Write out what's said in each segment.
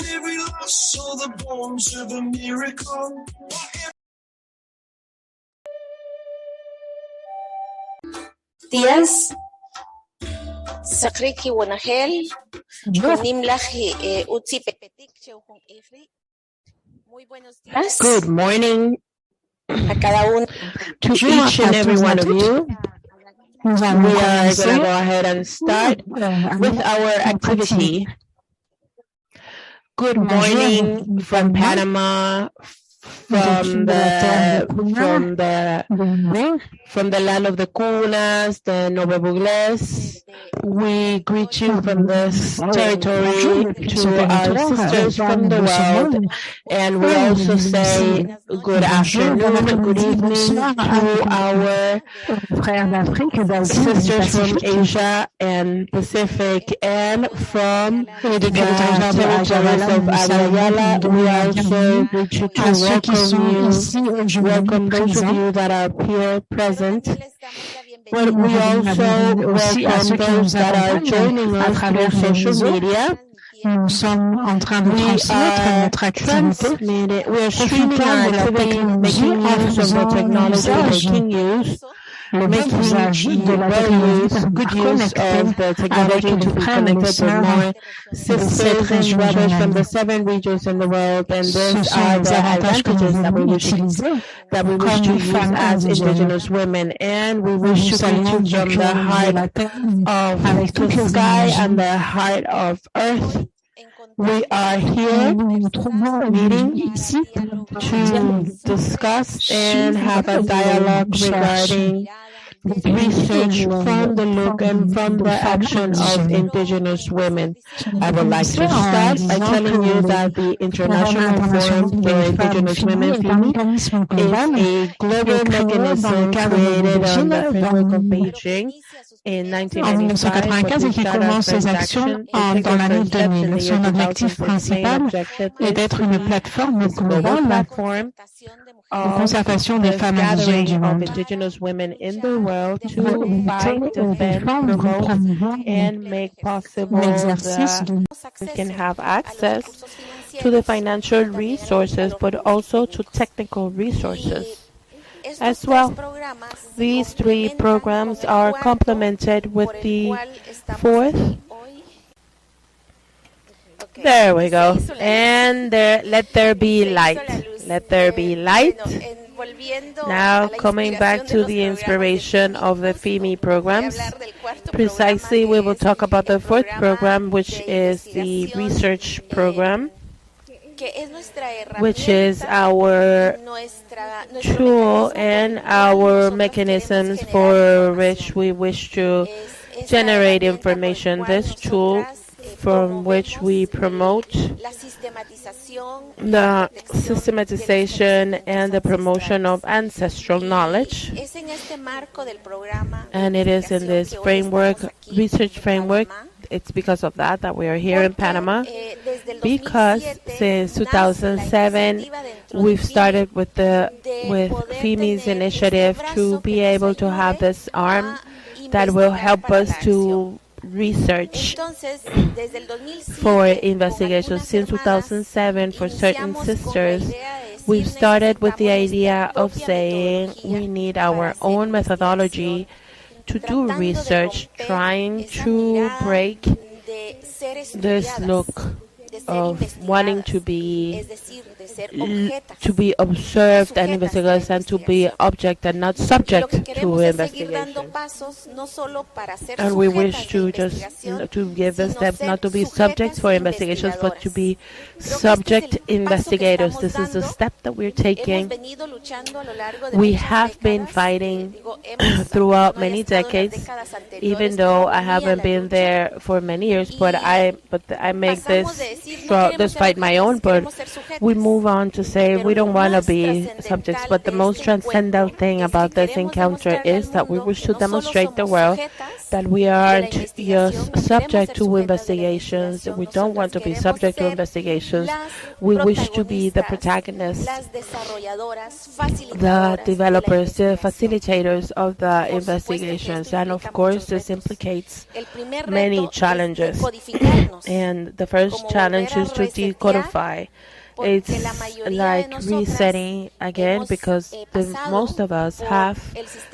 every loss or the bones of a miracle. Días, Sakriki Wanahel, Nimlaji Utsi Pepetik, Cheuhun Ifri. Muy buenos días. Good morning A cada uno. to each and every one of you. We are going to go ahead and start with our activity. Good morning from Panama, from the land of the Cunas, the Nove Bugles. We greet you from this territory to our sisters from the world, and we also say good afternoon, good evening to our sisters from Asia and Pacific and from the territories of Alayala. We also wish to welcome those of you that are here present. But we also welcome those that are joining us through social media. Nous sommes en train de transmettre notre activité. We are streaming our activity, making use of the technology, making use good use of the technology to be connected with more sisters and brothers from the 7 regions in the world, and these are the advantages that we wish to use as Indigenous women, and we wish to greet you from the heart of the sky and the heart of earth. We are here meeting to discuss and have a dialogue regarding research from the look and from the action of Indigenous women. I would like to start by telling you that the International Forum for Indigenous Women is a global mechanism created on the framework of Beijing en 1995 et qui commence ses actions dans l'année 2000. Son objectif principal est d'être une plateforme globale de concertation des femmes indigènes du monde. Indigenous women in the world to fight, defend, promote, and make possible that we can have access to the financial resources, but also to technical resources as well. These 3 programs are complemented with the 4th. There we go. And let there be light. Let there be light. Now, coming back to the inspiration of the FEMI programs, precisely we will talk about the 4th program, which is the research program, which is our tool and our mechanisms for which we wish to generate information. This tool from which we promote the systematization and the promotion of ancestral knowledge. And it is in this framework, research framework, it's because of that we are here in Panama, because since 2007 we've started with FEMI's initiative to be able to have this arm that will help us to research for investigations. Since 2007, for certain sisters, we've started with the idea of saying we need our own methodology to do research, trying to break this look of wanting to be observed and investigated, and to be object and not subject to investigation. And we wish to just to give the steps not to be subjects for investigations, but to be subject investigators. This is the step that we're taking. We have been fighting throughout many decades, even though I haven't been there for many years, but I make this fight my own, but we move on to say we don't want to be subjects, but the most transcendental thing about this encounter is that we wish to demonstrate the world that we aren't just subject to investigations. We don't want to be subject to investigations. We wish to be the protagonists, the developers, the facilitators of the investigations. And of course, this implicates many challenges. And the first challenge is to decodify. It's like resetting again because most of us have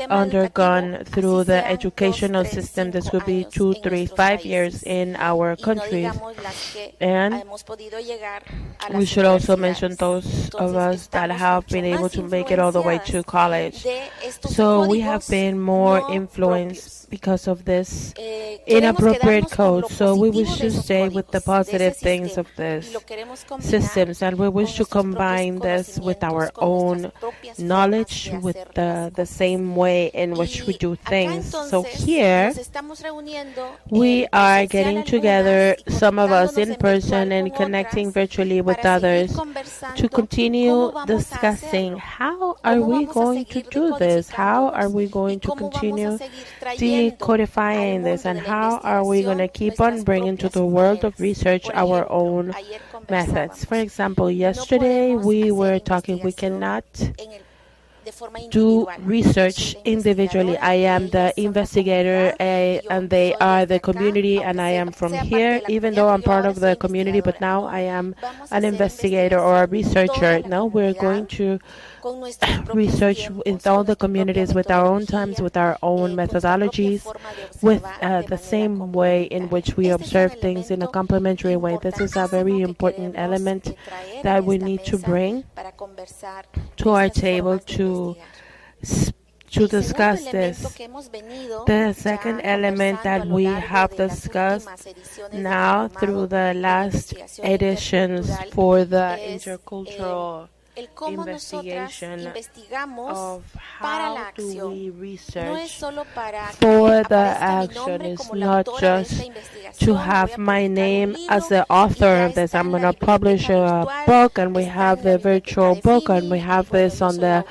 undergone through the educational system. This could be 2, 3, 5 years in our countries. And we should also mention those of us that have been able to make it all the way to college. So we have been more influenced because of this inappropriate code. So we wish to stay with the positive things of this systems, and we wish to combine this with our own knowledge, with the same way in which we do things. So here we are getting together, some of us in person and connecting virtually with others, to continue discussing how are we going to do this, how are we going to continue decodifying this, and how are we going to keep on bringing to the world of research our own methods. For example, yesterday we were talking, we cannot do research individually. I am the investigator and they are the community, and I am from here, even though I'm part of the community, but now I am an investigator or a researcher. No, we're going to research with all the communities, with our own times, with our own methodologies, with the same way in which we observe things in a complementary way. This is a very important element that we need to bring to our table to discuss this. The second element that we have discussed now through the last editions for the intercultural investigation of how do we research for the action is not just to have my name as the author of this. I'm going to publish a book, and we have the virtual book, and we have this on the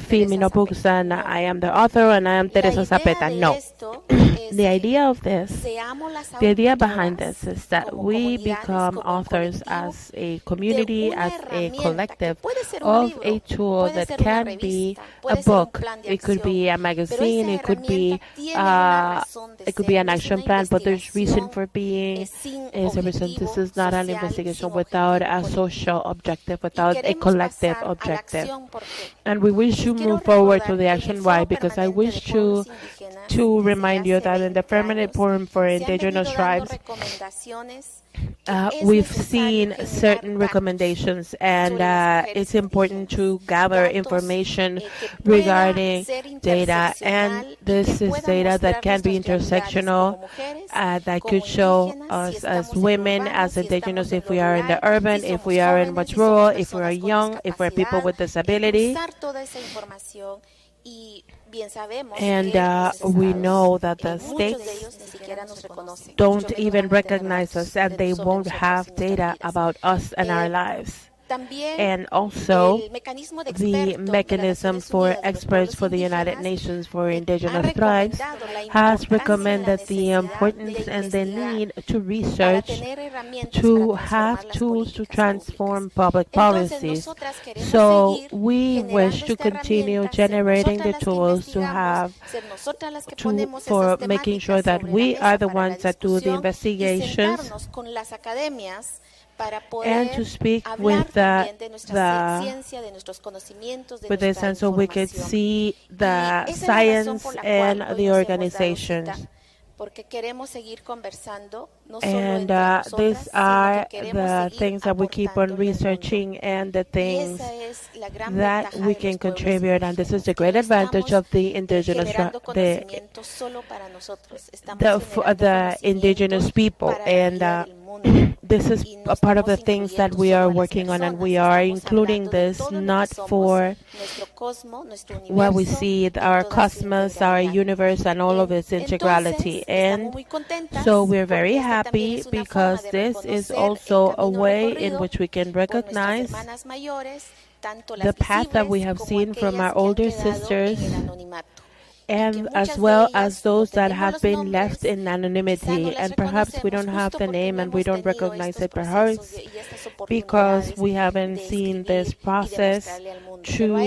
Femino books, and I am the author, and I am Teresa Zapeta. No. The idea of this, the idea behind this is that we become authors as a community, as a collective, of a tool that can be a book. It could be a magazine, it could be an action plan, but there's reason for being. This is not an investigation without a social objective, without a collective objective. And we wish to move forward to the action. Why? Because I wish to remind you that in the Permanent Forum for Indigenous Tribes, we've seen certain recommendations, and it's important to gather information regarding data, and this is data that can be intersectional, that could show us as women, as Indigenous, if we are in the urban, if we are in what's rural, if we are young, if we're people with disabilities. And we know that the states don't even recognize us, and they won't have data about us and our lives. And also, the mechanism for experts for the United Nations for Indigenous Tribes has recommended the importance and the need to research, to have tools to transform public policies. So we wish to continue generating the tools to have for making sure that we are the ones that do the investigations, and to speak with with this, and so we could see the science and the organizations. And these are the things that we keep on researching and the things that we can contribute. And this is the great advantage of the indigenous, the indigenous people. And this is a part of the things that we are working on, and we are including this not for what we see, our cosmos, our universe, and all of its integrality. And so we're very happy because this is also a way in which we can recognize the path that we have seen from our older sisters, and as well as those that have been left in anonymity. And perhaps we don't have the name and we don't recognize it, perhaps because we haven't seen this process to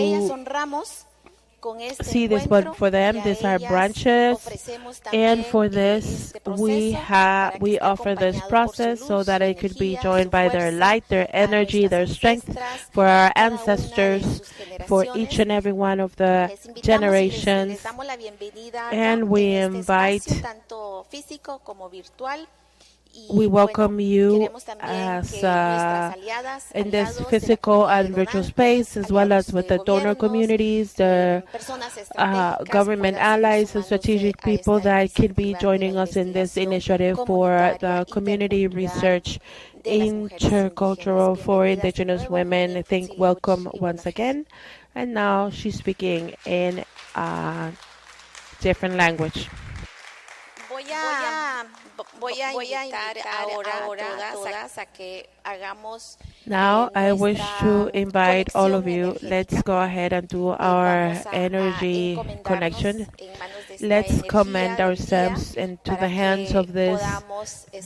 see this, but for them these are branches, and for this we offer this process so that it could be joined by their light, their energy, their strength, for our ancestors, for each and every one of the generations. And we welcome you as in this physical and virtual space, as well as with the donor communities, the government allies, the strategic people that could be joining us in this initiative for the community research intercultural for Indigenous women. I think welcome once again. And now she's speaking in a different language. Now I wish to invite all of you. Let's go ahead and do our energy connection. Let's commend ourselves into the hands of this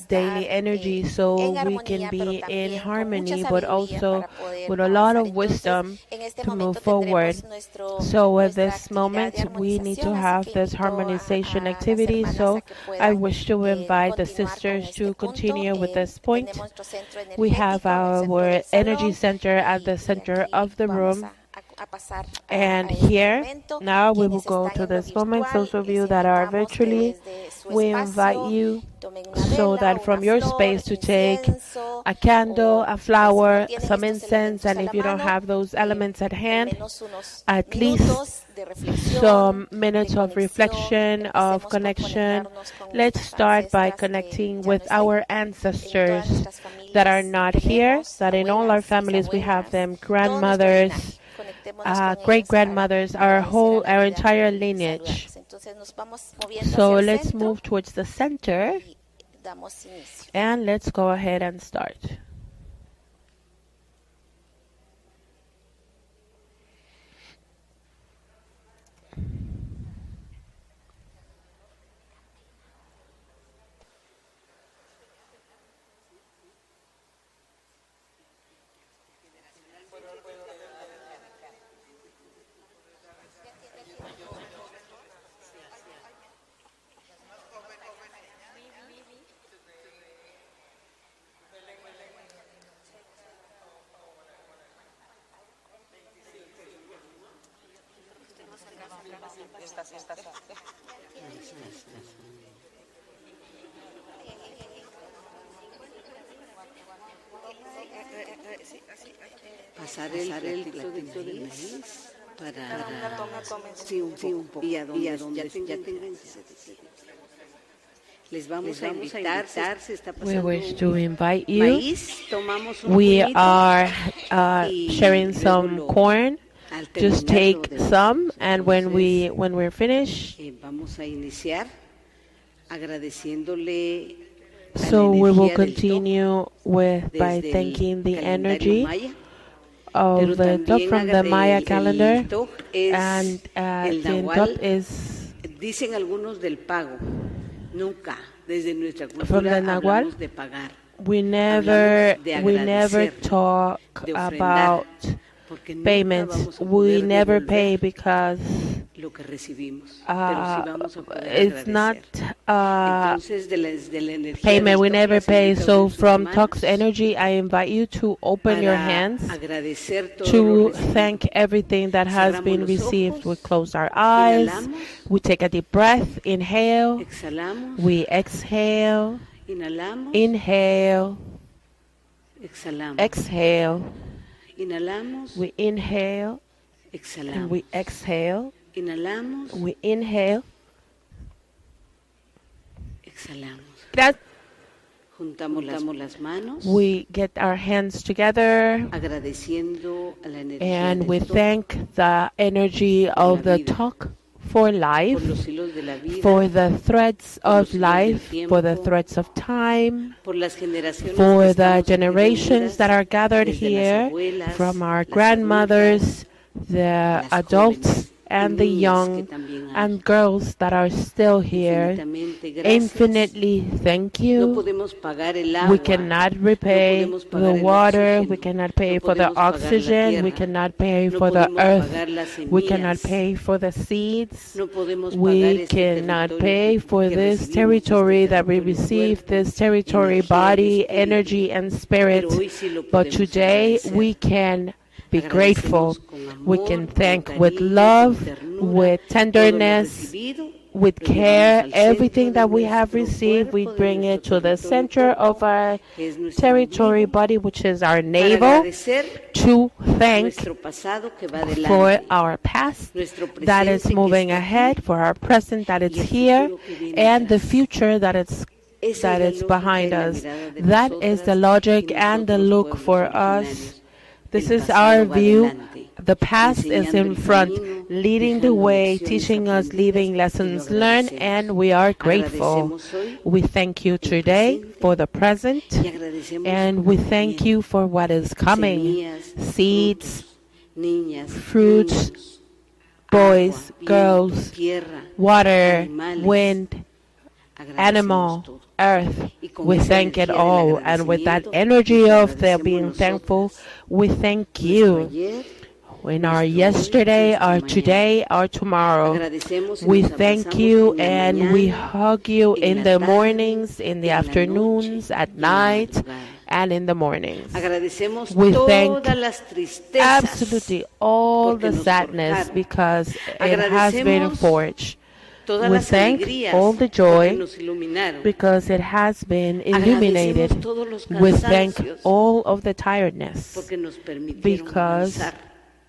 daily energy so we can be in harmony, but also with a lot of wisdom to move forward. So at this moment, we need to have this harmonization activity. So I wish to invite the sisters to continue with this point. We have our energy center at the center of the room. And here, now we will go to this moment. Those of you that are virtually, we invite you so that from your space to take a candle, a flower, some incense, and if you don't have those elements at hand, at least some minutes of reflection, of connection. Let's start by connecting with our ancestors that are not here, that in all our families we have them, grandmothers, great-grandmothers, our entire lineage. So let's move towards the center and let's go ahead and start. Pasar el dicto de maíz para sí, un poco y a donde ya tengan les vamos a invitar. We wish to invite you. We are sharing some corn. Just take some, and when we're finished, vamos a iniciar agradeciéndole. So we will continue by thanking the energy of the top from the Maya calendar, and the top is dicen algunos del pago. Nunca desde nuestra from the cultura Nahual. hablamos de pagar. We never talk about payments. We never pay because lo que recibimos, it's not payment. We never pay. So from Talks Energy, I invite you to open your hands to thank everything that has been received. We close our eyes. We take a deep breath. Inhale. We exhale. Inhale. Exhale. We inhale. And we exhale. Inhalamos. We inhale. Exhalamos. Juntamos las manos, we get our hands together, agradeciendo a la energía and del we toque, thank the energy of the talk for life, por los hilos de la vida, for the threads por of los hilos del life, tiempo, for the threads of time, por las generaciones for que the estamos aquí generations that are reunidas, gathered desde las here, abuelas, from our las grandmothers, the las adults, jóvenes, and the niñas que young, también hay. and girls that are still here. Infinitamente gracias. Infinitely thank No you. podemos pagar el agua, We cannot repay no podemos the pagar el water, oxígeno, we cannot pay no for the podemos pagar la oxygen, we tierra, cannot pay no for the podemos earth, pagar las we cannot semillas, pay for the seeds, no podemos pagar we este cannot territorio pay for que this recibimos, territory este that we territorio receive, cuerpo, this territory, energía y body, espíritu. energy, and spirit. Pero hoy sí lo But podemos today agradecer. we can be grateful. Agradecemos con amor, We can con thank cariño, with con love, ternura, with todo lo tenderness, recibido, with lo llevamos care, al everything centro that de we have nuestro received, we cuerpo, de bring it nuestro to the territorio center of cuerpo, our que es nuestro territory ombligo, body, which is our para navel, agradecer to thank nuestro pasado que va for adelante, our past nuestro that is presente que moving está ahead, aquí, for our present that y is el here, futuro que viene and the atrás. future that Esa es la is lógica behind y la us. mirada de That is the nosotras logic y and the nosotros, look pueblos for originarios. us. This El is our pasado va view. adelante, The past is enseñando in el front, camino, leading the dejando way, lecciones teaching us, aprendidas, leaving y lo lessons learned, agradecemos. and we are grateful. Agradecemos hoy We thank you el today presente for the present, y agradecemos and we lo que thank viene. you for what is coming. Semillas, Seeds, frutos, niñas, fruits, niños, boys, agua, girls, viento, tierra, water, animales. wind, Agradecemos animal, todo. earth. Y con We esa thank it energía del all, and with that agradecimiento, energy nos of the agradecemos being thankful, nosotras, we thank nuestro you. ayer, In our nuestro hoy, yesterday, nuestro our mañana. today, our tomorrow. Agradecemos y We nos thank abrazamos you en la and we mañana, hug you en in la the tarde, mornings, in the en la afternoons, noche, at y en la night, madrugada. and in the mornings. Agradecemos We thank todas las tristezas absolutely all porque the nos sadness forjaron. because it has been Agradecemos forged. todas We las thank alegrías all the porque joy nos iluminaron. because it has been illuminated. Agradecemos todos los We thank cansancios all of the tiredness porque nos permitieron because avanzar.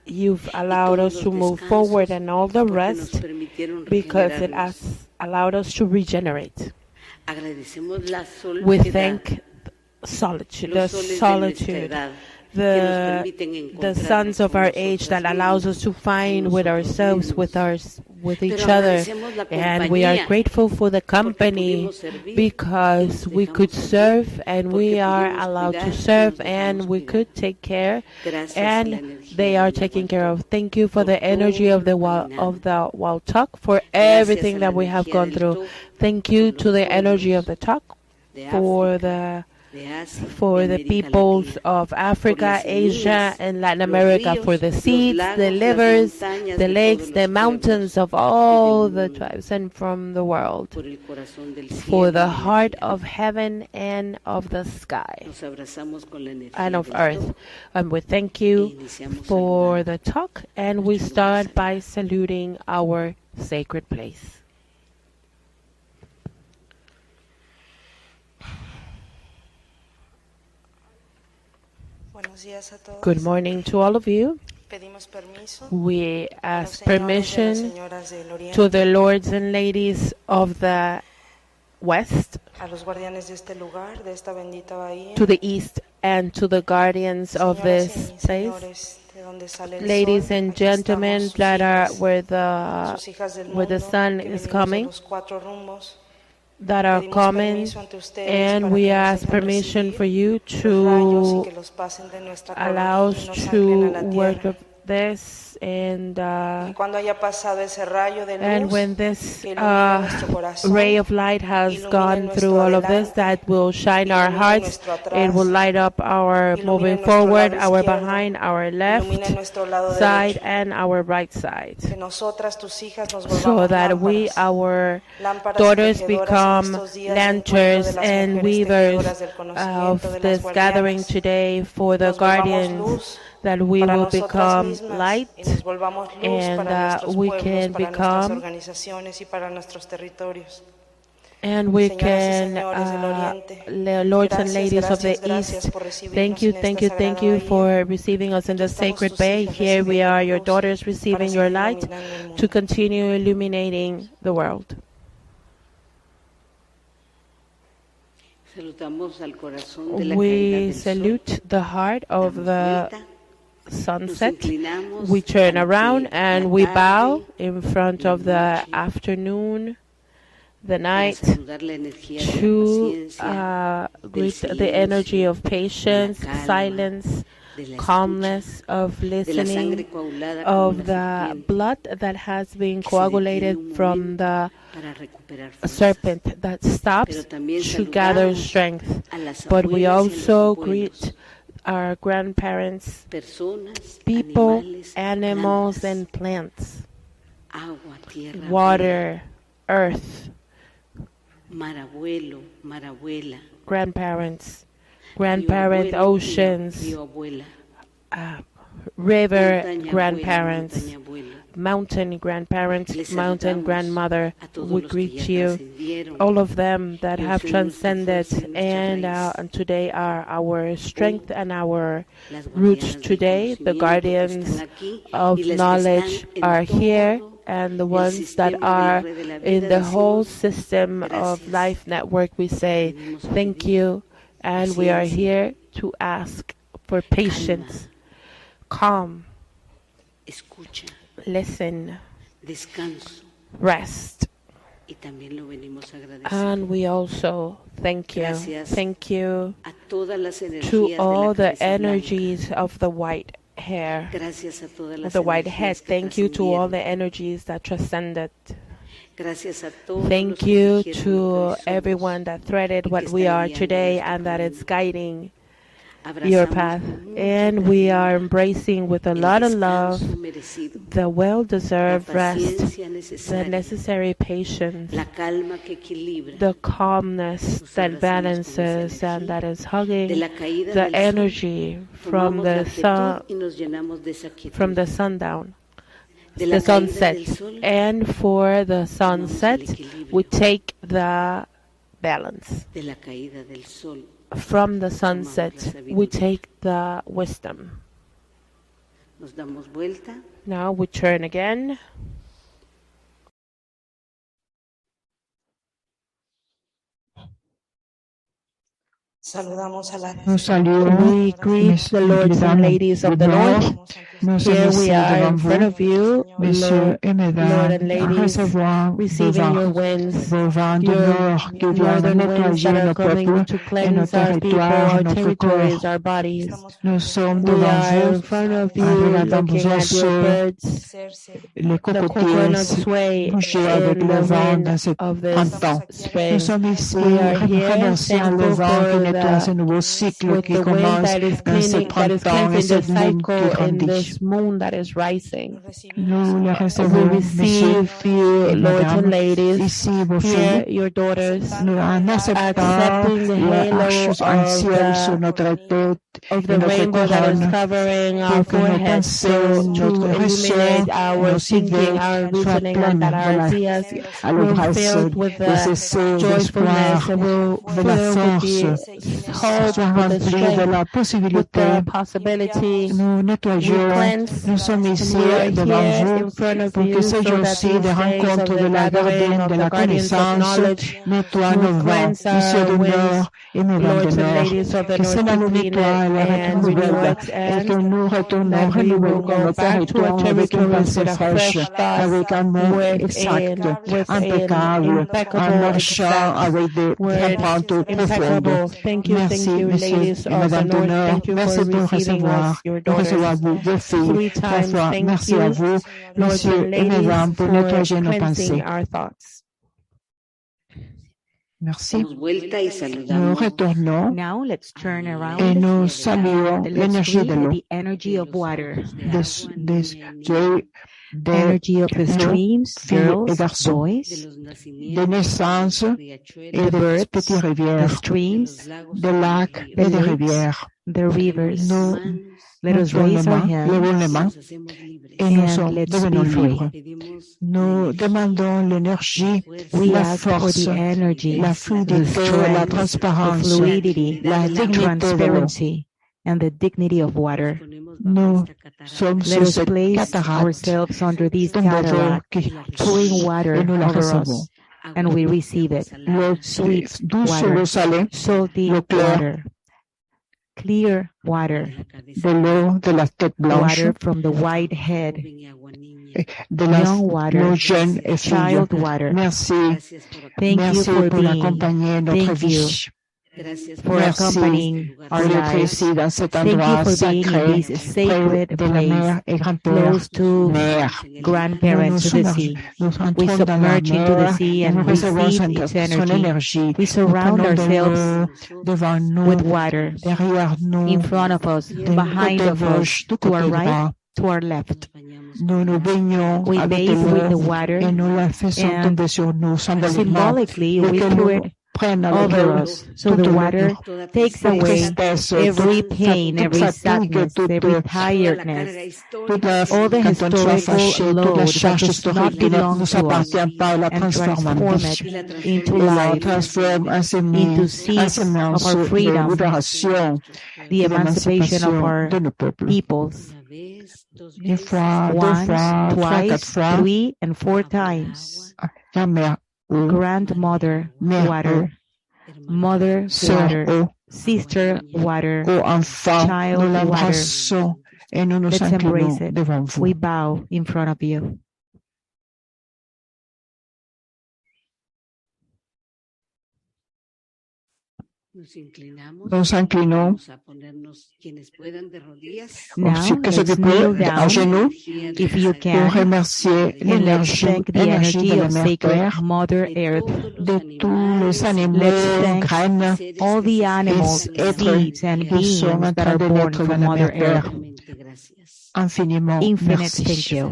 you've allowed todos us los to move descansos forward, and all the porque nos rest permitieron because it regenerarnos. has allowed us to regenerate. Agradecemos la We soledad, thank solitude, the los soles de nuestra solitude, edad que nos the permiten the encontrarnos sons of con our age that nosotras allows mismas, us to con find with nosotros ourselves, mismos. with each Pero other, agradecemos la and we are compañía, grateful for the company pudimos servir, because y nos we could dejamos serve and we porque are pudimos allowed cuidar, to y serve nos and dejamos we cuidar. could take care, Gracias a la and energía they del are agua taken care todo, of. Thank you for por the energy todo of the lo caminado. Wall Talk, for Gracias everything a la that we have energía gone del through. toque, Thank you por to los the energy pueblos of the talk, de for África, the de Asia, for de the América peoples Latina, of Africa, las Asia, semillas, and Latin los America, ríos, for the los seeds, lagos, the las livers, montañas the de lakes, todos the los mountains pueblos of y all del the mundo, tribes and from the world, por el corazón del for cielo the y de la heart tierra. of heaven and of the sky Nos abrazamos con la energía and of del earth. todo And we thank e you iniciamos for saludando the talk, and we nuestro lugar start by sagrado. saluting our sacred place. Buenos días a todos. Good morning to all of you. Pedimos permiso We a los ask señores y a las permission señoras del Oriente, to the lords and ladies of the west, a los guardianes de este lugar, de esta bendita bahía, to the east, and to the guardians of señoras this y place, señores, de donde sale el ladies sol. and Aquí gentlemen estamos, sus that are hijas, where sus hijas del the mundo, sun que is venimos de coming, los cuatro rumbos. that are Pedimos coming, permiso ante ustedes and para we que nos ask dejen permission recibir for you los rayos y to que los pasen de nuestra allow colonia y us nos anclen to a la work tierra. of this, and Y cuando haya pasado ese rayo de luz, when this que ilumine nuestro corazón, ray of light has ilumine gone nuestro through all of this, adelante, that will shine our ilumine hearts, nuestro it will atrás, light up our ilumine moving nuestro forward, lado our izquierdo, behind, our ilumine left nuestro lado side, derecho. and our right side, Que nosotras, tus hijas, nos so volvamos that we, lámparas, our lámparas daughters, tejedoras en become estos días de encuentro de lanterns las and mujeres weavers tejedoras del conocimiento of de las this gathering guardianas. today for the Nos volvamos guardians, luz that we para will nosotras become mismas light, y nos volvamos luz and para nuestros we pueblos, can para nuestras become, organizaciones y para nuestros territorios. and we Señoras y can, señores del Oriente, lords and gracias, ladies of the gracias east, por recibirnos thank you, en thank esta you, thank sagrada you bahía. for receiving us in Aquí the estamos sacred tus bay. hijas Here we recibiendo are, tu your luz daughters para receiving your seguir light iluminando el mundo. to continue illuminating the world. We salute the heart of the sunset. We turn around and we bow in front of the afternoon, the night, to greet the energy of patience, silence, calmness, of listening, of the blood that has been coagulated from the serpent that stops to gather strength. But we also greet our grandparents, people, animals, and plants, water, earth, grandparents, oceans, river grandparents, mountain grandparents, mountain grandmother. We greet you, all of them that have transcended and today are our strength and our roots today. The guardians of knowledge are here, and the ones that are in the whole system of life network, we say thank you, and we are here to ask for patience, calm, listen, rest. And we also thank you to all the energies of the white hair, the white head. Thank you to all the energies that transcended. Thank you to everyone that threaded what we are today and that is guiding your path. And we are embracing with a lot of love the well-deserved rest, the necessary patience, the calmness that balances and that is hugging the energy from the sundown, the sunset. And for the sunset, we take the balance. From the sunset, we take the wisdom. Now we turn again. We greet the lords and ladies of the North. Here we are in front of you, Lord and ladies, receiving your winds, your northern winds that are coming to cleanse our people, our territories, our bodies. We are in front of you, looking at your birds. The coconuts sway in the wind of this spring. We are here thankful for with the wind that is cleansing the cycle in this moon that is rising. We receive you, lords and ladies, here your daughters, accepting the halo of the rainbow that is covering our foreheads, so to illuminate our thinking, our reasoning, and that our ideas will filled with the joyfulness and will fill with the hope, with the strength, with the possibility. Nous sommes ici devant vous pour que ces jours-ci des rencontres de la gardienne de la connaissance nettoient nos vents, ici du Nord et nos vents du Nord. Que cela nous nettoie et les renouvelle et que nous retournons renouveler nos territoires avec une pensée fraîche, avec un mot exact, impeccable, en marchant avec des empreintes profondes. Merci, messieurs et madame du Nord. Merci pour recevoir vos filles. Trois fois, merci à vous, messieurs et mesdames, pour nettoyer nos pensées. Merci. Nous retournons et nous saluons l'énergie de l'eau, energy of the streams, girls, boys, des naissances et des petites rivières, the streams, des lacs et des rivières. The rivers. Let us raise our hands et nous sommes devenus libres. Nous demandons l'énergie, la force, la fluidité, la transparence, la dignité de l'eau. And the dignity of water. Nous sommes Let us place ourselves under these cataracts, pouring water over us. and we receive it. Sweet dulce water, l'eau salée, salty l'eau claire, water, clear water, de l'eau de la tête blanche, water from the white head, de la young water, l'eau jeune et fille. child water. Merci, Thank you merci for pour being, accompagner notre thank you vie. for Merci accompanying our pour être lives. ici dans cet Thank you endroit for being in sacré, this près sacred de la place, mer et grand-père, close to mer. grandparents, to the sea. Nous We entrons dans la submerge into the mer sea et nous and recevons receive its son energy. énergie. We surround Nous prenons de ourselves l'eau devant nous, with water, derrière nous, in front of us, du behind côté of us, gauche, du to our côté right, droit. to our left. Nous nous baignons We avec bathe with the l'eau water, et nous la faisons and tomber sur nous symboliquement, symbolically et we que pour nous it prenne avec over l'eau us. So the toute water takes toute away tristesse, every toute pain, every fatigue, sadness, toute every tiredness, toute la, all the quand on soit fâché, historical toute la load that charge does historique not qui ne belong nous to us, appartient pas, elle la and transforme en transform vie. it into Et la life, transforme en into semis, en seeds semence of our de freedom, libération, the emancipation of our de nos peuples. peoples. Une fois, deux Once, fois, trois, quatre twice, fois, 3 and 4 times. la mère eau, Grandmother mère eau, water, mother sœur water, eau, sister water, eau enfant, child nous water. l'embrassons et nous nous Let's inclinons embrace it. devant vous. We bow in front of you. Nous inclinons. Now, Que ceux qui let's kneel peuvent, à down, genoux, if you pour can, remercier and let's l'énergie thank the énergie energy de la of mère sacred Terre, Mother Earth. de tous les animaux, Let's thank graines, all the animals, les êtres seeds, and qui sont en beings that train are de born naître dans from la Mother mère Terre. Earth. Infiniment Infinite merci. thank you.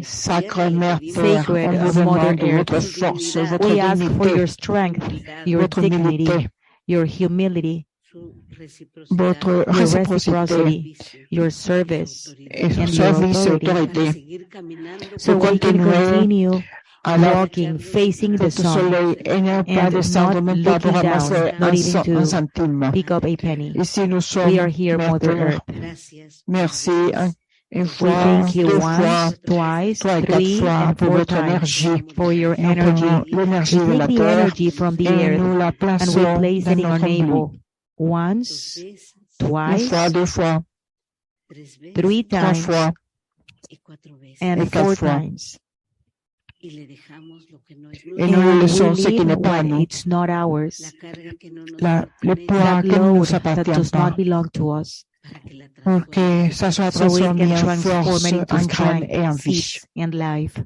Sacrée Mère Terre, Sacred on vous Mother demande votre Earth, force, votre we ask for your dignité, strength, your votre dignity, humilité, your humility, votre your réciprocité reciprocity, your service, et and your service et authority, autorité. so Pour we can continuer continue à la walking, facing the du sun, soleil et ne pas and descendre, not même pas pour looking ramasser down, not even un to centime. pick up a penny. Ici, nous sommes We are here, Mère Mother Terre. Earth. Merci une We fois, thank you deux fois, once, twice, trois et quatre 3 fois and pour 4 votre times énergie. for your Nous prenons energy. l'énergie We de la take the terre energy from the et nous earth la and we plaçons place dans it in our notre oubli. navel. Once, Une twice, fois, deux fois, 3 trois times, fois and et 4 quatre fois. times. Et nous lui And laissons we ce qui n'est leave pas à when nous. it's not ours, Le poids that qui ne load nous that appartient does pas. not belong to us, Pour que ça soit so we transformé can en transform force, it into en graine et en strength, vie. seeds, and life.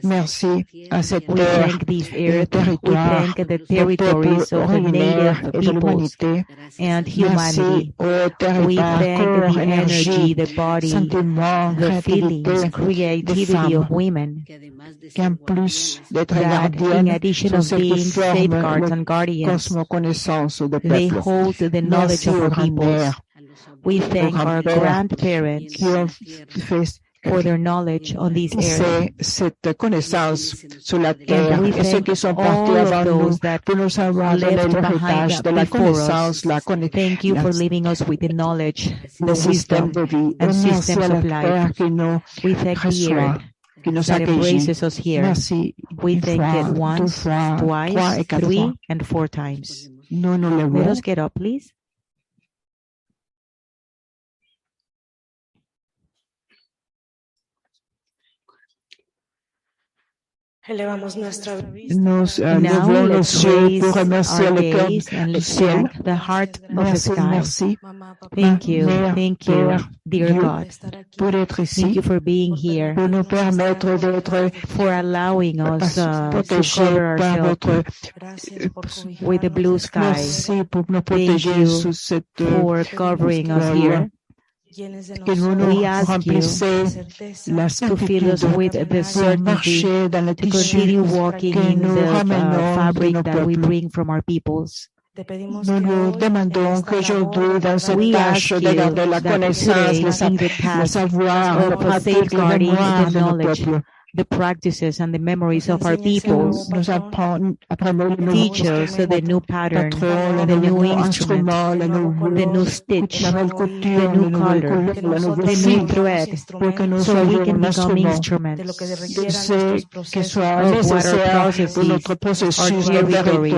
Merci à cette We terre thank this et earth, we territoire, thank the au peuple territories of the originaire native et de peoples l'humanité. and Merci humanity. au We territoire, thank corps, the energy, énergie, the body, sentiments, the feelings, créativité des creativity femmes of women, qui en plus d'être that in gardiennes addition sont of celles qui being forment safeguards le and guardians, cosmoconnaissance des they peuples. hold the knowledge Merci of aux our peoples. grands-mères, We aux thank our grands-pères grandparents qui ont fait for their knowledge on this earth. tisser cette connaissance sur la terre And we et ceux thank qui sont partis all of avant nous those that pour nous avoir donné left l'héritage behind de la before connaissance, us. la Thank you for leaving us with the knowledge, le the système wisdom, de vie. Et and merci systems à la of terre life. qui nous We thank the reçoit, earth qui nous that accueille. embraces us here. Merci We une thank fois, it deux once, fois, trois twice, et quatre 3 fois. and 4 times. Nous nous Let levons. us get up, please. Elevamos nuestra Nous Now levons nos let's yeux pour raise remercier our le cœur gaze and du let's ciel. thank the heart of the Merci, sky. merci, Thank you, Mère, thank you, Père, dear Dieu, God. pour être Thank ici, you for being here, pour nous permettre d'être for allowing us to protégés cover par ourselves votre with the blue sky. merci pour nous Thank protéger you sous cette for covering us toile. here. Que vous nous We ask remplissez la to fill us certitude with the pour certainty marcher dans le to continue tissu walking que in nous the ramenons de fabric nos that we peuples. bring from our peoples. Nous nous demandons qu'aujourd'hui, dans cette We tâche ask de you garder la that connaissance, today, in the le task savoir, of le pratique, la safeguarding mémoire the de nos knowledge, peuples, the practices and the memories of our peoples. Teach us the new pattern, the new instrument, the new stitch, the new color, the new thread, so we can become instruments of what our processes, our territories,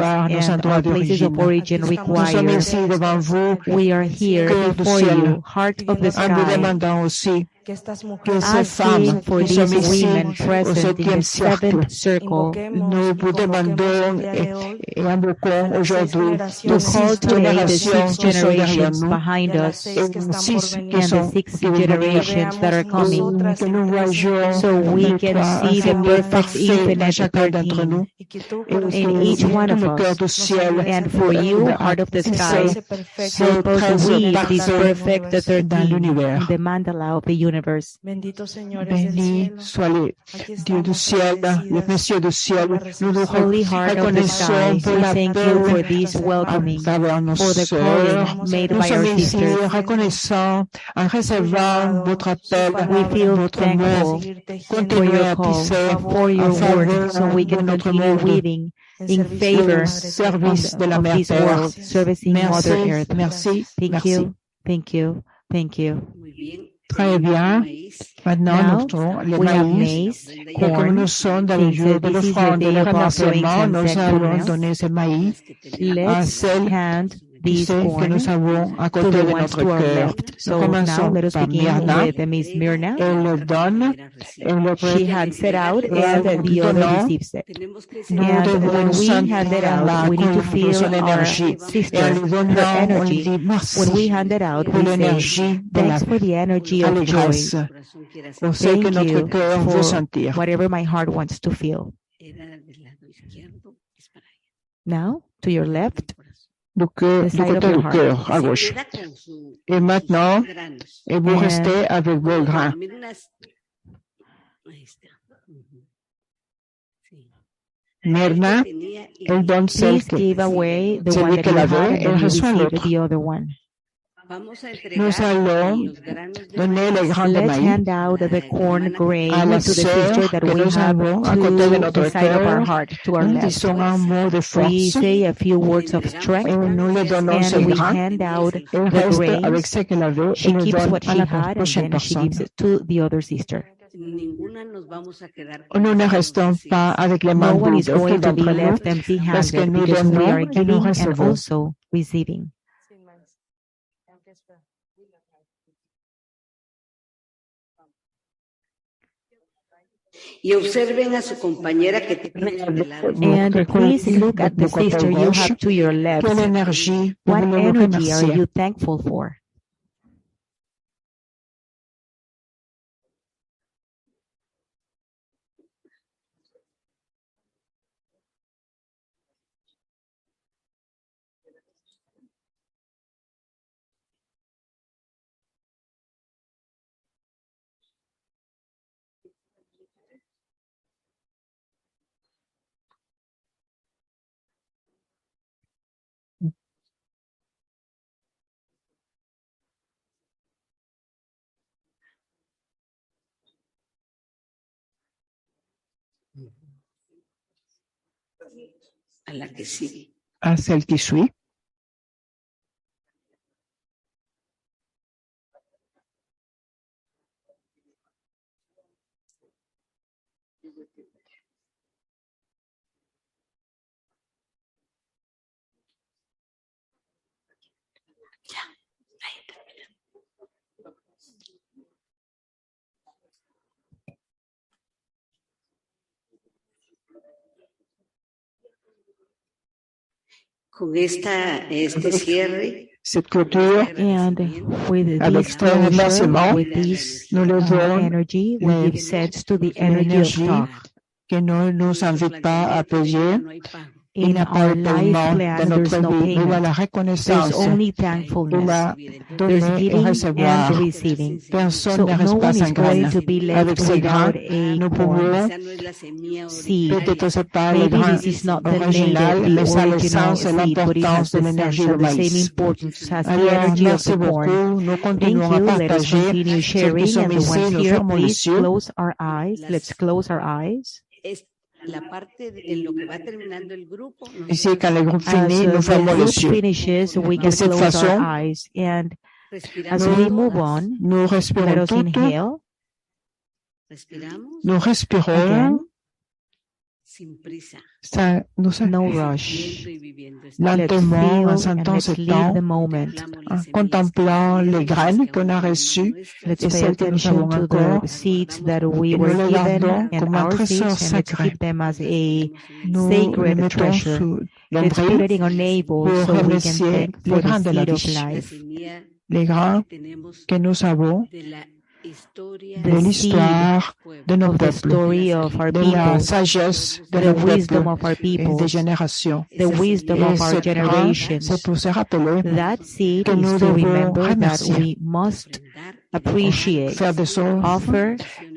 and our places of origin require. We are here before you, heart of the sky, asking for these women present in the seventh circle to cultivate the 6 generations behind us and the 6 generations that are coming, so we can see the perfect infinite 13 in each one of us. And for you, heart of the sky, help us weave this perfect 13 in the mandala of the universe. Béni soit le Dieu du ciel, le Monsieur du ciel. Nous nous Holy Heart of the Sky, we thank you for this welcoming, for the calling made by our sisters. Reconnaissant en recevant votre appel, we feel thankful for your call, for your word, so we can continue weaving in favor of this world, servicing Mother Earth. Merci. Thank you, thank you, thank you. Très bien. Maintenant, nous we have maize, comme nous sommes dans le jour de l'offrande de le remerciement, nous allons donner ce maïs à celles qui sait que nous avons à côté de notre cœur. Nous commençons par Myrna. Elle le donne. She hands it out and the other receives it. And when we hand it out, we need to feel our sister, her energy. When we hand it out, we say, thanks for the energy of joy. Thank you for whatever my heart wants to feel. Now, to your left, du côté du cœur, à gauche. Et maintenant, vous restez avec vos grains. Myrna, elle donne celle qu'elle avait, elle reçoit l'autre. Nous allons donner les grains de maïs hand out the corn grain à la to the sœur sister that que we nous have avons à côté de notre to the side of our cœur. heart, to our Nous left. disons un mot de We force say a few words of strength, et nous les donnons ces and we grains. hand out Elle the reste grains. avec ce qu'elle avait et She le keeps donne what à she la had, and prochaine then she personne. gives it to the other sister. Nous ne restons pas avec les mains No one is vides, going to d'entre be nous, left parce que empty-handed nous because we are donnons et nous giving and recevons. also receiving. Y observen a su compañera que tiene a su lado. And please look at the sister you have to your left. Quelle énergie What vous voulez energy are remercier? you thankful for? A la que sigue. À celle qui suit. Con este cierre, Cette clôture, And with avec this ce remerciement, closure, with this nous le donnons energy, we give sense to the energy of l'énergie talk. qui ne nous invite pas à payer In our life plan, there's no payment. There's only thankfulness. There's giving and receiving. So no one is going to be left without a corn seed. Maybe this is not the native, the original seed, but it has the sense of the same importance as the energy of the corn. Thank you. Let us continue sharing. And the ones here, please close our eyes. Let's close our eyes. La parte en lo que va terminando el grupo. Ici, quand le groupe finit, nous fermons les yeux. Finishes, we can close our eyes. And as we move on, nous respirons let us inhale. Nous respirons no rush. Lentement, en sentant ce temps, en contemplant les graines qu'on a reçues et celles que nous avons encore. Nous les regardons comme un trésor sacré. Nous les mettons sous l'ombrelle pour remercier les grains de la vie, les grains que nous avons de l'histoire de nos peuples, de la sagesse de nos peuples et des générations. Et c'est pour se rappeler que nous devons remercier, faire des choses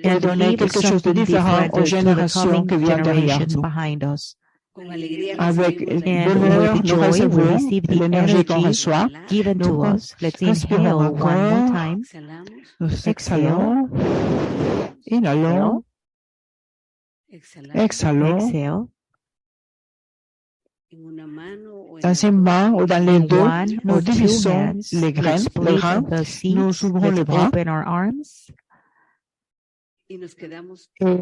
et donner quelque chose de différent aux générations qui viennent derrière nous. Avec bonheur, nous recevons l'énergie qu'on reçoit. Nous respirons encore. Nous exhalons. Inhalons. Exhalons. Dans une main ou dans les deux, nous divisons les grains. Nous ouvrons les bras. Et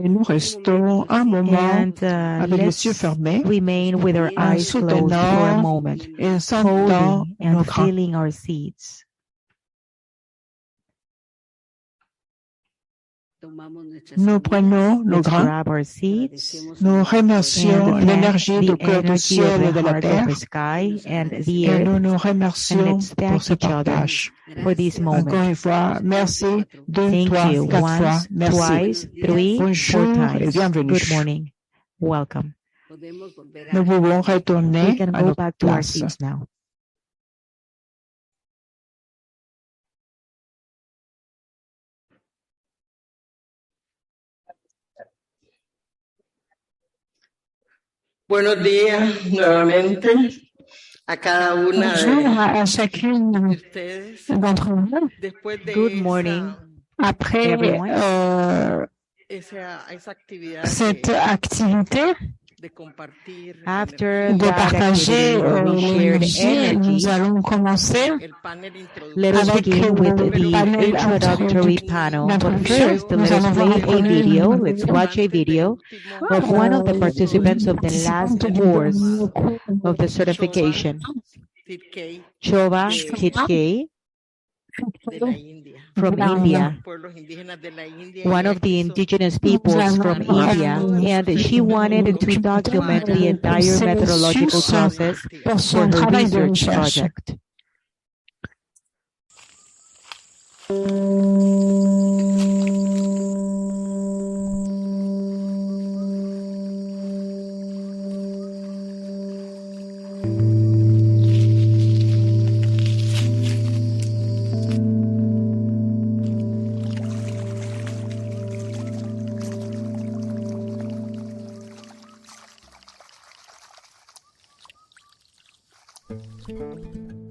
nous restons un moment avec les yeux fermés, en soutenant et en sentant nos grains. Nous prenons nos grains, nous remercions l'énergie du cœur du ciel et de la terre, et nous nous remercions pour ce partage. Encore une fois, merci, 2, 3, 4 fois, merci. Bonjour et bienvenue. Nous pouvons retourner à notre place. Buenos días nuevamente a cada una à chacune d'entre vous. Good morning. Après cette activité de partager l'énergie, nous allons commencer avec le panel introductif. Nous allons voir un video. Let's watch a video of one of the participants of the last course of the certification. Shobha Kitkey from India, one of the indigenous peoples from India, and she wanted to document the entire methodological process for her research project.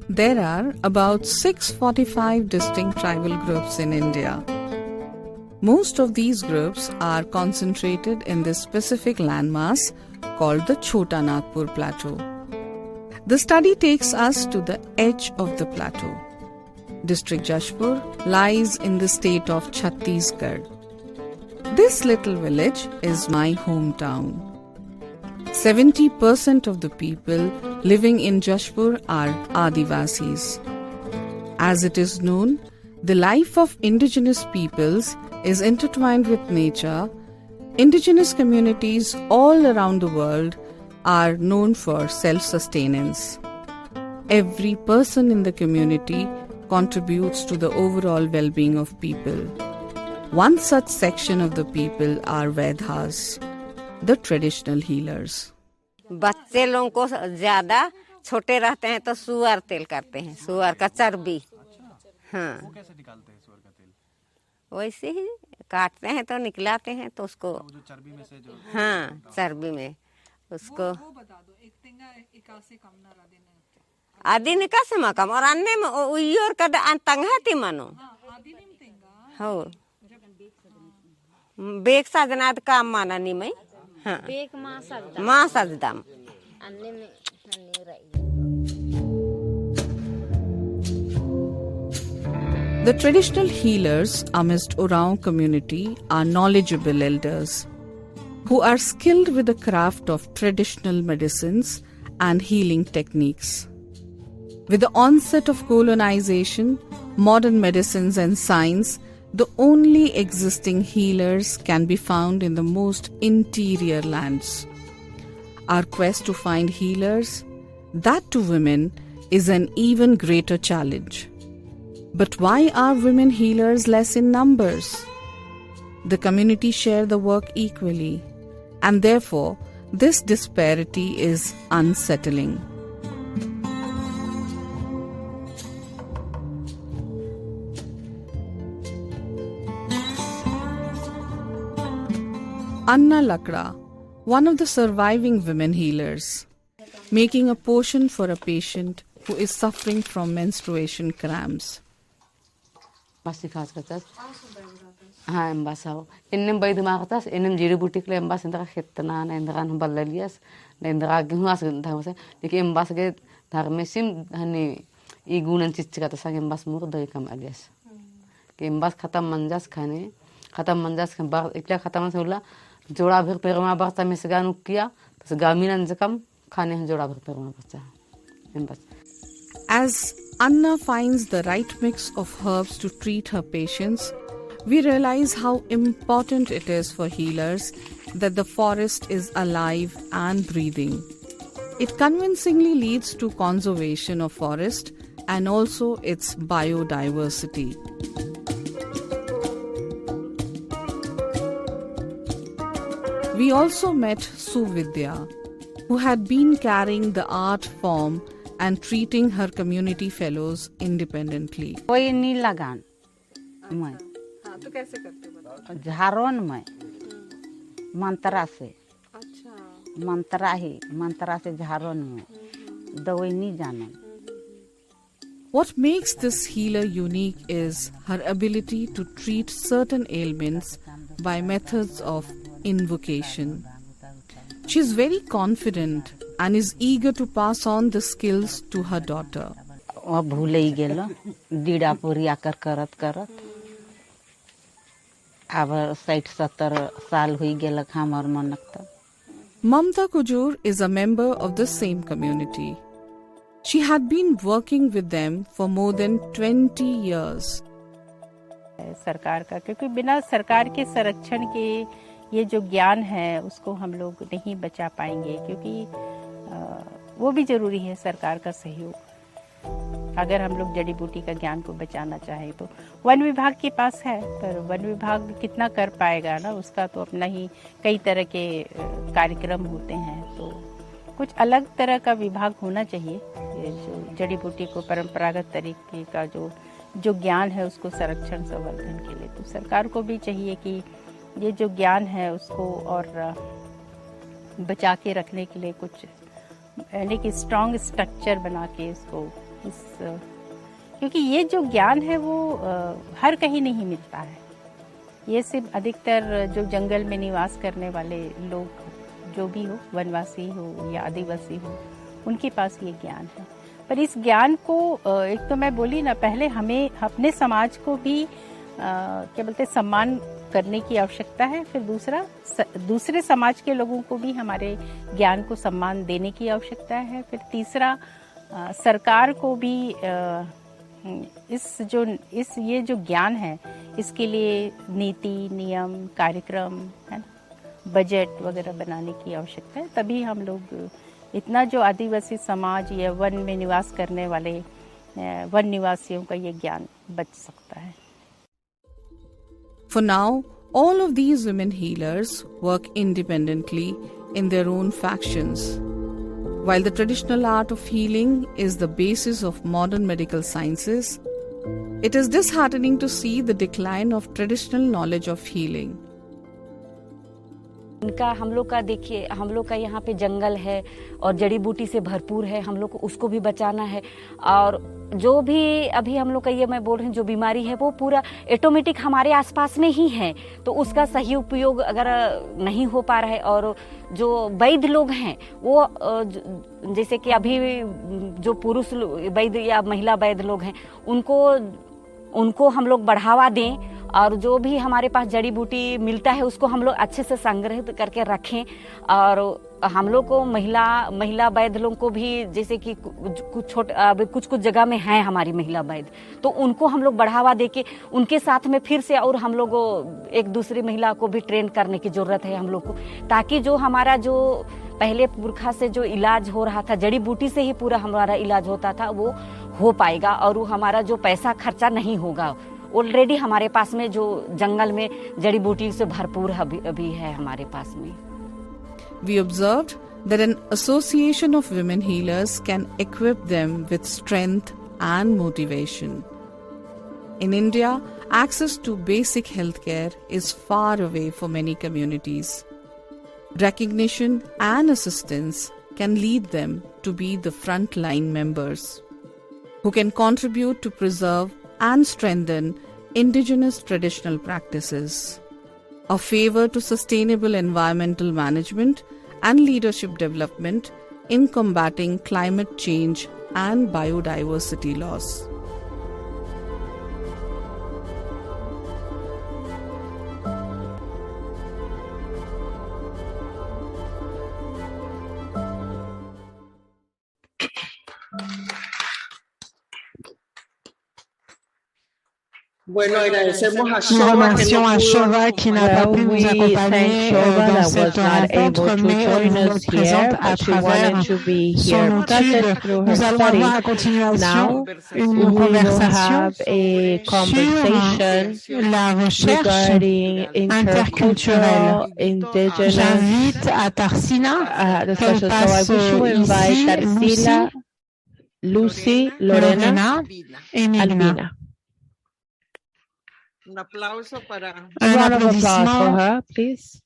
There are about 645 distinct tribal groups in India. Most of these groups are concentrated in this specific landmass called the Chota Nagpur Plateau. The study takes us to the edge of the plateau. District Jashpur lies in the state of Chhattisgarh. This little village is my hometown. 70% of the people living in Jashpur are Adivasis. As it is known, the life of indigenous peoples is intertwined with nature. Indigenous communities all around the world are known for self-sustenance. Every person in the community contributes to the overall well-being of people. One such section of the people are Vedhas, the traditional healers. बच्चे लोगों को ज्यादा छोटे रहते हैं तो सुअर तेल करते हैं, सुअर का चर्बी। हाँ, वो कैसे निकालते हैं सुअर का तेल? वैसे ही काटते हैं तो निकलाते हैं तो उसको जो चर्बी में से जो, हाँ चर्बी में उसको वो बता दो। एक तिंगा एकासे कम ना आदि ने का से मकम और अन्य में उयर का तंगा ती मानो आदि ने तिंगा हो बेक साजनाद काम माना नहीं मैं। हाँ, बेक मां साजदाम अन्य में अन्य रही। The traditional healers amidst Oraon community are knowledgeable elders who are skilled with the craft of traditional medicines and healing techniques. With the onset of colonization, modern medicines and science, the only existing healers can be found in the most interior lands. Our quest to find healers, that to women, is an even greater challenge. But why are women healers less in numbers? The community share the work equally, and therefore this disparity is unsettling. Anna Lakra, one of the surviving women healers, making a potion for a patient who is suffering from menstruation cramps. हाँ एम्बासाओ इन्हें बैध मारतास इन्हें जीरी बूटी के लिए एम्बास इंद्रा खेतना ना इंद्रा हम बल्लियास ना इंद्रा गेहूं आस गंधा हो से लेकिन एम्बास के धर्मेसिम हने इगुनन चिच्च का तो संग एम्बास मुर दई कम अलियास कि एम्बास खत्म मंजास के बाद इकला खत्म से उला जोड़ा भर पेरमा बरता में से गानु किया तो गामीनन जकम खाने हैं जोड़ा भर पेरमा बरता एम्बास. As Anna finds the right mix of herbs to treat her patients, we realize how important it is for healers that the forest is alive and breathing. It convincingly leads to conservation of forest and also its biodiversity. We also met Suvidya, who had been carrying the art form and treating her community fellows independently. कोई नहीं लगान मैं तो कैसे करते हो? झारोन में मंत्रा से. अच्छा, मंत्रा से झारोन में दवाई नहीं जाने. What makes this healer unique is her ability to treat certain ailments by methods of invocation. She is very confident and is eager to pass on the skills to her daughter. वो भूल ही गेलो डीडा पूरी आकर करत अब 60-70 साल हुई गेल हमर मनक त. Mamta Kujur is a member of the same community. She had been working with them for more than 20 years. सरकार का, क्योंकि बिना सरकार के संरक्षण के ये जो ज्ञान है उसको हम लोग नहीं बचा पाएंगे, क्योंकि वो भी जरूरी है सरकार का सहयोग. अगर हम लोग जड़ी बूटी का ज्ञान को बचाना चाहें तो वन विभाग के पास है, पर वन विभाग कितना कर पाएगा ना, उसका तो अपना ही कई तरह के कार्यक्रम होते हैं. तो कुछ अलग तरह का विभाग होना चाहिए जो जड़ी बूटी को परंपरागत तरीके का जो ज्ञान है उसको संरक्षण संवर्धन के लिए. तो सरकार को भी चाहिए कि ये जो ज्ञान है उसको और बचा के रखने के लिए कुछ यानी कि स्ट्रॉन्ग स्ट्रक्चर बना के इसको क्योंकि ये जो ज्ञान है वो हर कहीं नहीं मिलता है. ये सिर्फ अधिकतर जो जंगल में निवास करने वाले लोग जो भी हो, वनवासी हो या आदिवासी हो, उनके पास ये ज्ञान है. पर इस ज्ञान को एक तो मैं बोली ना, पहले हमें अपने समाज को भी क्या बोलते सम्मान करने की आवश्यकता है. फिर दूसरे समाज के लोगों को भी हमारे ज्ञान को सम्मान देने की आवश्यकता है. फिर तीसरा सरकार को भी ये जो ज्ञान है इसके लिए नीति, नियम, कार्यक्रम है ना, बजट वगैरह बनाने की आवश्यकता है. तभी हम लोग इतना जो आदिवासी समाज या वन में निवास करने वाले वन निवासियों का ये ज्ञान बच सकता है. For now, all of these women healers work independently in their own factions. While the traditional art of healing is the basis of modern medical sciences, it is disheartening to see the decline of traditional knowledge of healing. इनका हम लोग का देखिए, हम लोग का यहाँ पे जंगल है और जड़ी बूटी से भरपूर है, हम लोग को उसको भी बचाना है। और जो भी अभी हम लोग का ये मैं बोल रही हूँ जो बीमारी है वो पूरा ऑटोमेटिक हमारे आसपास में ही है, तो उसका सही उपयोग अगर नहीं हो पा रहा है। और जो वैद्य लोग हैं वो जैसे कि अभी जो पुरुष वैद्य या महिला वैद्य लोग हैं उनको हम लोग बढ़ावा दें, और जो भी हमारे पास जड़ी बूटी मिलता है उसको हम लोग अच्छे से संग्रहित करके रखें। और हम लोग को महिला वैद्य लोगों को भी जैसे कि कुछ जगह में हैं हमारी महिला वैद्य, तो उनको हम लोग बढ़ावा देके उनके साथ में फिर से और हम लोग एक दूसरी महिला को भी ट्रेन करने की जरूरत है हम लोग को, ताकि जो हमारा जो पहले पुरखा से जो इलाज हो रहा था जड़ी बूटी से ही पूरा हमारा इलाज होता था वो हो पाएगा, और वो हमारा जो पैसा खर्चा नहीं होगा। ऑलरेडी हमारे पास में जो जंगल में जड़ी बूटी से भरपूर अभी है हमारे पास में। We observed that an association of women healers can equip them with strength and motivation. In India, access to basic healthcare is far away for many communities. Recognition and assistance can lead them to be the frontline members who can contribute to preserve and strengthen indigenous traditional practices, a favor to sustainable environmental management and leadership development in combating climate change and biodiversity loss. Bueno, agradecemos a Nous remercions à Shova qui n'a pas pu nous accompagner dans cette rencontre, mais on nous le présente à travers son étude. Nous allons avoir en continuation une conversation sur la recherche interculturelle. J'invite à Tarsina qu'elle passe ici, Lucy, Lorena et Milena. Un aplauso para Un applaudissement for her, please.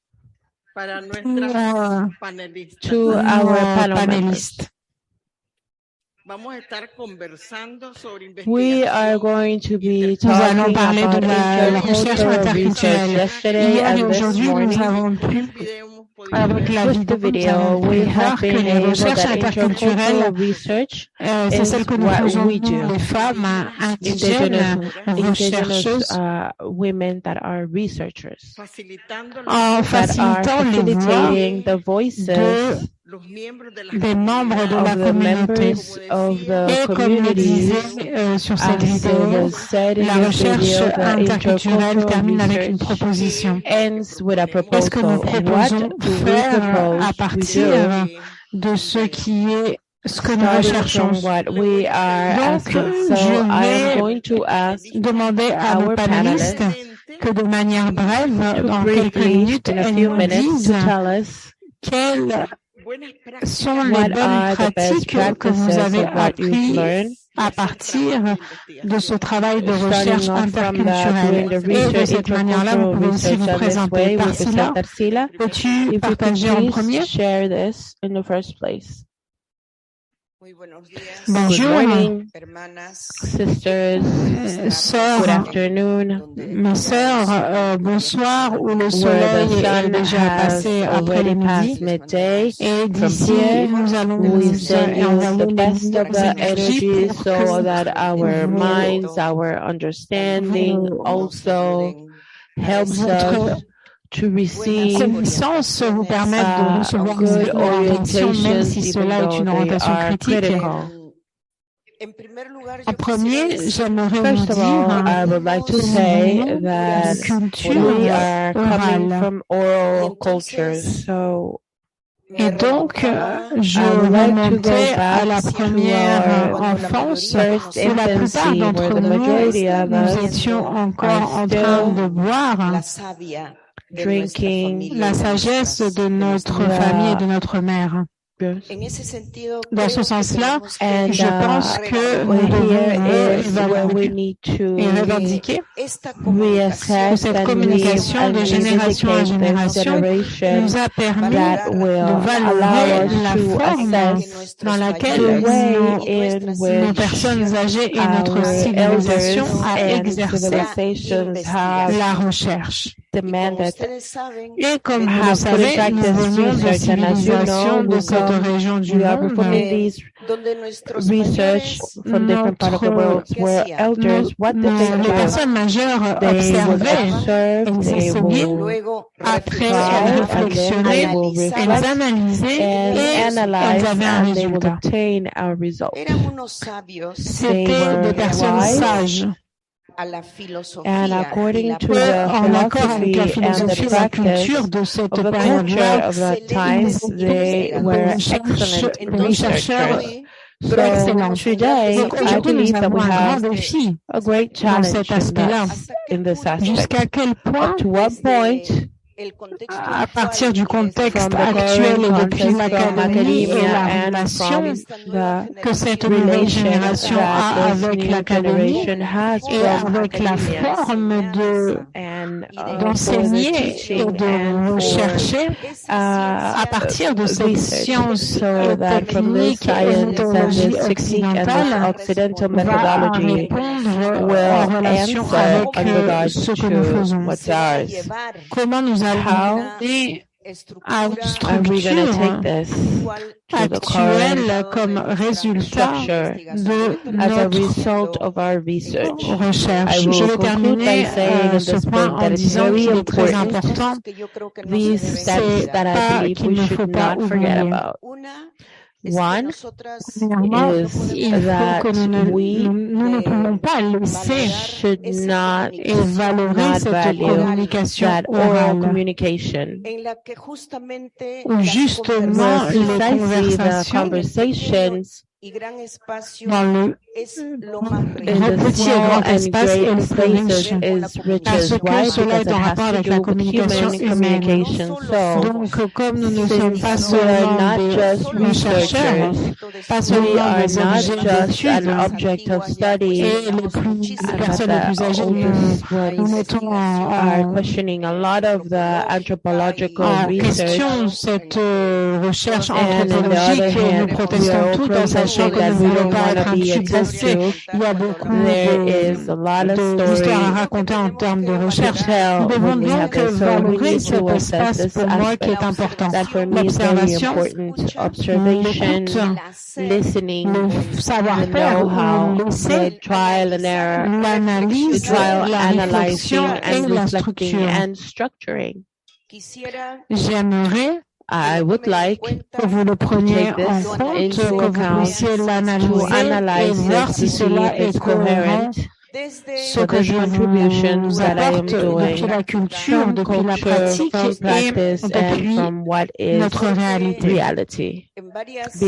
Para nuestras panelistas. To our panelists. Vamos a estar conversando sobre We are going to be Nous allons talking parler de about la recherche interculturelle. yesterday Hier et and this aujourd'hui, nous morning. avons pu, avec la With the video, we voir have que been les able recherches that interculturelles, intercultural research c'est is celle que nous what faisons, we do. les femmes indigènes rechercheuses, women that are researchers, en that are facilitant les voix facilitating the voices des membres de la of the communauté. members of the Et comme le communities. disait sur cette As it vidéo, was said in la the recherche video, the interculturelle termine avec une research proposition. ends with a Qu'est-ce que nous proposal. And what proposons do we faire à propose to partir do? de ce qui est ce que nous Starting recherchons? from what we are Donc, asking. So je I am vais going to ask demander à nos our panélistes panelists que de manière brève, to dans quelques briefly, minutes, in a elles few nous minutes, disent to tell us quelles sont les what bonnes are the best pratiques que vous practices avez of what you've apprises learned, à partir de ce travail de starting recherche off from that, doing interculturelle. the Et de research, cette manière-là, vous pouvez aussi vous research on this présenter. way. We Tarsila, present Tarsila. peux-tu If you could partager en please premier? share this in the first place. Good Bonjour, morning, sisters. Good sœurs, afternoon. mes sœurs, bonsoir, où le Where the soleil est sun déjà has passé après already le passed midi. midday. Et From d'ici, here, nous allons we nous send you envoyer the les best of the énergies energy pour so que that our vous- minds, our understanding also helps votre us to receive connaissance vous permettre de recevoir good une orientation, même orientations, si even cela est though une they orientation are critique. critical. En premier, j'aimerais vous First of all, dire I would like to que say nous venons that d'une culture we are coming orale. from oral cultures. So Et donc, je I would like to go remontais à la back to première our enfance, first où la plupart infancy, d'entre where the nous, majority of nous us étions encore are en train de still boire drinking la sagesse de notre famille et de notre mère. Dans ce sens-là, je pense que nous devons évaluer et revendiquer que cette communication de génération en génération nous a permis de valorer la forme dans laquelle nos personnes âgées et notre civilisation a exercé la recherche. Et comme vous le savez, nous venons de civilisations de cette région du monde. Les personnes majeures observaient, elles essayaient, après elles réflexionnaient, elles analysaient et elles avaient un résultat. C'était des personnes sages. And according to the en accord avec la philosophy and philosophie the et la practice culture de cette of the période-là, culture of that time, they were excellent researchers. So today, Donc I aujourd'hui, believe nous that avons we un grand have défi a great dans challenge cet aspect-là. in this aspect. Jusqu'à quel point, To what point, à partir du contexte actuel et depuis l'académie et la relation que cette nouvelle génération a avec l'académie et avec la forme d'enseigner et de rechercher à partir de cette science technique et méthodologie occidentale va répondre en relation avec ce que nous faisons. Comment nous allons donner à une structure actuelle comme résultat de notre recherche. Je vais terminer ce point en disant qu'il est très important, c'est pas qu'il ne faut pas oublier. One Premièrement, is il faut that que nous ne pouvons pas laisser et valorer cette communication orale, où justement les conversations dans le petit et grand espace est le plus riche, parce que cela est en rapport avec la communication humaine. Donc, comme nous ne sommes pas seulement des chercheurs, pas seulement des objets d'étude, et les personnes les plus âgées, nous mettons en question cette recherche anthropologique et nous protestons tout en sachant que nous ne voulons pas être subjugués. Il y a beaucoup d'histoires à raconter en termes de recherche. Nous devons donc valoriser cet espace pour moi qui est important. L'observation, l'écoute, le savoir-faire, l'essai, l'analyse, la réflexion et la structure. J'aimerais que vous le preniez en compte, que vous puissiez l'analyser et voir si cela est cohérent. Ce que je vous apporte depuis la culture, depuis la pratique et depuis notre réalité.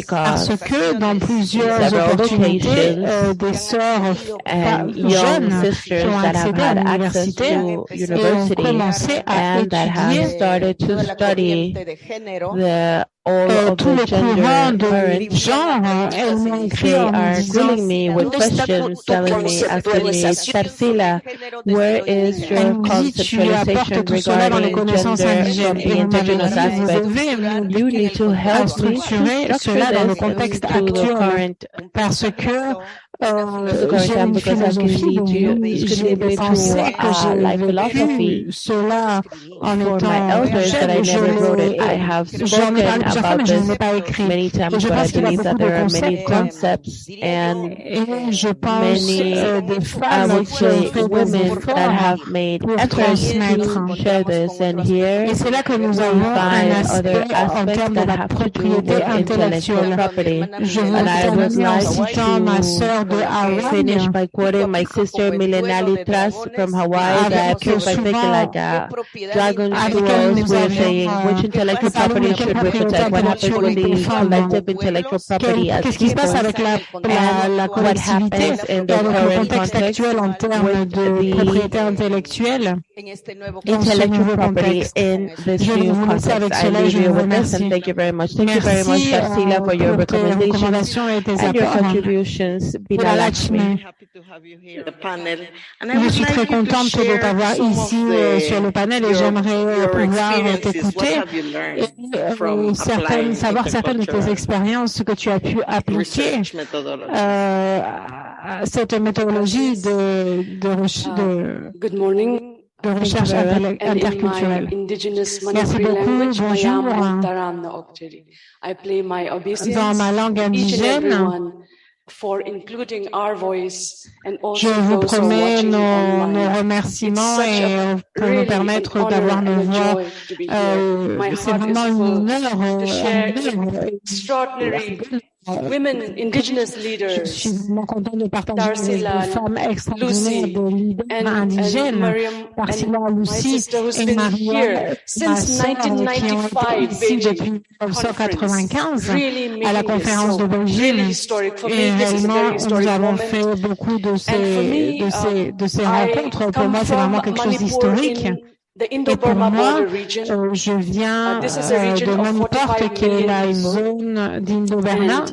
Parce que dans plusieurs opportunités, des sœurs jeunes qui ont accédé à l'université et ont commencé à étudier tout le courant de genre, elles m'ont écrit en me disant, elle me dit, tu apportes tout cela dans les connaissances indigènes. Et on m'avait dit, vous devez m'aider à structurer cela dans le contexte actuel, parce que j'ai une philosophie, j'ai des pensées que j'ai vécues, cela en étant jeune, j'en ai parlé plusieurs fois, mais je ne l'ai pas écrit. Et je pense qu'il y a beaucoup de concepts, et je pense des femmes qui ont fait des efforts pour transmettre. Et c'est là que nous avons un aspect en termes de la propriété intellectuelle. Je veux terminer en citant ma sœur finish by quoting my sister Milenali Tras from Hawaii that appears by thinking like dragons duels. We're saying which intellectual property should we protect? What happens with the collective intellectual property as people? And what happens in the current context with the intellectual property in this new context? I leave you with this and thank you very much. Thank you very much, Basila, for your recommendations and your contributions. Binalakshmi. Je suis très contente de t'avoir ici sur le panel et j'aimerais pouvoir t'écouter et savoir certaines de tes expériences que tu as pu appliquer à cette méthodologie de recherche interculturelle. Merci beaucoup, bonjour. Dans ma langue indigène, je vous promets nos remerciements et pour nous permettre d'avoir nos voix. C'est vraiment une honneur. Women, Indigenous leaders, je suis vraiment contente de partager des femmes extraordinaires, des leaders indigènes, Tarsila, Lucie et Mariam, ma sœur, qui ont été ici depuis 1995 à la conférence de Beijing. Et réellement, nous avons fait beaucoup de ces rencontres. Pour moi, c'est vraiment quelque chose d'historique. Et pour moi, je viens de Manipur, qui est la zone d'Indo-Berna.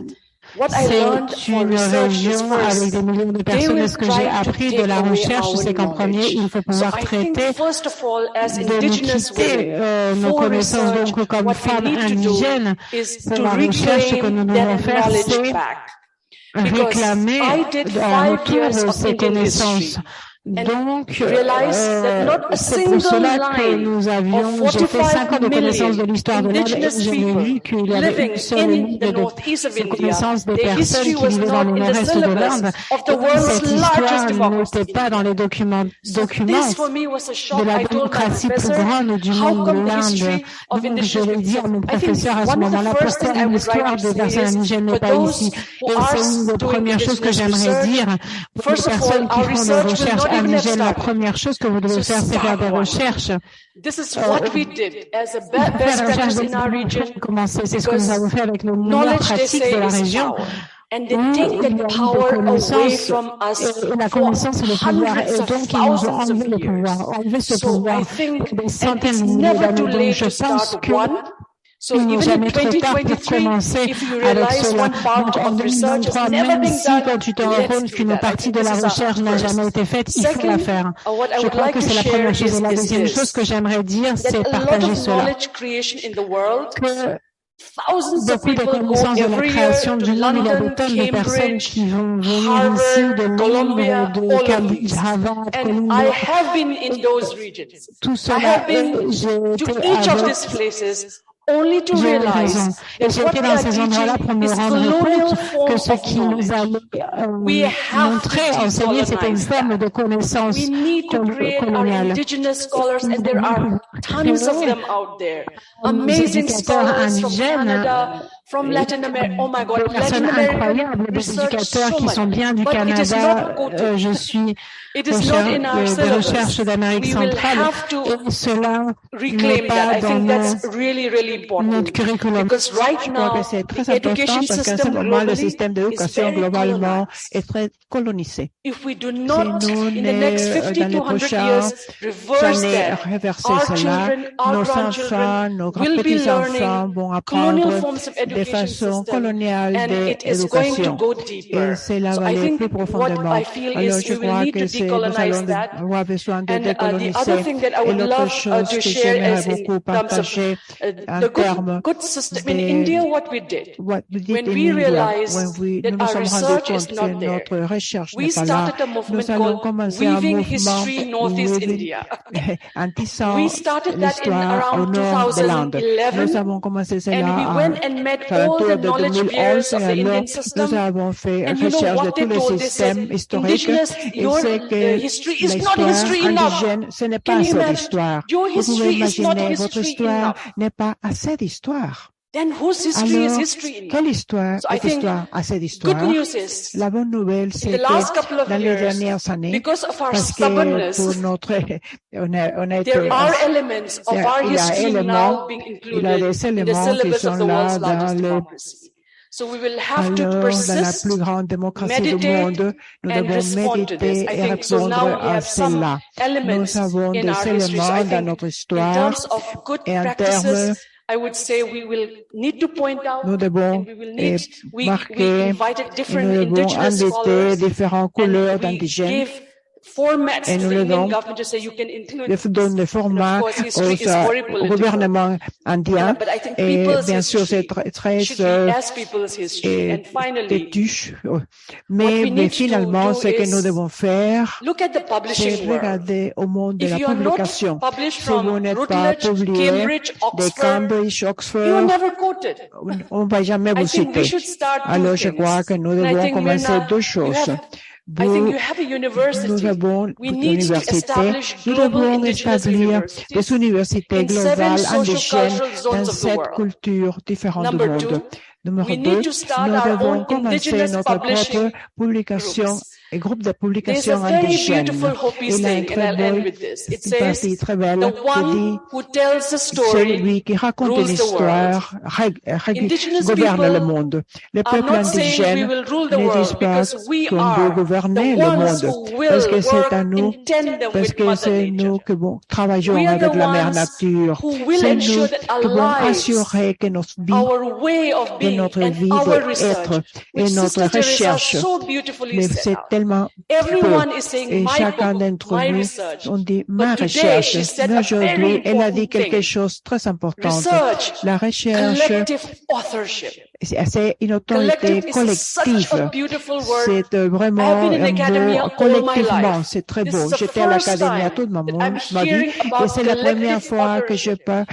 C'est une région avec des millions de personnes. Et ce que j'ai appris de la recherche, c'est qu'en premier, il faut pouvoir traiter de nous quitter nos connaissances. Donc, comme femmes indigènes, pour la recherche, ce que nous devons faire, c'est réclamer en retour ces connaissances. Donc, c'est pour cela que j'ai fait 5 ans de connaissance de l'histoire de l'Inde et j'ai vu qu'il y avait une seule ligne de connaissance des personnes qui vivaient dans le nord-est de l'Inde. Cette histoire n'était pas dans les documents de la démocratie plus grande du monde de l'Inde. Donc, je l'ai dit à mon professeur à ce moment-là, pourquoi l'histoire des personnes indigènes n'est pas ici? Et c'est une des premières choses que j'aimerais dire pour les personnes qui font des recherches indigènes. La première chose que vous devez faire, c'est faire des recherches. C'est ce que nous avons fait avec nos meilleures pratiques de la région. La connaissance et le pouvoir, et donc ils nous ont enlevé le pouvoir, enlevé ce pouvoir des centaines de milliers d'années. Donc je pense que il n'est jamais trop tard pour commencer avec cela. Donc en 2023, même si quand tu te rends compte qu'une partie de la recherche n'a jamais été faite, il faut la faire. Je crois que c'est la première chose. Et la deuxième chose que j'aimerais dire, c'est partager cela. Que beaucoup de connaissances de la création du monde, il y a des tonnes de personnes qui vont venir ici de Londres, de Cambridge, Harvard, Columbia. Tout cela, j'ai été avec j'ai raison. Et j'étais dans ces endroits-là pour me rendre compte que ce qui nous allait montrer, enseigner, c'était une forme de connaissance coloniale. Des éducateurs indigènes, des personnes incroyables, des éducateurs qui sont bien du Canada. Je suis des recherches d'Amérique centrale et cela n'est pas dans notre curriculum. Je crois que c'est très important parce qu'en ce moment, le système d'éducation globalement est très colonisé. Si nous, dans les prochaines années, reverser cela, nos enfants, nos grands-petits-enfants vont apprendre de façon coloniale d'éducation. Et cela va aller plus profondément. Alors, je crois que nous allons avoir besoin de décoloniser. Et l'autre chose que j'aimerais beaucoup partager en termes de what we did in India, nous nous sommes rendus compte que notre recherche n'est pas là. Nous allons commencer un mouvement en tissant l'histoire au nord de l'Inde. Nous avons commencé cela à autour de 2011 et alors nous avons fait recherche de tous les systèmes historiques et c'est que l'histoire indigène, ce n'est pas assez d'histoire. Vous pouvez imaginer, votre histoire n'est pas assez d'histoire. Alors, quelle histoire est histoire à cette histoire? La bonne nouvelle, c'est que dans les dernières années, parce que pour notre honnête, il y a des éléments qui sont là dans le alors, dans la plus grande démocratie du monde, nous devons méditer et répondre à cela. Nous avons des éléments dans notre histoire et en termes nous devons marquer et nous devons inviter différentes couleurs d'indigènes et nous devons donner des formats au gouvernement indien. Et bien sûr, c'est très têtu. Mais finalement, ce que nous devons faire, c'est regarder au monde de la publication. Si vous n'êtes pas publié de Cambridge, Oxford, on ne va jamais vous citer. Alors, je crois que nous devons commencer deux choses. Nous avons l'université. Nous devons établir des universités globales indigènes dans cette culture différente du monde. Numéro 2, nous devons commencer notre propre publication et groupe de publication indigène. Il y a une très belle partie très belle qui dit celui qui raconte une histoire gouverne le monde. Les peuples indigènes ne disent pas qu'on veut gouverner le monde parce que c'est à nous, parce que c'est nous qui travaillons avec la mère nature. C'est nous qui devons assurer que notre vie, notre vie doit être et notre recherche. Mais c'est tellement peu. Et chacun d'entre nous, on dit ma recherche. Mais aujourd'hui, elle a dit quelque chose de très important. La recherche, c'est une autorité collective. C'est vraiment beau, collectivement, c'est très beau. J'étais à l'académie toute ma vie et c'est la première fois que je parle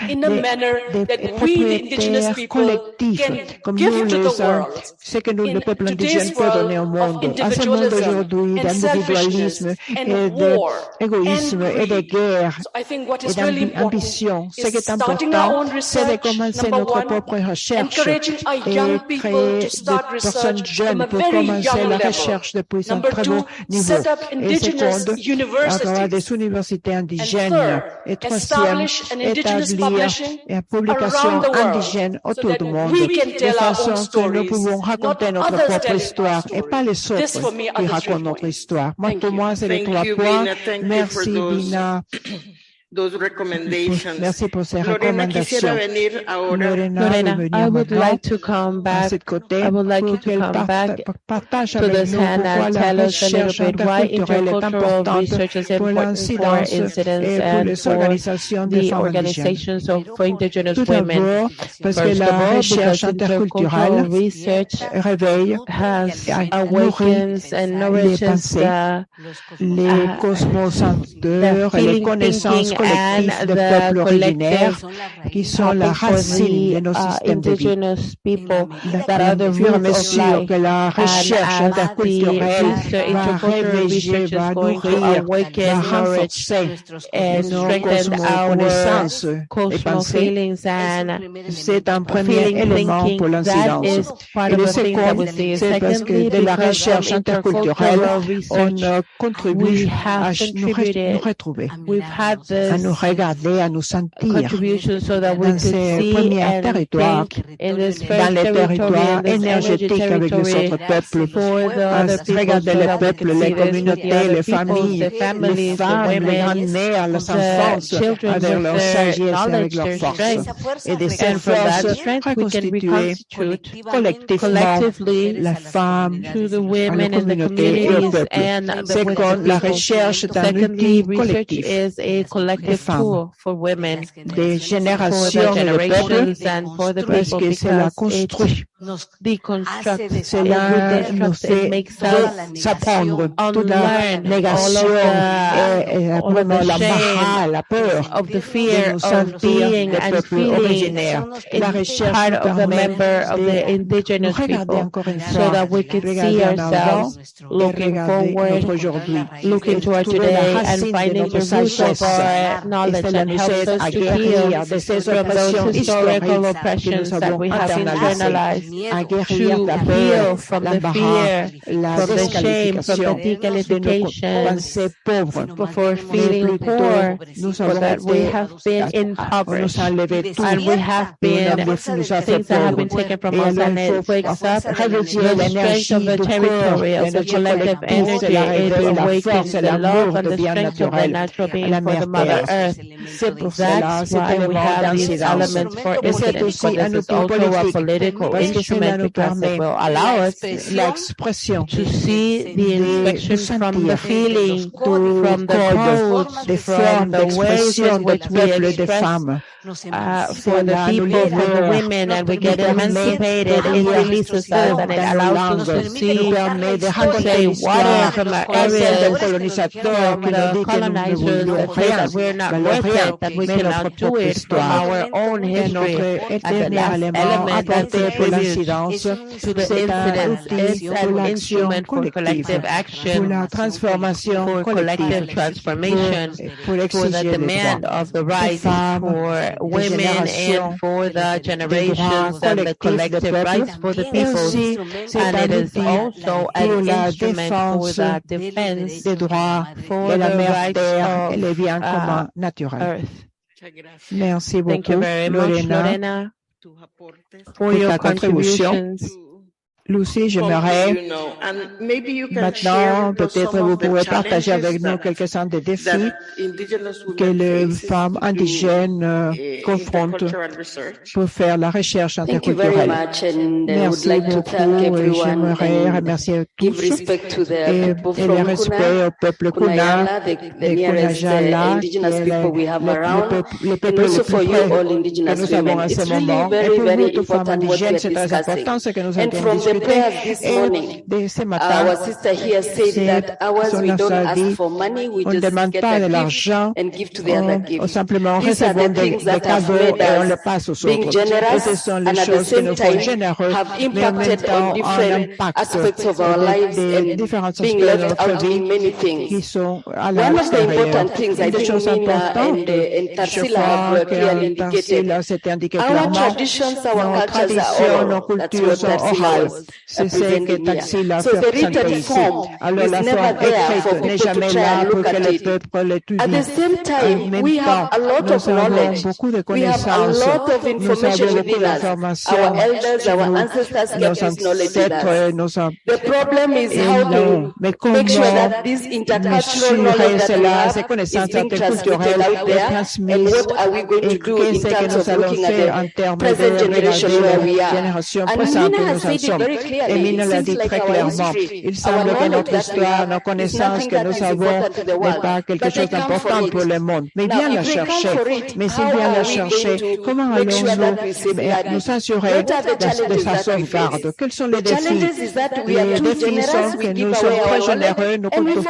des propriétaires collectifs, comme nous, ce que nous, le peuple indigène, peut donner au monde. À ce monde aujourd'hui d'individualisme et d'égoïsme et de guerre et d'ambition, ce qui est important, c'est de commencer notre propre recherche et créer des personnes jeunes pour commencer la recherche depuis un très bon niveau. Et seconde, à travers des universités indigènes. Et troisième, établir une publication indigène autour du monde, de façon que nous pouvons raconter notre propre histoire et pas les autres qui racontent notre histoire. Pour moi, c'est les 3 points. Merci, Bina. Merci pour ces recommandations. Lorena, I would like to come back. I would like you to come back to this hand and tell us a little bit why intercultural research is important for incidents and for the organizations for indigenous women. First of all, because intercultural research has awakens and nourishes les cosmos-centres et les connaissances collectives des peuples originaires qui sont la racine de nos systèmes de vie. Au fur et à mesure que la recherche interculturelle va réveiller, va nourrir, va renforcer nos cosmo-connaissances et pensées, c'est un premier élément pour l'incidence. Et le second, c'est parce que de la recherche interculturelle, on contribue à nous retrouver, à nous regarder, à nous sentir dans ces premiers territoires, dans les territoires énergétiques avec les autres peuples, regarder les peuples, les communautés, les familles, les femmes, les grands-mères, les enfants, avec leur sagesse et avec leur force. Et de cette force, reconstituer collectivement la femme, la communauté et le peuple. C'est comme la recherche d'un outil collectif des femmes, des générations et des peuples, parce que cela construit. Cela nous fait s'apprendre toute la négation et vraiment la mara, la peur de nous sentir des peuples originaires. La recherche permet de nous regarder encore une fois, regarder en avant et regarder notre aujourd'hui. Looking to our today and finding the roots of our share knowledge that helps us to heal from those historical oppressions that we have internalized, to heal from the fear, from the shame, from the dequalification, for feeling poor, for that we have been impoverished, and we have been things that have been taken from us, and it wakes up the strength of the territory, of the collective energy. It awakens the love and the strength of the natural being for the Mother Earth. That's why we have these elements for incidents, but this is also a political instrument because it will allow us to see the inspection from the feeling, from the codes, from the ways in which we express for the people, for the women, and we get emancipated. It releases us and it allows us to see, to say water from our areas, from the colonizers that say that we're not worth it, that we cannot do it from our own history. And the last element that contributes to the incident is an instrument for collective action, for collective transformation, for the demand of the rights for women and for the generations and the collective rights for the peoples. And it is also an instrument for the defense for the rights of Earth. Merci beaucoup, Thank you very much, Lorena, for your contributions. Lucie, j'aimerais maintenant, peut-être vous pourrez partager avec nous quelques-uns des défis que les femmes indigènes confrontent pour faire la recherche interculturelle. Merci beaucoup et j'aimerais remercier tous et le respect au peuple Kuna, des Kunajala, qui est le peuple le plus près que nous avons à ce moment. Et pour nous, toutes femmes indigènes, c'est très important ce que nous avons discuté. Our sister here said that ours we don't ask for money, we just get a gift and give to the other gift. These are the things that have made us being generous and at the same time have impacted on different aspects of our lives and being left out in many things. One of the important things I think Mina and Tarsila have clearly indicated, our traditions, our cultures are oral. That's what Tarsila was. So the written form is never there for people to try and look at it. At the same time, we have a lot of knowledge. We have a lot of information within us. Our elders, our ancestors kept this knowledge with us. The problem is how to make sure that this intercultural knowledge that we have is being transmitted out there, and what are we going to do in terms of looking at the present generation where we are. And Mina has said it very clearly. Emina l'a dit très clairement. Il semble que notre histoire, nos connaissances que nous avons n'est pas quelque chose d'important pour le monde. Mais viens la chercher. Mais si vient la chercher, comment allons-nous nous assurer de sa sauvegarde? Quels sont les défis? Les défis sont que nous sommes très généreux, nous contribuons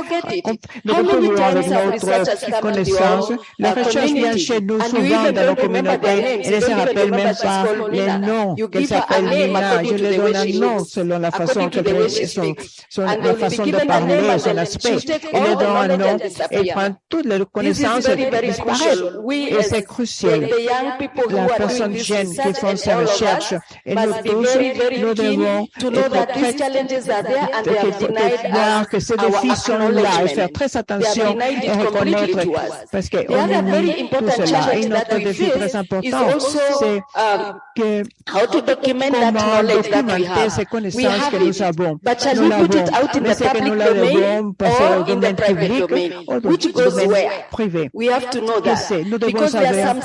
avec notre connaissance. La recherche vient chez nous souvent dans nos communautés et ne se rappelle même pas les noms qu'elle s'appelle Nina. Je lui donne un nom selon la façon la façon de parler, son aspect. Il est dans un nom et prend toutes les connaissances et disparaît. Et c'est crucial. La personne jeune qui font ces recherches et nous tous, nous devons être très voir que ces défis sont là et faire très attention et reconnaître parce qu'on est mis tout cela. Et notre défi très important, c'est que comment documenter ces connaissances que nous avons. Nous l'avons, mais c'est que nous la devons passer au domaine public ou au domaine privé. Nous devons savoir,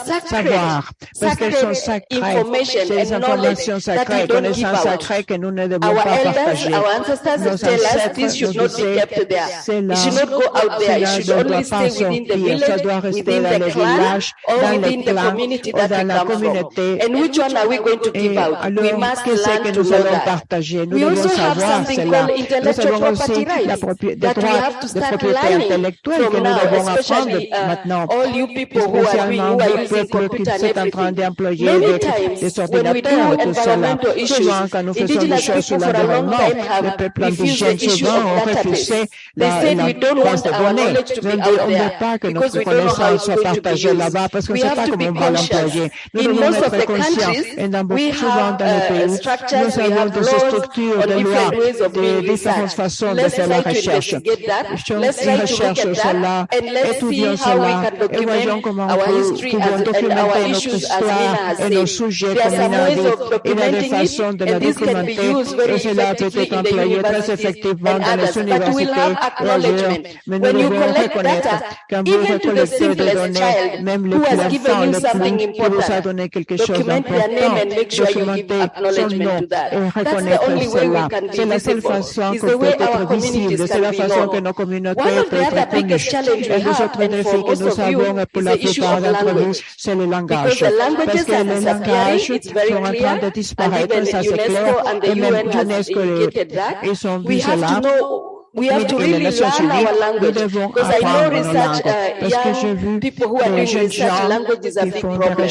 parce qu'elles sont sacrées, ces informations sacrées, connaissances sacrées que nous ne devons pas partager. Nos ancêtres nous disaient, cela ne doit pas sortir, ça doit rester dans les villages, dans les clans ou dans la communauté. Et alors, qu'est-ce que nous allons partager? partager. Nous devons savoir cela. Nous avons aussi des droits de propriété intellectuelle que nous devons apprendre maintenant, spécialement vous, peuple qui sont en train d'employer des ordinateurs et tout cela. Souvent, quand nous faisons des choses sur l'environnement, les peuples indigènes souvent ont refusé la base de données. On ne veut pas que notre connaissance soit partagée là-bas parce qu'on ne sait pas comment on va l'employer. Nous devons être conscients. Et souvent dans les pays, nous avons des structures de loi, de différentes façons de faire la recherche. Une recherche cela, étudions cela, et voyons comment nous pouvons documenter notre histoire et nos sujets comme il y a des façons de la documenter, et cela peut être employé très effectivement dans les universités et ailleurs. Mais nous devons reconnaître quand vous récoltez des données, même les plus enfants, qui vous a donné quelque chose d'important, documenter son nom et reconnaître cela. C'est la seule façon qu'on peut être visible, c'est la façon que nos communautés peuvent être connues. Et les autres défis que nous avons, et pour la plupart d'entre vous, c'est le langage. Parce que les langages sont en train de disparaître, ça c'est clair, et même l'UNESCO, ils sont mis là. We have to really learn our language, because I know research, young people who are doing research, language is a big problem.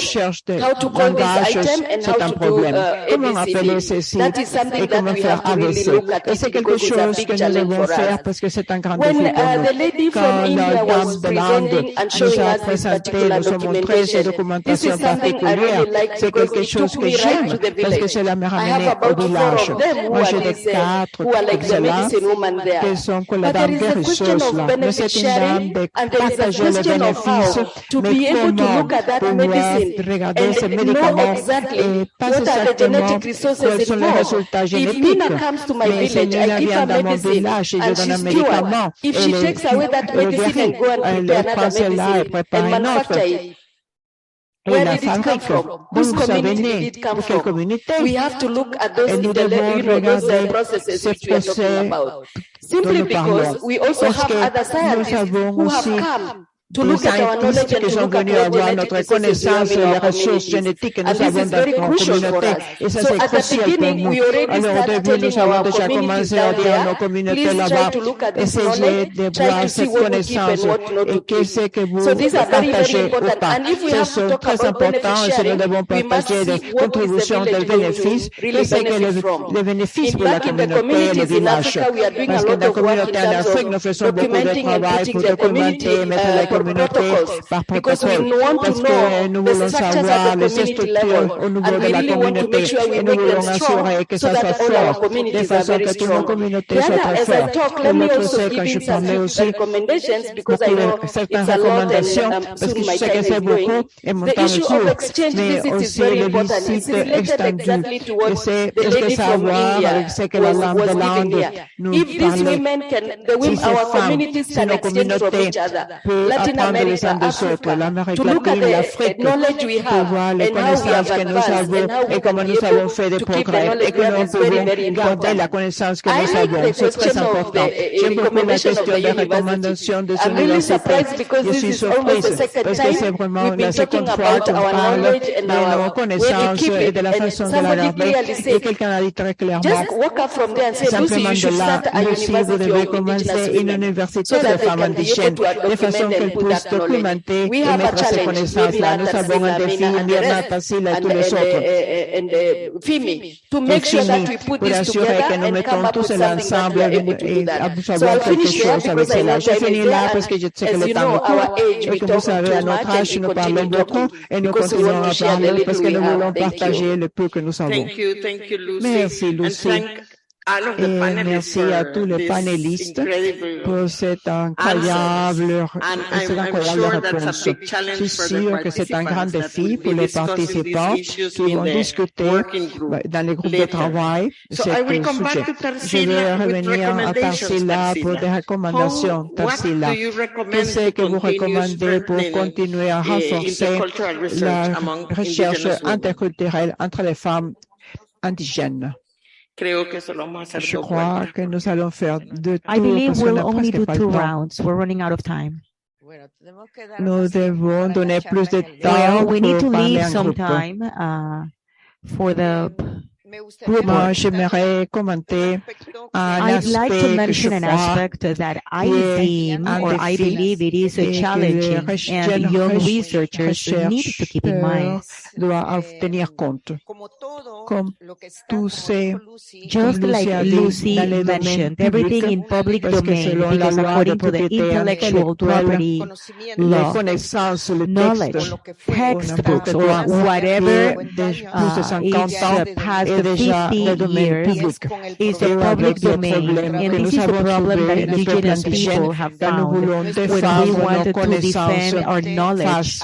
How to call this item and how to do ABCD. That is something that we have to really look at it because it's a big challenge for us. When the lady from India was presenting and showing us this particular documentation, this is something I really like because it took me right to the village. I have about 4 of them who are like the medicine woman there. But there is a question of benefit sharing, and there is a question of how to be able to look at that medicine and know exactly what are the genetic resources involved. If Nina comes to my village, I give her medicine and she's cured. If she takes away that medicine and go and prepare another medicine and manufacture it, where did it come from? Whose community did it come from? We have to look at those, those processes which we are talking about. Simply because we also have other scientists who have come to look at our knowledge and to look at our genetic resources in our communities. And this is very crucial for us. So at the beginning, we already started telling our communities down there, please try to look at this knowledge, try to see what to keep and what not to keep. So these are very, very important. And if we have to talk about benefit sharing, we must see what is the village really benefit from. In back in the communities in Africa, we are doing a lot of work in terms of documenting and putting the community protocols, because we want to know the structures at the community level, and we really want to make sure we make them strong so that all our communities are very strong. The other, as I talk, let me also give in some recommendations, because I know it's a lot and soon my time is going. The issue of exchange visits is very important. It's related exactly to what the lady from India was giving here. If these women can, our communities can exchange from each other, Latin America, Africa, to look at the knowledge we have and how we have advanced and how we can be able to keep the knowledge we have is very, very important. I like the question of the recommendation of the university. I'm really surprised because this is almost the second time we've been talking about our knowledge and our way to keep it, and somebody clearly said, just walk up from there and say, Lucy, you should start a university of indigenous women so that they can be able to document and put that knowledge. We have a challenge, maybe and FIMI, to make sure that we put this together and come up with something that we are able to do that. So I'll finish there because I know time is there, and as you know, our age, we talk too much and we continue talking because we want to share the little we have. Thank you, Lucy. Merci, Lucy. And thank all of the Et merci à tous les panélistes pour cette incroyable réponse. Je suis sûr que c'est un grand défi pour les participants qui vont discuter dans les groupes de travail ce sujet. Je vais revenir à Tarsila pour des recommandations. Tarsila, qu'est-ce que vous recommandez pour continuer à renforcer la recherche interculturelle entre les femmes indigènes? Je crois que nous allons faire 2 tours. I believe we'll only do 2 rounds. We're running out of time. Nous devons donner plus de temps. We need to leave some time for the Moi, j'aimerais commenter un I'd like to aspect que je mention an vois aspect that I qui est deem un or I défi believe it is et que challenging les and young researchers need to keep in mind. doivent tenir compte. Comme tout c'est, Just like Lucy mentioned, everything in public domain, because according to the intellectual property law, knowledge, textbooks, or whatever is past 50 years is a public domain. And this is a problem that Indigenous people have found when we wanted to defend our knowledge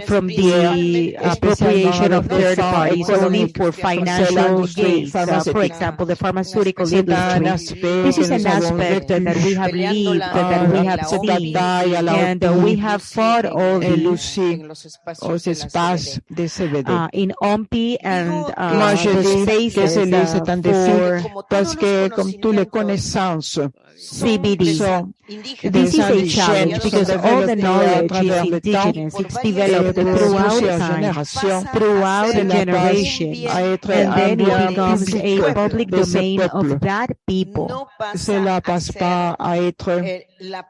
from the appropriation of third parties only for financial gains. For example, the pharmaceutical industry. This is an aspect that we have lived, that we have seen, and we have fought all these in OMPI and the spaces parce que comme tous les connaissances CBD. This is a challenge because all the knowledge is indigenous. It's developed throughout time, throughout the generation, and then it becomes a public domain of that people. Cela passe pas à être la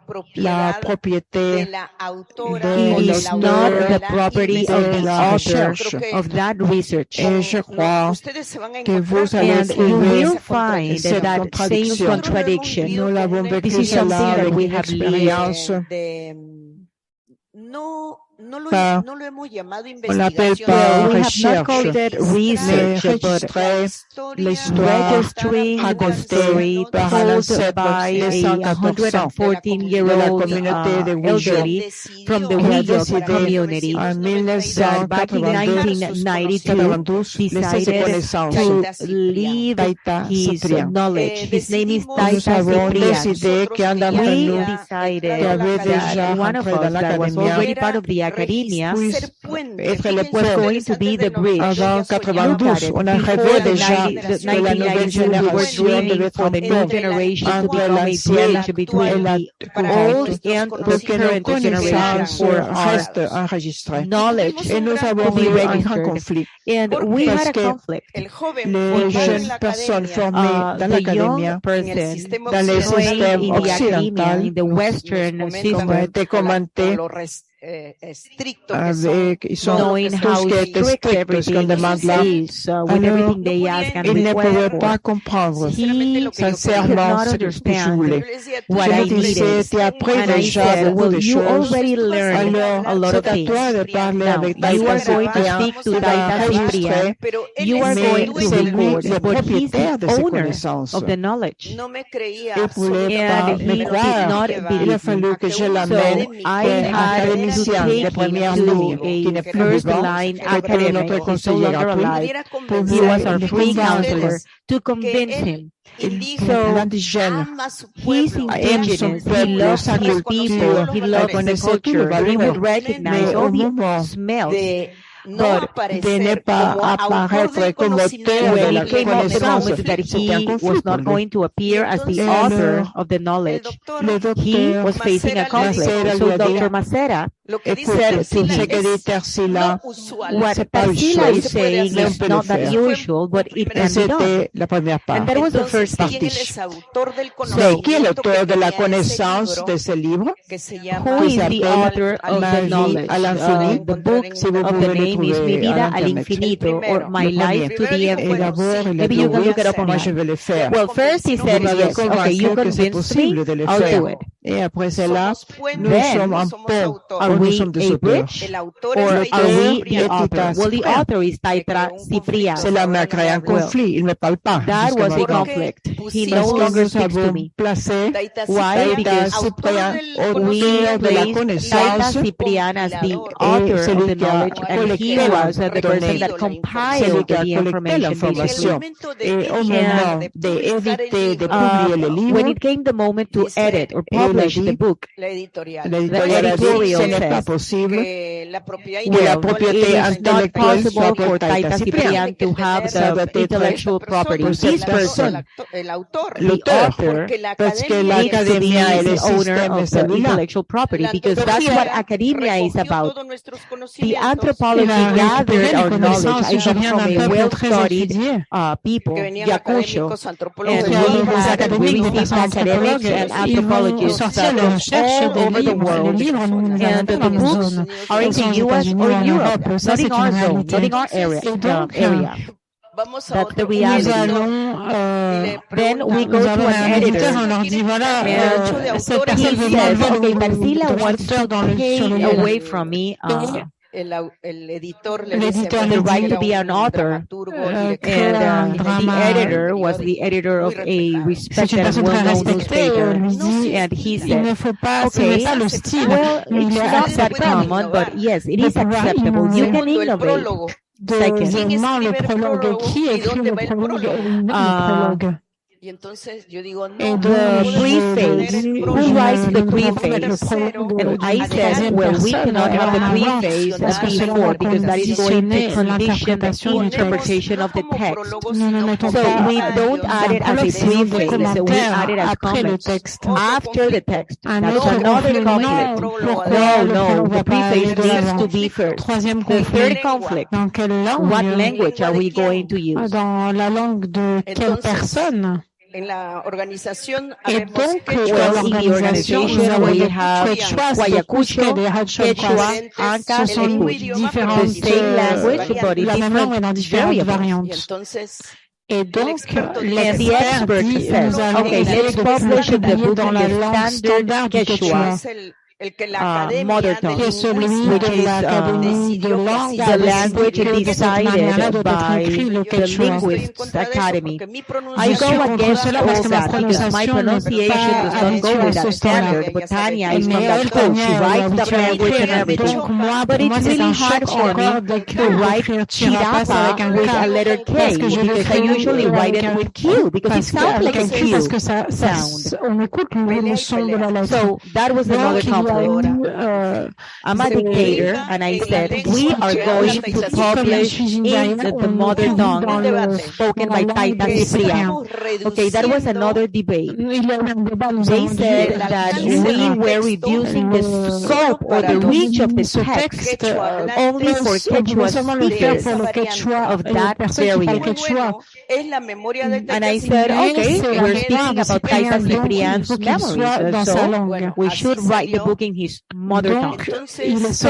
propriété It is not the property of the author of that research. Et je crois que vous allez And you will find that same contradiction. This is something that we have lived. On l'appelle pas recherche, research, but registering the story told by a 114-year-old elderly from the Wiyok community that back in 1992 decided to leave his knowledge. His name is Taita Ciprian. We decided that one of us that was already part of the academia was going to be the bridge. Avant 92, on a rêvé déjà que la nouvelle génération devait être un pont entre l'ancienne et la courante pour que nos connaissances restent enregistrées. Et nous avons eu un grand conflit parce que les jeunes personnes formées dans l'académie, dans les systèmes occidentaux, comme a été commenté, avec, ils sont tout ce qui est strict, ce qu'on demande là. Alors, ils ne pouvaient pas comprendre sincèrement ce que je voulais. Je me disais, tu as appris déjà beaucoup de choses. Alors, c'est à toi de parler avec Taita Ciprian, tu vas enregistrer, mais c'est lui le propriétaire de ces connaissances. Il voulait pas me croire. Il a fallu que je l'amène de première ligne, qui n'est plus vivant, c'était notre conseiller gratuit, pour le convaincre. To convince him. L'indigène he's indigenous, he loves his people, he loves the culture, he would recognize all the smells. But de ne pas apparaître comme auteur de la connaissance, that he was not going to appear as the author of the knowledge. He was facing a conflict. So Dr. Macera said to him, what Tarsila is saying is not that usual, but it can be done. And that was the first partie. So, qui est l'auteur de la connaissance de ce livre? Who is the author of the knowledge? The book of the name is Mi vida al infinito, or My life to the infinite. Maybe you can look it up online. Well, first he said, yes, okay, you convinced me, I'll do it. Et après cela, nous sommes un pont. Are we a bridge, or are we the author? Well, the author is Taita Ciprian. Cela m'a créé un conflit. Il ne parle pas. That was a conflict. He no longer speaks to me. Why? Because we placed Taita Ciprian as the author of the knowledge, and he was the person that compiled the information. Et au moment d'éviter de publier le livre, when it came the moment to edit or publish the book, the editorial says is not possible for Taita Ciprian to have the intellectual property. This person, the author, needs to be the owner of the intellectual property, because that's what academia is about. The anthropology gathered our knowledge. I come from a well-studied people, Yakusho, and we received academics and anthropologists from all over the world, and the books are in the U.S. or in Europe, not in our zone, not in our area. That's the reality. Then we go to an editor, and he says, okay, Tarsila wants to take away from me the right to be an author, and the editor was the editor of a respected and well-known newspaper, and he said, okay, well, it's not that common, but yes, it is acceptable. You can innovate. Deuxièmement, le prologue. Qui écrit le prologue? Et the preface, who writes the preface? And I said, well, we cannot have the preface as before, because that is going to condition the interpretation of the text. So we don't add it as a preface, so we add it as comments after the text. That's another conflict. No, the preface needs to be first. The third conflict, what language are we going to use? Dans la langue de quelle personne? Et donc, l'organisation, we have Guayacucho, Quechua, Anca, différentes langues, but la même langue est dans différentes variantes. Et donc, l'expert dit, okay, let's publish the book dans la langue standard Quechua. Mother tongue, which is the language decided by the Linguists Academy. I go against all that because my pronunciation does not go with that standard, but Tanya is from that school. She writes the language and everything. But it's really hard for me to write Chirapa with a letter K, because I usually write it with Q, because it sounds like a Q sound. So that was another conflict. I'm a dictator, and I said, we are going to publish in the mother tongue spoken by Taita Ciprian. Okay, that was another debate. They said that we were reducing the scope or the reach of the text only for Quechua speakers of that variant. And I said, okay, we're speaking about Taita Ciprian's memories, so we should write the book in his mother tongue. So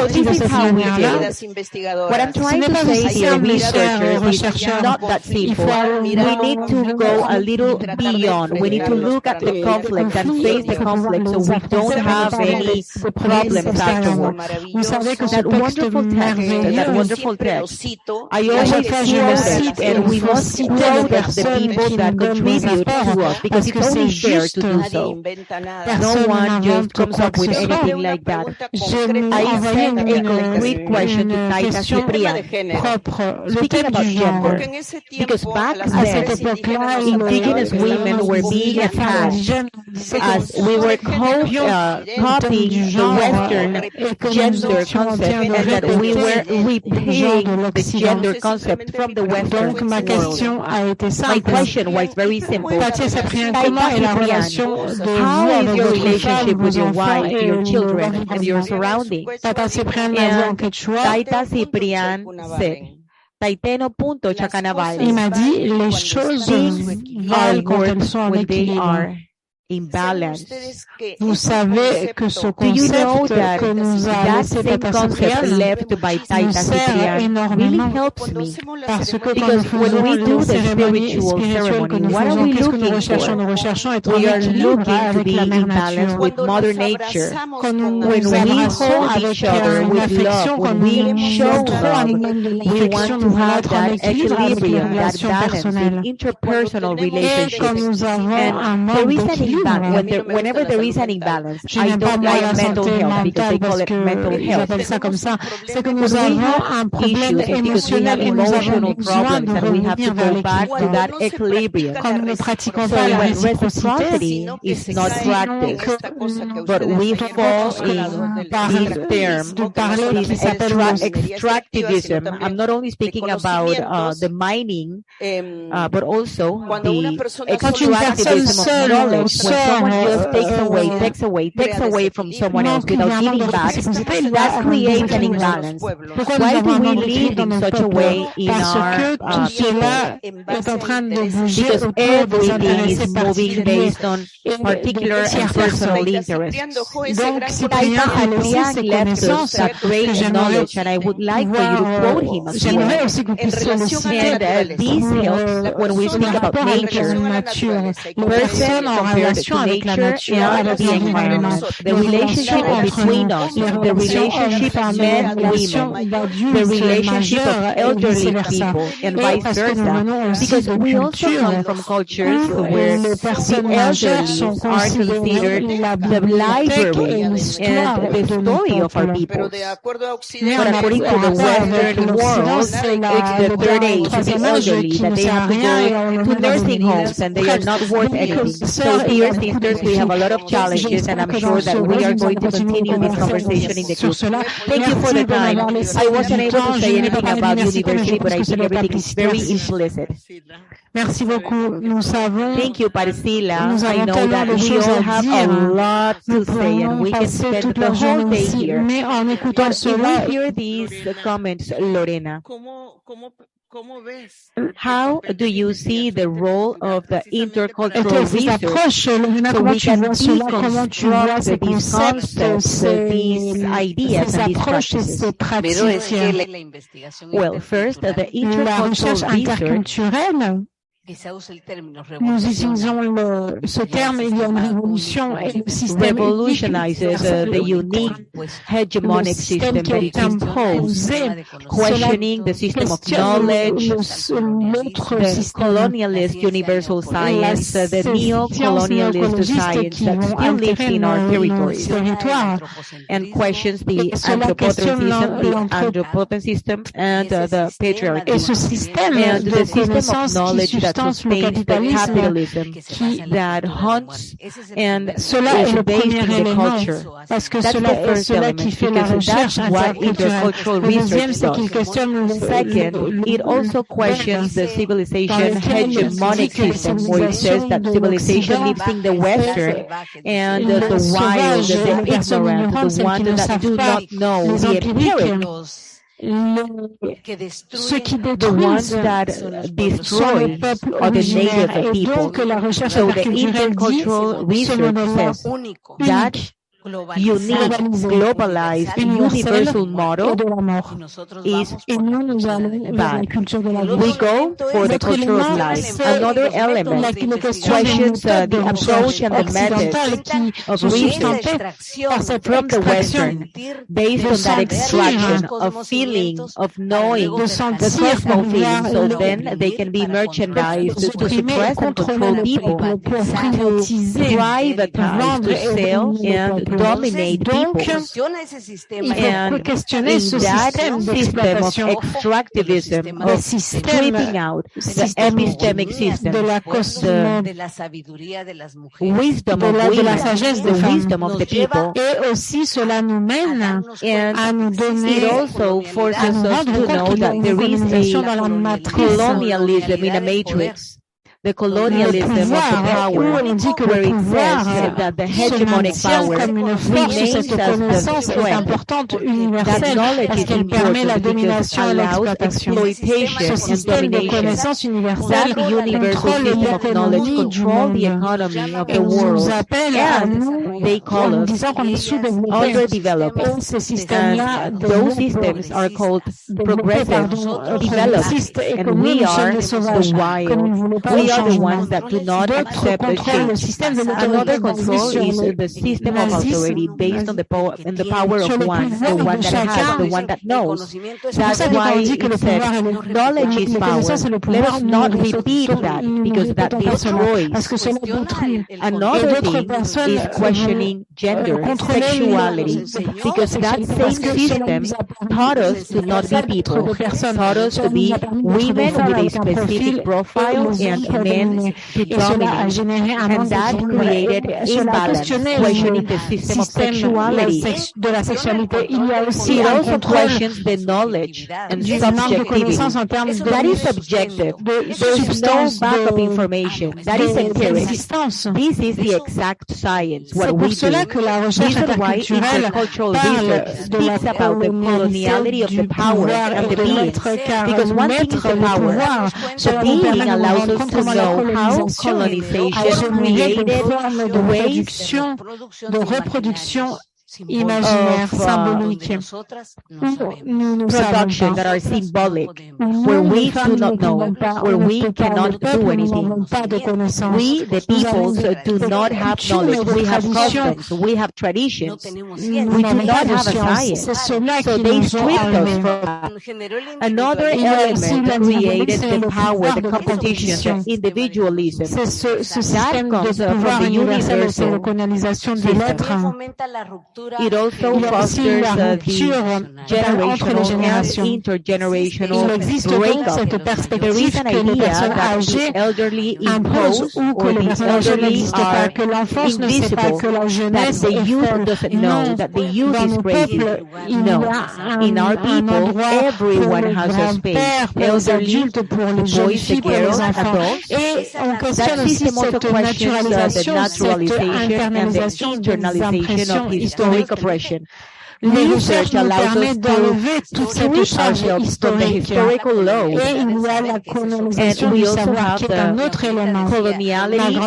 this is how we do it. What I'm trying to say here, researchers, is not that simple. We need to go a little beyond. We need to look at the conflict and face the conflict so we don't have any problems afterwards. That wonderful text, I always quote it, and we must quote the people that contribute to us, because it's only fair to do so. No one just comes up with anything like that. I sent a concrete question to Taita Ciprian. Speaking about gender, because back then, Indigenous women were being attacked as we were copying the Western gender concept, and that we were repairing the gender concept from the Western world. My question was very simple. Taita Ciprian, how is your relationship with your wife, your children, and your surroundings? And Taita Ciprian said, Taiteno punto chacanabal. Il m'a dit, les choses valent quand elles sont en équilibre. Vous savez que ce concept que nous a laissé Taita Ciprian nous sert énormément, parce que quand nous faisons les cérémonies spirituelles que nous faisons, qu'est-ce que nous recherchons être en équilibre avec la mère nature. Quand nous nous abraçons avec l'affection, quand nous montrons à nous-mêmes de l'affection, nous voulons être en équilibre avec les relations personnelles. Et quand nous avons un mode d'équilibre, whenever there is an imbalance, I don't like mental health because they call it mental health. C'est que nous avons un problème émotionnel et nous avons besoin de revenir vers l'équilibre. Quand nous ne pratiquons pas la réciprocité, is not practiced, but we fall in this term, this extractivism. I'm not only speaking about the mining, but also the extractivism of knowledge. When someone just takes away from someone else without giving back, that creates an imbalance. Why do we live in such a way in our people? Because everything is moving based on particular and personal interests. Cyprien left us that great knowledge, and I would like for you to quote him as well. And this helps when we speak about nature, person compared to nature and the environment, the relationship between us, the relationship men-women, the relationship of elderly people, and vice versa, because we also come from cultures where the elderly are considered the library and the story of our people. But according to the Western world, it's the third age, the elderly, that they have to go to nursing homes and they are not worth anything. So, dear sisters, we have a lot of challenges, and I'm sure that we are going to continue this conversation in the group. Thank you for the time. I wasn't able to say anything about university, but I think everything is very implicit. Merci beaucoup. Nous savons. Thank you, Parisila. I know that we all have a lot to say, and we can spend the whole day here. But if we hear these comments, Lorena, how do you see the role of the intercultural research so we can deconstruct these concepts, these ideas, and these practices? Well, first, the intercultural research. Nous utilisons ce terme, il y a une révolution et le système revolutionizes the unique hegemonic system that is imposed, questioning the system of knowledge, the colonialist universal science, the neo-colonialist science that still lives in our territories, and questions the anthropocentric system and the patriarchy, and the system of knowledge that sustains the capitalism that hunts and is based in the culture. That's the first element, because that's what intercultural research does. Second, it also questions the civilization hegemonic system, where it says that civilization lives in the Western and the wild, the ignorant, the ones that do not know, the empiric. The ones that destroy are the native people. So the intercultural research says that unique, globalized, universal model is bad. We go for the culture of life. Another element questions the approach and the methods of research from the Western, based on that extraction of feeling, of knowing, the personal feeling, so then they can be merchandised to suppress and control people, to privatize, to sell, and dominate people. And in that system of extractivism, of stripping out the epistemic system, the wisdom of women, the wisdom of the people, and it also forces us to know that there is a colonialism in a matrix. The colonialism of the power, where it says that the hegemonic power remains as the strength. That knowledge is important because it allows exploitation and domination. That universal system of knowledge controls the economy of the world, and they call us underdeveloped. And those systems are called progressive, developed, and we are the wild. We are the ones that do not accept the change. Another control is the system of authority based on the power of one, the one that has, the one that knows. That's why it said knowledge is power. Let us not repeat that because that destroys. Another thing is questioning gender, sexuality, because that same system taught us to not be people, taught us to be women with a specific profile and men to dominate, and that created imbalance, questioning the system of sexuality. It also questions the knowledge and subjectivity. That is subjective. There's no backup information. That is empiric. This is the exact science, what we do. This is why intercultural research speaks about the coloniality of the power and the being. Because one thing is the power. The being allows us to know how colonization created ways de reproduction imaginaire, symbolique, production that are symbolic, where we do not know, where we cannot do anything. We, the peoples, do not have knowledge. We have customs, we have traditions. We do not have a science. So they stripped us from that. Another element created the power, the competition, the individualism. That comes from the universal system. It also fosters the generational and intergenerational breakup. There is an idea that the elderly impose or the elderly are invisible, that the youth doesn't know, that the youth is crazy. No. In our people, everyone has a space. Elderly, boys, the girls, adults. That system also questions the naturalization and the internalization of historic oppression. Research allows us to strip ourselves from the historical load, and we also have the coloniality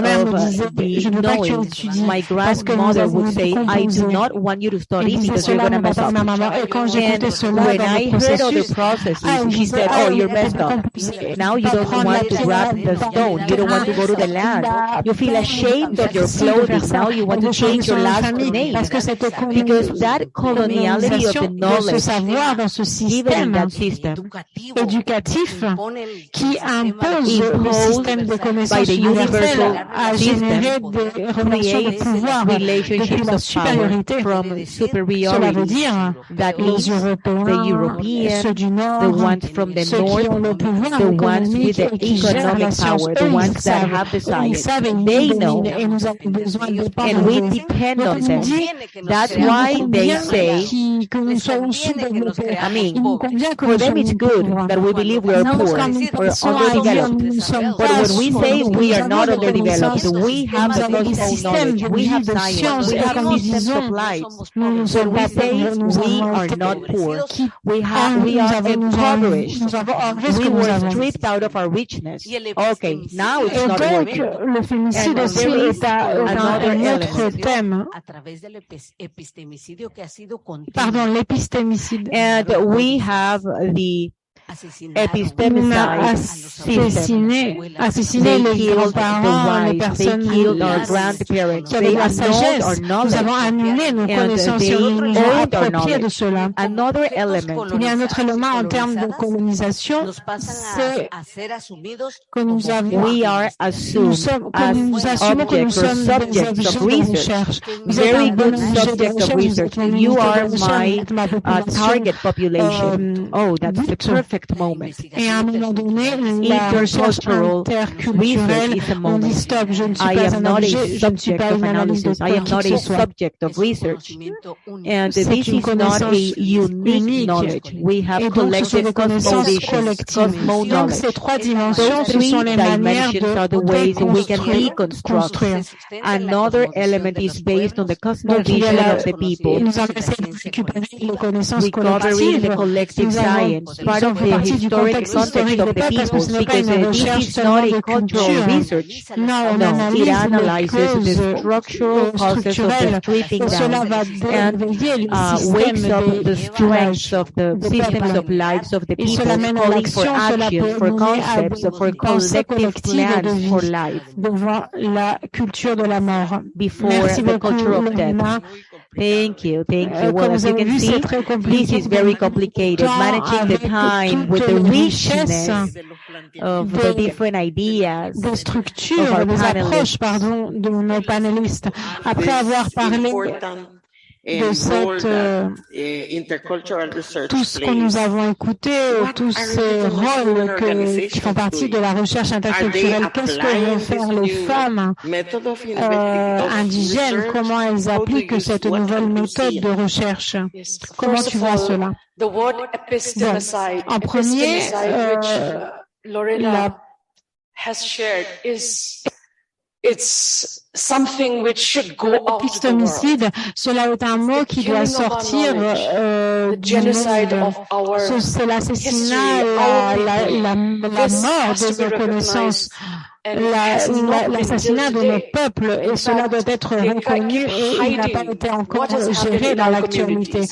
of the knowing. My grandmother would say, I do not want you to study because you're going to mess up. And when I heard of the processes, she said, oh, you're messed up. Now you don't want to grab the stone. You don't want to go to the land. You feel ashamed of your clothing. Now you want to change your last name. Because that coloniality of the knowledge given in that system, éducatif qui impose le système de connaissances universelles à générer des relations de pouvoir depuis la supériorité. Cela veut dire les Européens, ceux du Nord, ceux qui ont le pouvoir économique et qui gèrent la science, ils savent et nous avons besoin de dépendre d'eux. That's why they say, I mean, for them it's good that we believe we are poor or underdeveloped. But when we say we are not underdeveloped, we have the most knowledge, we have science, we have systems of life. When we say we are not poor, we are impoverished. We were stripped out of our richness. Okay, now it's not working. Le féminicide aussi est un autre thème. Pardon, l'épistémicide. And we have the epistemicide system. Assassiner les grands-parents, les personnes qui avaient la sagesse. Nous avons annulé nos connaissances et nous nous avons approprié de cela. Il y a un autre élément en termes de colonisation, c'est que nous assumons que nous sommes des objets de recherche. Vous êtes un bon objet de recherche. You are my target population. Oh, that's the perfect moment. Et à un moment donné, la recherche interculturelle, on dit stop, je ne suis pas un objet, je ne suis pas une analyse de I am not a subject of research. And this is not a unique knowledge. We have collective cosmology. Donc ces trois dimensions, ce sont les manières de construire. Another element is based on the cosmovision of the people. Nous avons essayé de récupérer les connaissances collectives. The collective science. Part of partie du contexte historique des peuples parce que ce n'est pas une recherche seulement de culture. Non, on analyse les causes structurelles et cela va veiller le système des strengths of the systems of lives of the people, cela mène à l'action, cela peut mener à des pensées collectives de vie devant la culture de la mort. Merci beaucoup, Lorena. Thank you. Well, as you can see, this is very complicated. Managing the time with the richness of the different ideas, des structures, des approches, pardon, de nos panélistes. Après avoir parlé de cette, tout ce que nous avons écouté, tous ces rôles qui font partie de la recherche interculturelle, qu'est-ce que vont faire les femmes indigènes? Comment elles appliquent cette nouvelle méthode de recherche? Comment tu vois cela? Bon, en premier, Lorena has shared it's something which should go out to the world. Cela est un mot qui doit sortir du monde. C'est l'assassinat, la mort de nos connaissances, l'assassinat de nos peuples, et cela doit être reconnu et il n'a pas été encore géré dans l'actualité.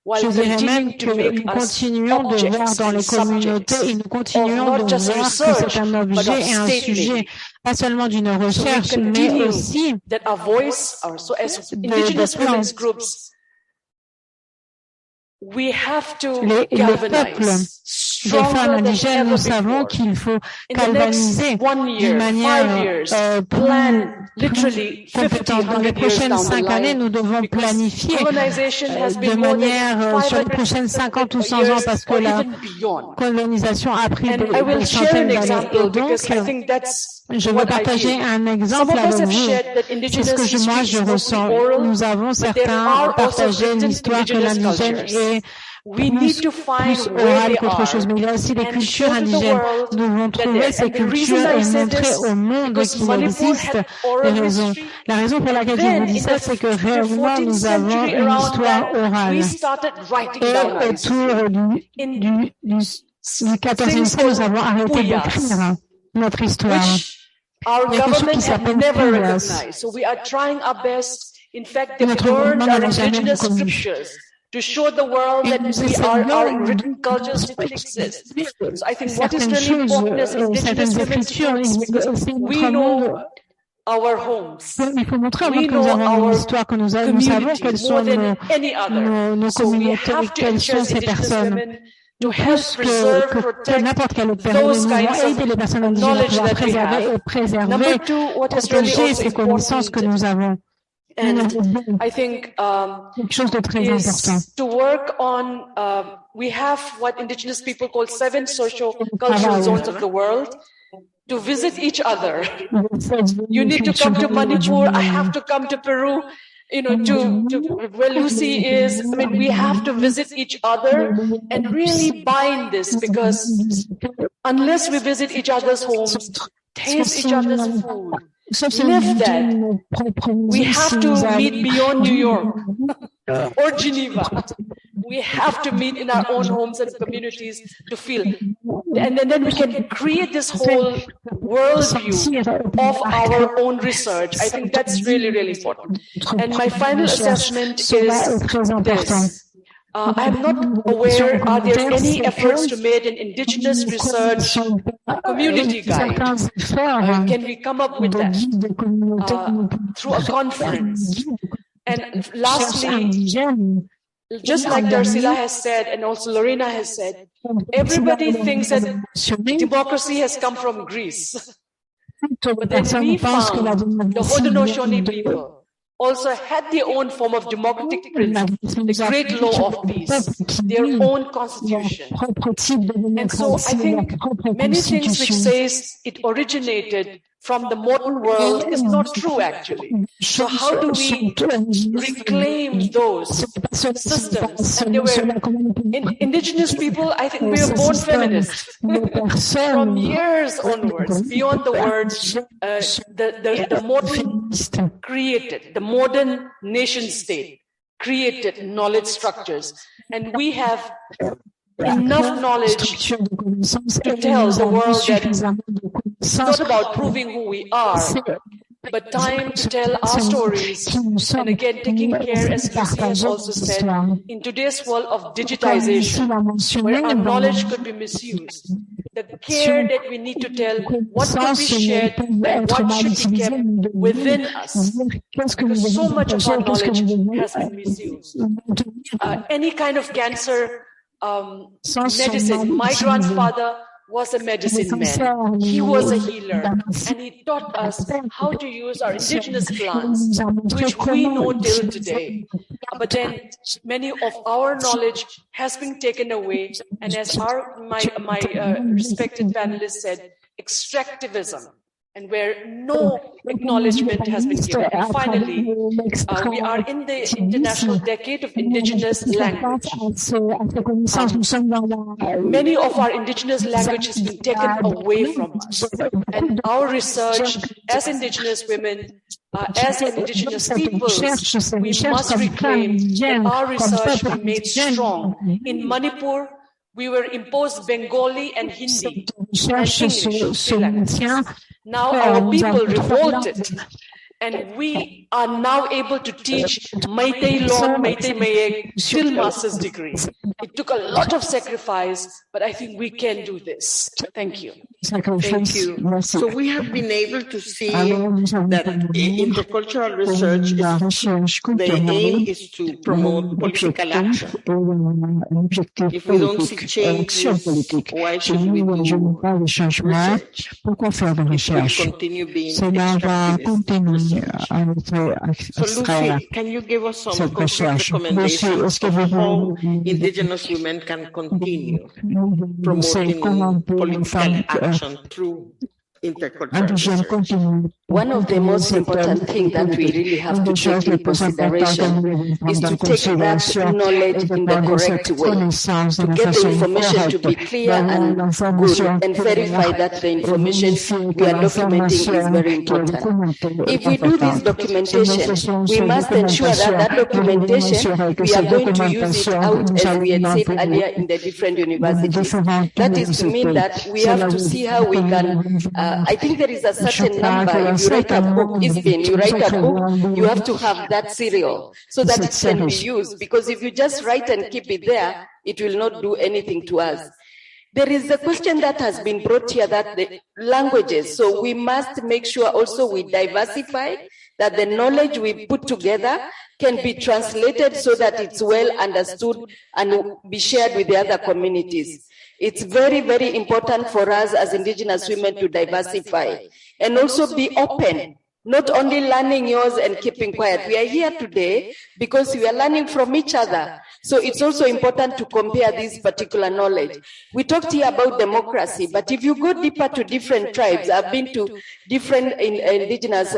Je dirais même que nous continuons de voir dans les communautés et nous continuons de voir que c'est un objet et un sujet, pas seulement d'une recherche, mais aussi de les peuples, les femmes indigènes, nous savons qu'il faut galvaniser d'une manière plus compétente. Dans les prochaines 5 années, nous devons planifier de manière sur les prochaines 50 ou 100 ans parce que la colonisation a pris des centaines d'années. Et donc, je veux partager un exemple avec vous. C'est ce que moi je ressens. Nous avons certains partagé l'histoire que l'indigène est plus orale qu'autre chose, mais il y a aussi des cultures indigènes. Nous devons trouver ces cultures et montrer au monde qu'il existe des raisons. La raison pour laquelle je vous dis ça, c'est que réellement nous avons une histoire orale. Et autour du XIVe siècle, nous avons arrêté d'écrire notre histoire. Il y a quelque chose qui s'appelle Puyas. Notre gouvernement n'a jamais reconnu. To show the world that our written culture still exists. So I think what is really important as Indigenous women, we know our homes. Il faut montrer au monde que nous avons une histoire, que nous savons quelles sont nos communautés, quelles sont ces personnes. Plus que n'importe quelle autre personne, nous devons aider les personnes indigènes à pouvoir préserver, protéger ces connaissances que nous avons. And I think quelque chose de très important. To work on, we have what Indigenous people call 7 socio-cultural zones of the world. To visit each other. You need to come to Manipur. I have to come to Peru. You know, to where Lucy is. I mean, we have to visit each other and really bind this, because unless we visit each other's homes, taste each other's food, live that, we have to meet beyond New York or Geneva. We have to meet in our own homes and communities to feel. And then we can create this whole worldview of our own research. I think that's really, really important. And my final assessment is this. I'm not aware, are there any efforts to make an Indigenous research community guide? Can we come up with that through a conference? And lastly, just like Darcila has said, and also Lorena has said, everybody thinks that democracy has come from Greece. But then we found the Haudenosaunee people also had their own form of democratic principle, the great law of peace, their own constitution. And so I think many things which says it originated from the modern world is not true, actually. So how do we reclaim those systems? And they were indigenous people, I think we were born feminists. From years onwards, beyond the words, the modern created, the modern nation state created knowledge structures. And we have enough knowledge to tell the world that it's not about proving who we are, but time to tell our stories. And again, taking care, as Lucy has also said, in today's world of digitization, where our knowledge could be misused, the care that we need to tell what could be shared and what should be kept within us, because so much of our knowledge has been misused. Any kind of cancer medicine. My grandfather was a medicine man. He was a healer, and he taught us how to use our indigenous plants, which we know till today. But then many of our knowledge has been taken away, and as my respected panelist said, extractivism, and where no acknowledgement has been given. And finally, we are in the International Decade of Indigenous Language. Many of our indigenous language has been taken away from us. And our research as indigenous women, as indigenous peoples, we must reclaim that our research be made strong. In Manipur, we were imposed Bengali and Hindi and English. Now our people revolted, and we are now able to teach Meitei Long, Meitei Mayek till master's degree. It took a lot of sacrifice, but I think we can do this. Thank you. Thank you. So we have been able to see that intercultural research, the aim is to promote political action. If we don't see changes, why should we do research? It will continue being extractivist. So Lucy, can you give us some concrete recommendations of how indigenous women can continue promoting political action through intercultural research? One of the most important things that we really have to take into consideration is to take that knowledge in the correct way, to get the information to be clear and good, and verify that the information we are documenting is very important. If we do this documentation, we must ensure that that documentation, we are going to use it out, as we had said earlier, in the different universities. That is to mean that we have to see how we can, I think there is a certain number. If you write a book, you write a book, you have to have that serial so that it can be used. Because if you just write and keep it there, it will not do anything to us. There is a question that has been brought here, that the languages. So we must make sure also we diversify, that the knowledge we put together can be translated so that it's well understood and be shared with the other communities. It's very, very important for us as indigenous women to diversify and also be open, not only learning yours and keeping quiet. We are here today because we are learning from each other. So it's also important to compare this particular knowledge. We talked here about democracy, but if you go deeper to different tribes, I've been to different indigenous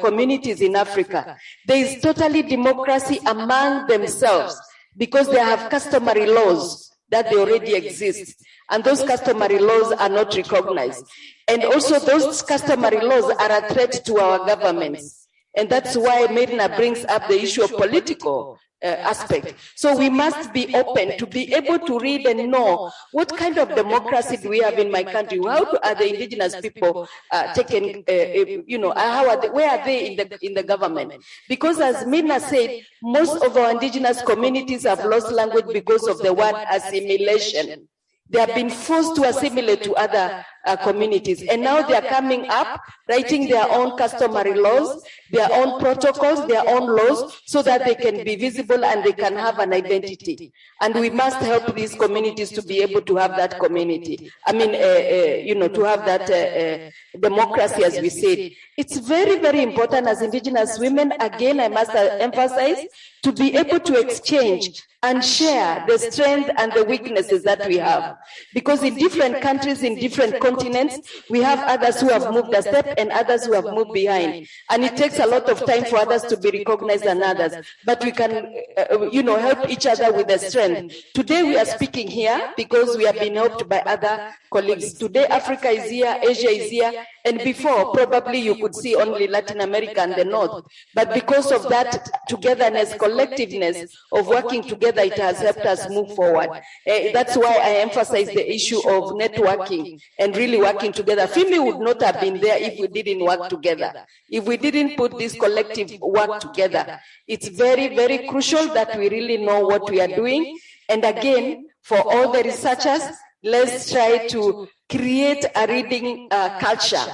communities in Africa, there is totally democracy among themselves because they have customary laws that they already exist. And those customary laws are not recognized. And also those customary laws are a threat to our governments. And that's why Medina brings up the issue of political aspect. So we must be open to be able to read and know what kind of democracy do we have in my country? How are the indigenous people taken, how are they, where are they in the government? Because as Mina said, most of our indigenous communities have lost language because of the word assimilation. They have been forced to assimilate to other communities. And now they are coming up, writing their own customary laws, their own protocols, their own laws, so that they can be visible and they can have an identity. And we must help these communities to be able to have that community. I mean, to have that democracy, as we said. It's very, very important as indigenous women, again, I must emphasize, to be able to exchange and share the strength and the weaknesses that we have. Because in different countries, in different continents, we have others who have moved a step and others who have moved behind. And it takes a lot of time for others to be recognized than others. But we can, help each other with the strength. Today we are speaking here because we have been helped by other colleagues. Today Africa is here, Asia is here, And before, probably you could see only Latin America and the North. But because of that togetherness, collectiveness of working together, it has helped us move forward. That's why I emphasize the issue of networking and really working together. FIMI would not have been there if we didn't work together. If we didn't put this collective work together, it's very, very crucial that we really know what we are doing. And again, for all the researchers, let's try to create a reading culture.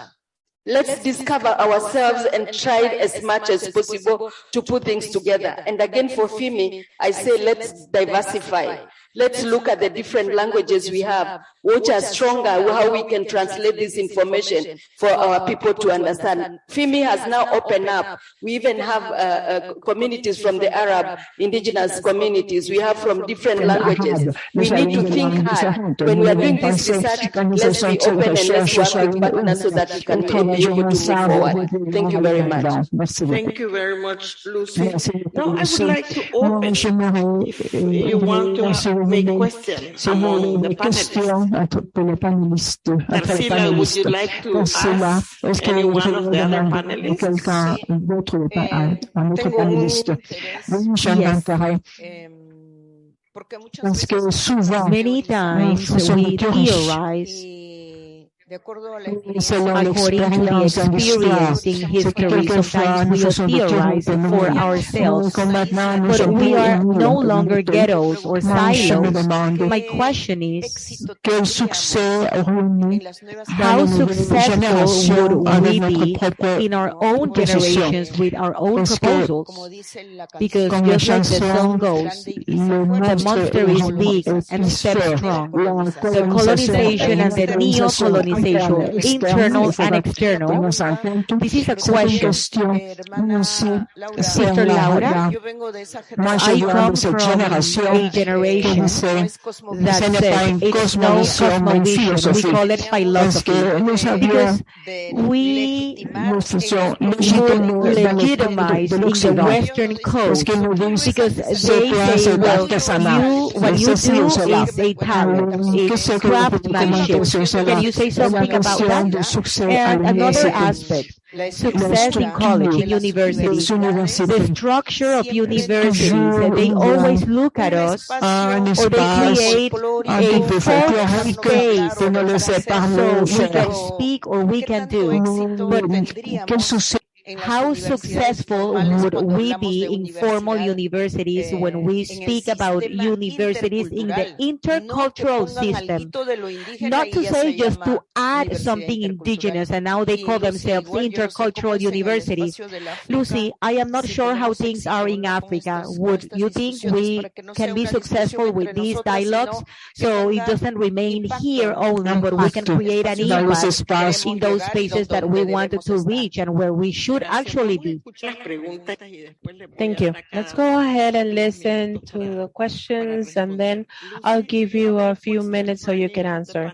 Let's discover ourselves and try as much as possible to put things together. And again, for FIMI, I say let's diversify. Let's look at the different languages we have, which are stronger, how we can translate this information for our people to understand. FIMI has now opened up. We even have communities from the Arab, indigenous communities. We have from different languages. We need to think hard. When we are doing this research, let's be open and let's work with partners so that we can be able to move forward. Thank you very much. Thank you very much, Lucy. Now I would like to open, if you want to make questions among the panelists. Tarsila, would you like to ask any one of the other panelists? Many times we theorize according to the experience in history. Sometimes we theorize for ourselves, but we are no longer ghettos or silos. My question is, how successful would we be in our own generations with our own proposals? Because just like the song goes, the monster is big and steps strong. The colonization and the neo-colonization, internal and external. This is a question. Sister Laura, I come from a generation that says it's no cosmovision. We call it philosophy because we legitimize in the Western code because they say, well, what you do is a talent, it's craftsmanship. Can you say something about that? And another aspect, success in college, in universities, the structure of universities, they always look at us or they create a false space so we can speak or we can do. But how successful would we be in formal universities when we speak about universities in the intercultural system? Not to say just to add something indigenous, and now they call themselves intercultural universities. Lucy, I am not sure how things are in Africa. Would you think we can be successful with these dialogues so it doesn't remain here only, but we can create an impact in those spaces that we wanted to reach and where we should actually be? Thank you. Let's go ahead and listen to the questions, and then I'll give you a few minutes so you can answer.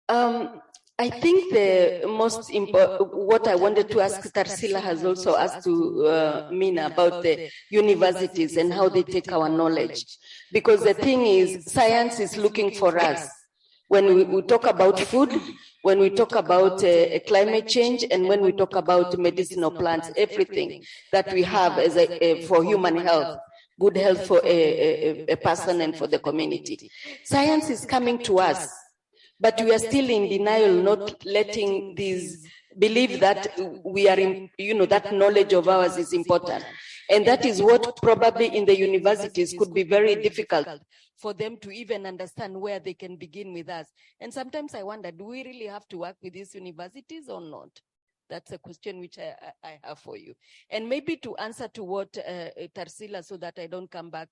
I think the most important, what I wanted to ask, Tarsila has also asked to Mina about the universities and how they take our knowledge. Because the thing is, science is looking for us. When we talk about food, when we talk about climate change, and when we talk about medicinal plants, everything that we have as for human health, good health for a person and for the community. Science is coming to us, but we are still in denial, not letting these believe that we are in, that knowledge of ours is important. And that is what probably in the universities could be very difficult for them to even understand where they can begin with us. And sometimes I wonder, do we really have to work with these universities or not? That's a question which I have for you. And maybe to answer to what Tarsila, so that I don't come back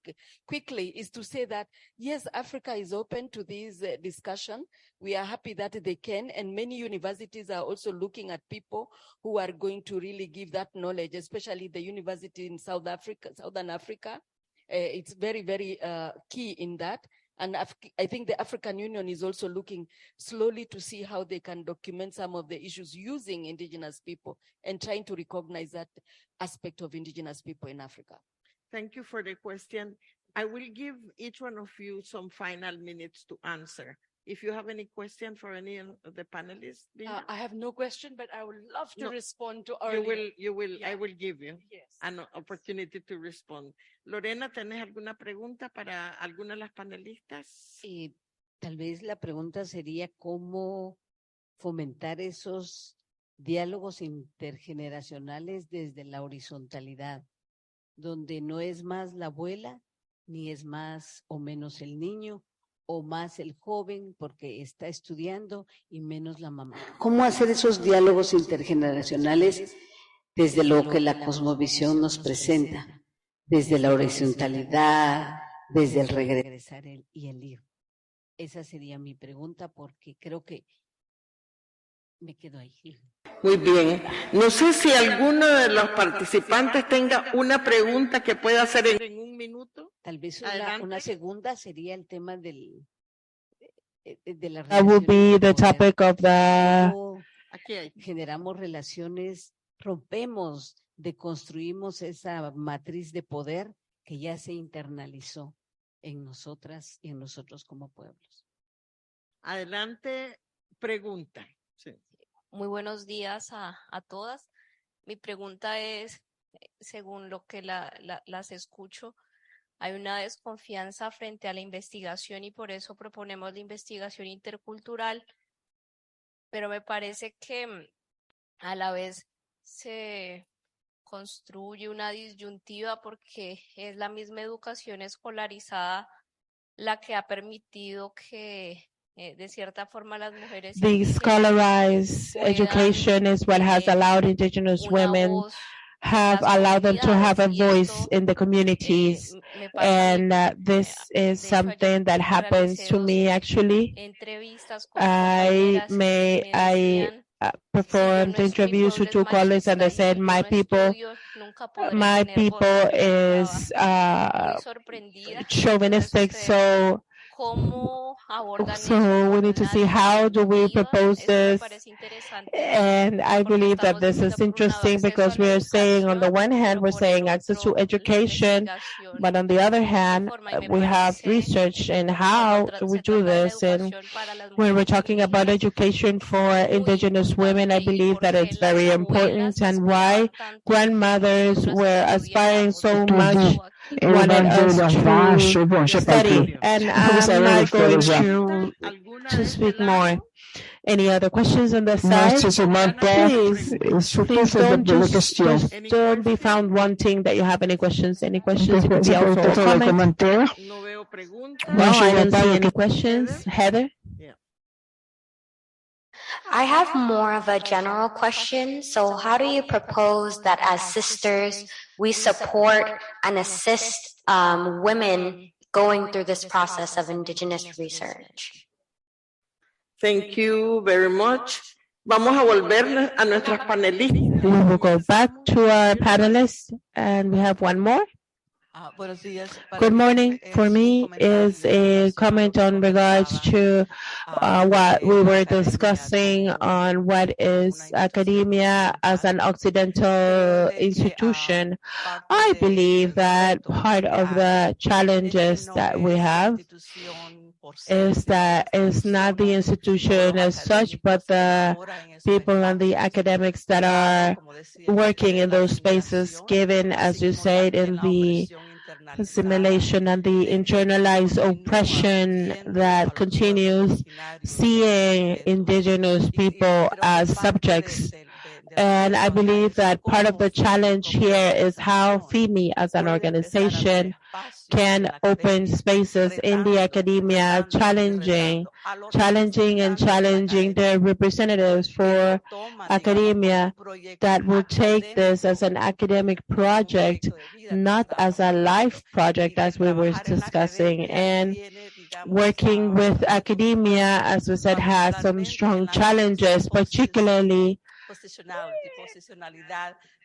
quickly, is to say that, yes, Africa is open to this discussion. We are happy that they can, and many universities are also looking at people who are going to really give that knowledge, especially the university in Southern Africa. It's very, very key in that. And I think the African Union is also looking slowly to see how they can document some of the issues using indigenous people and trying to recognize that aspect of indigenous people in Africa. Thank you for the question. I will give each one of you some final minutes to answer. if you have any question for any of the panelists. I have no question, but I would love to respond to I will give you an opportunity to respond. Lorena, ¿tenés alguna pregunta para alguna de las panelistas? Tal vez la pregunta sería cómo fomentar esos diálogos intergeneracionales desde la horizontalidad, donde no es más la abuela, ni es más o menos el niño, o más el joven porque está estudiando y menos la mamá. ¿Cómo hacer esos diálogos intergeneracionales desde lo que la cosmovisión nos presenta, desde la horizontalidad, desde el regresar y el ir? Esa sería mi pregunta porque creo que me quedo ahí. Muy bien. No sé si alguno de los participantes tenga una pregunta que pueda hacer en un minuto. Tal vez una segunda sería el tema de la That would be the topic of the... Generamos relaciones, rompemos, deconstruimos esa matriz de poder que ya se internalizó en nosotras y en nosotros como pueblos. Adelante, pregunta. Sí. Muy buenos días a todas. Mi pregunta es, según lo que las escucho, hay una desconfianza frente a la investigación y por eso proponemos la investigación intercultural, pero me parece que a la vez se construye una disyuntiva porque es la misma educación escolarizada la que ha permitido que de cierta forma las mujeres The scolarized education is what has allowed Indigenous women have allowed them to have a voice in the communities, and this is something that happens to me actually. I performed interviews with 2 colleagues and they said my people is chauvinistic, so we need to see how do we propose this, and I believe that this is interesting because we are saying on the one hand we're saying access to education, but on the other hand we have research in how do we do this. And when we're talking about education for Indigenous women, I believe that it's very important, and why grandmothers were aspiring so much wanted us to study, and I'm not going to speak more. Any other questions on the side? Please don't be found wanting that you have any questions. Any questions? You can be also comment. No, I don't see any questions. Heather? I have more of a general question. So how do you propose that as sisters we support and assist women going through this process of Indigenous research? Thank you very much. Vamos a volver a nuestras panelistas. We will go back to our panelists, and we have one more. Good morning. For me is a comment on regards to what we were discussing on what is academia as an Occidental institution. I believe that part of the challenges that we have is that it's not the institution as such, but the people and the academics that are working in those spaces, given, as you said, in the assimilation and the internalized oppression that continues, seeing Indigenous people as subjects. And I believe that part of the challenge here is how FEMI as an organization can open spaces in the academia, challenging their representatives for academia that will take this as an academic project, not as a life project as we were discussing. And working with academia, as we said, has some strong challenges, particularly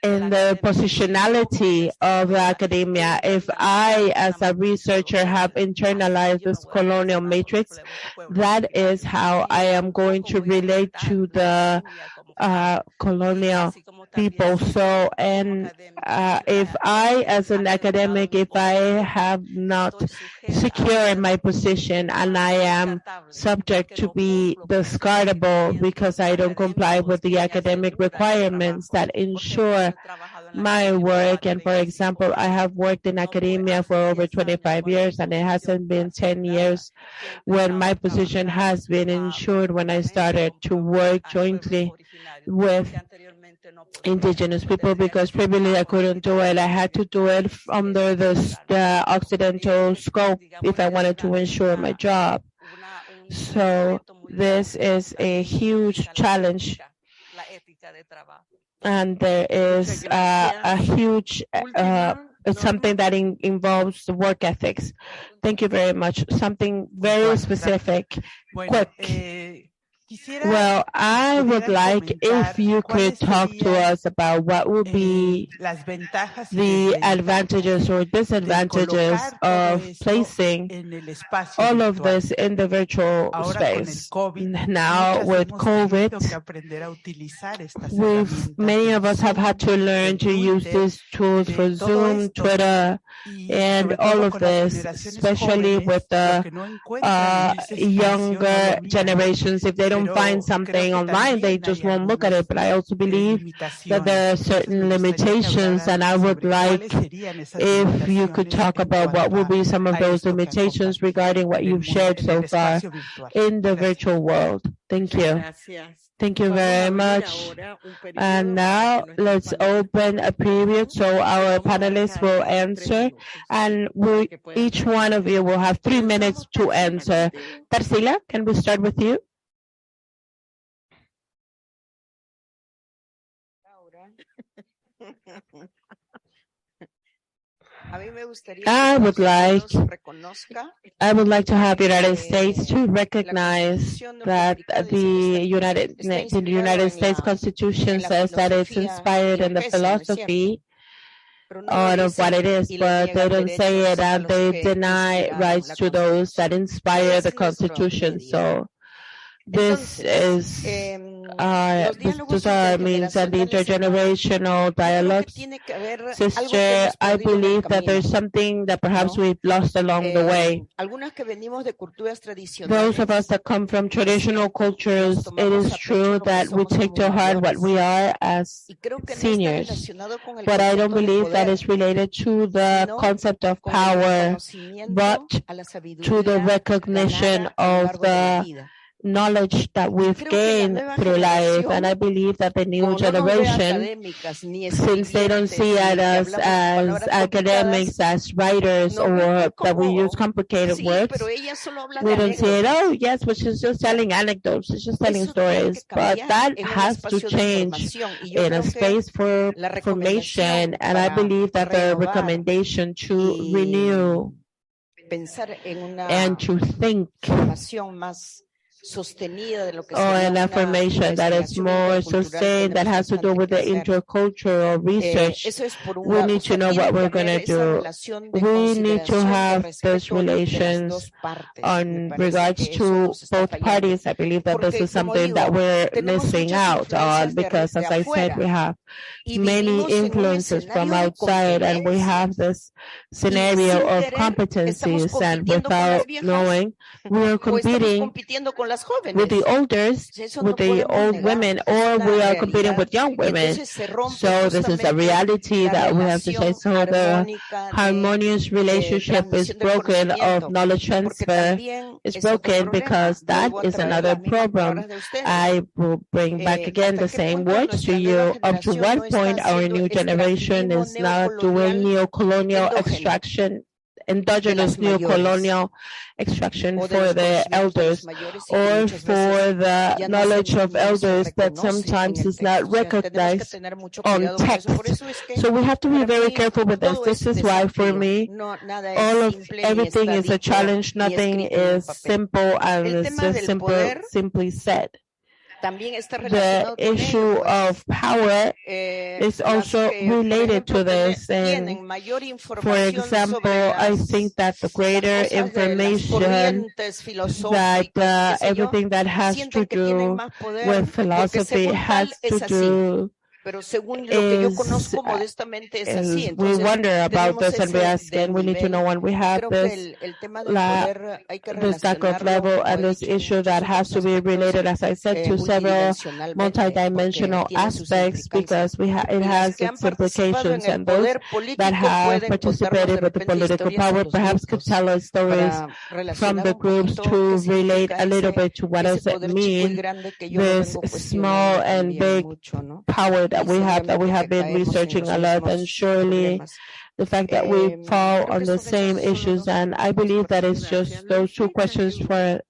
in the positionality of academia. If I, as a researcher, have internalized this colonial matrix, that is how I am going to relate to the colonial people. So, and if I, as an academic, if I have not secured my position and I am subject to be discardable because I don't comply with the academic requirements that ensure my work. And for example, I have worked in academia for over 25 years, and it hasn't been 10 years when my position has been ensured when I started to work jointly with indigenous people, because previously I couldn't do it. I had to do it under the Occidental scope if I wanted to ensure my job. So this is a huge challenge, and there is a huge it's something that involves work ethics. Thank you very much. Something very specific, quick. Well, I would like if you could talk to us about what would be the advantages or disadvantages of placing all of this in the virtual space. Now with COVID, many of us have had to learn to use these tools for Zoom, Twitter, and all of this, especially with the younger generations. If they don't find something online, they just won't look at it. But I also believe that there are certain limitations, and I would like if you could talk about what will be some of those limitations regarding what you've shared so far in the virtual world. Thank you. Thank you very much. And now let's open a period so our panelists will answer, and each one of you will have 3 minutes to answer. Tarsila, can we start with you? I would like to have the United States to recognize that the United States Constitution says that it's inspired in the philosophy of what it is, but they don't say it, and they deny rights to those that inspire the Constitution. So this is those are means, and the intergenerational dialogues. Sister, I believe that there's something that perhaps we've lost along the way. Those of us that come from traditional cultures, it is true that we take to heart what we are as seniors, but I don't believe that is related to the concept of power, but to the recognition of the knowledge that we've gained through life. And I believe that the new generation, since they don't see us as academics, as writers, or that we use complicated words, we don't see it, oh yes, which is just telling anecdotes, it's just telling stories. But that has to change in a space for formation, and I believe that the recommendation to renew and to think an affirmation that is more sustained, that has to do with the intercultural research. We need to know what we're going to do. We need to have those relations on regards to both parties. I believe that this is something that we're missing out on, because, as I said, we have many influences from outside, and we have this scenario of competencies, and without knowing, we are competing with the old women, or we are competing with young women. So this is a reality that we have to say. So the harmonious relationship is broken of knowledge transfer is broken, because that is another problem. I will bring back again the same words to you. Up to what point our new generation is not doing neo-colonial extraction, endogenous neo-colonial extraction for the elders, or for the knowledge of elders that sometimes is not recognized on text. So we have to be very careful with this. This is why, for me, everything is a challenge. Nothing is simple, and it's just simply said. the issue of power is also related to this. And for example, I think that the greater information that everything that has to do with philosophy has to do is we wonder about this and we ask, and we need to know when we have this type of level and this issue that has to be related, as I said, to several multidimensional aspects, because it has its implications, and those that have participated with the political power perhaps could tell us stories from the groups to relate a little bit to what does it mean, this small and big power that we have been researching a lot, and surely the fact that we fall on the same issues. And I believe that it's just those two questions for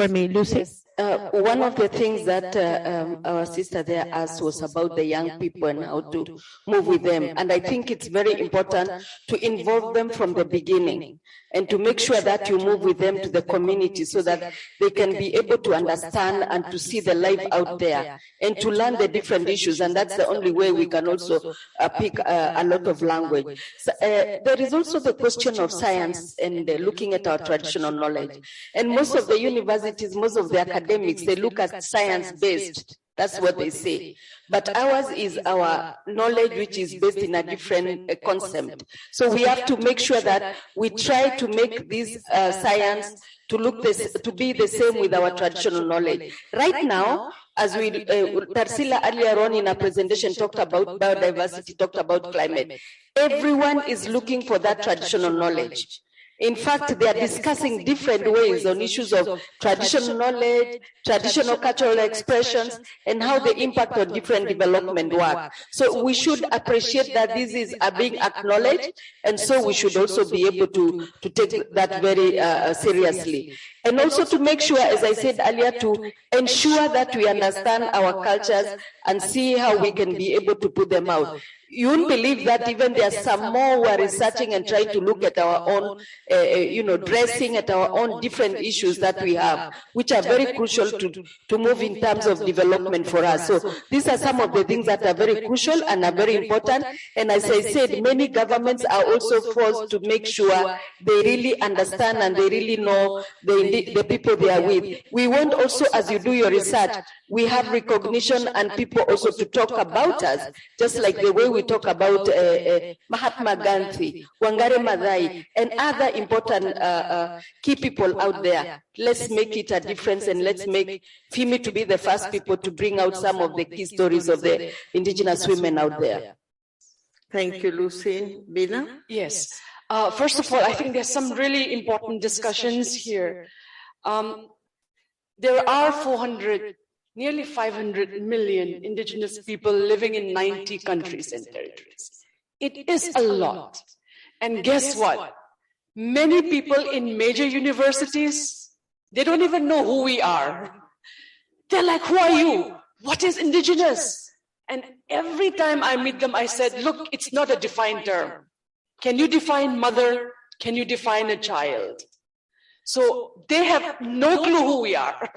me. Lucy? Yes. One of the things that our sister there asked was about the young people and how to move with them. And I think it's very important to involve them from the beginning and to make sure that you move with them to the community so that they can be able to understand and to see the life out there and to learn the different issues. And that's the only way we can also pick a lot of language. So, there is also the question of science and looking at our traditional knowledge. And most of the universities, most of the academics, they look at science-based. That's what they say. But ours is our knowledge, which is based in a different concept. So we have to make sure that we try to make this science to be the same with our traditional knowledge. Right now, as Tarsila earlier on in her presentation talked about biodiversity, talked about climate, everyone is looking for that traditional knowledge. In fact, they are discussing different ways on issues of traditional knowledge, traditional cultural expressions, and how they impact on different development work. So we should appreciate that this are being acknowledged, and so we should also be able to take that very seriously. And also to make sure, as I said earlier, to ensure that we understand our cultures and see how we can be able to put them out. You wouldn't believe that even there are some more who are researching and trying to look at our own, dressing, at our own different issues that we have, which are very crucial to move in terms of development for us. So these are some of the things that are very crucial and are very important. And as I said, many governments are also forced to make sure they really understand and they really know the people they are with. We want also, as you do your research, we have recognition and people also to talk about us, just like the way we talk about Mahatma Gandhi, Wangari Maathai, and other important key people out there. Let's make it a difference, and let's make FIMI to be the first people to bring out some of the key stories of the indigenous women out there. Thank you, Lucy. Bina? Yes. First of all, I think there's some really important discussions here. There are nearly 500 million indigenous people living in 90 countries and territories. It is a lot. And guess what? Many people in major universities, they don't even know who we are. They're like, who are you? What is indigenous? And every time I meet them, I said, look, it's not a defined term. Can you define mother? Can you define a child? So they have no clue who we are.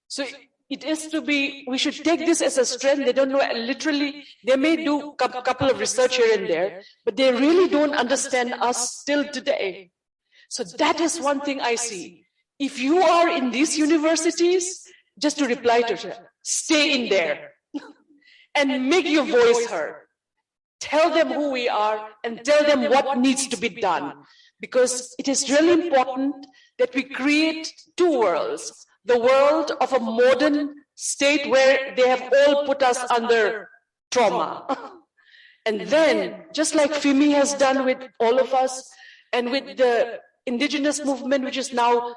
So we should take this as a strength. They don't know, literally, they may do a couple of research here and there, but they really don't understand us still today. So that is one thing I see. If you are in these universities, just to reply to her, stay in there and make your voice heard. Tell them who we are and tell them what needs to be done. Because it is really important that we create two worlds. The world of a modern state where they have all put us under trauma. And then, just like FIMI has done with all of us, and with the indigenous movement, which is now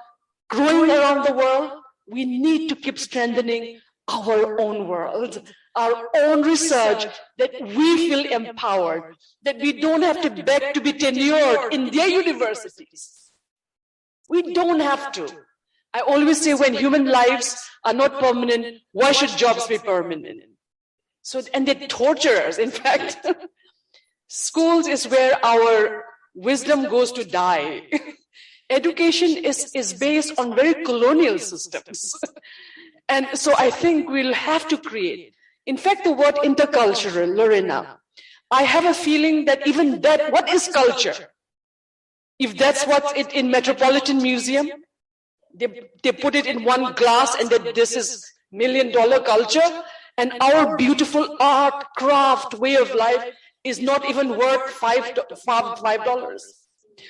growing around the world, we need to keep strengthening our own world, our own research, that we feel empowered, that we don't have to beg to be tenured in their universities. We don't have to. I always say, when human lives are not permanent, why should jobs be permanent? So, and they torture us, in fact. Schools is where our wisdom goes to die. Education is based on very colonial systems. And so I think we'll have to create. In fact, the word intercultural, Lorena, I have a feeling that even that, what is culture? If that's what it in Metropolitan Museum, they put it in one glass and that this is $1 million culture, and our beautiful art, craft, way of life is not even worth $5.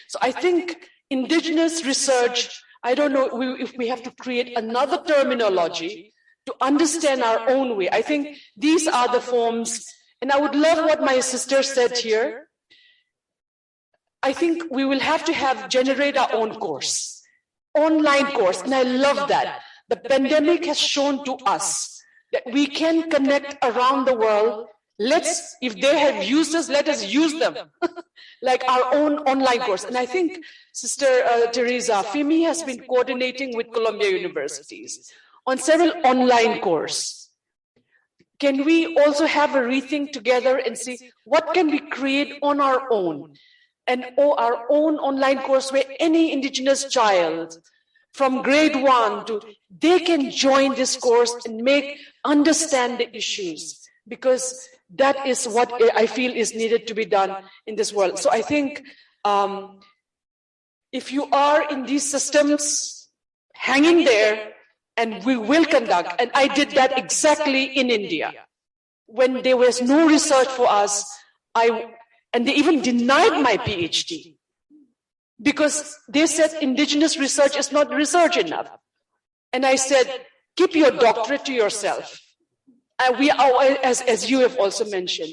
So I think indigenous research, I don't know if we have to create another terminology to understand our own way. I think these are the forms, and I would love what my sister said here. I think we will have to generate our own course, online course, and I love that. The pandemic has shown to us that we can connect around the world. If they have used us, let us use them, like our own online course. And I think Sister Teresa, FIMI has been coordinating with Columbia universities on several online courses. Can we also have a rethink together and see what can we create on our own? And our own online course where any indigenous child from grade 1 they can join this course and understand the issues, because that is what I feel is needed to be done in this world. So I think if you are in these systems, hang in there, and we will conduct. And I did that exactly in India. When there was no research for us, and they even denied my PhD because they said indigenous research is not research enough. And I said, keep your doctorate to yourself. And we are, as you have also mentioned,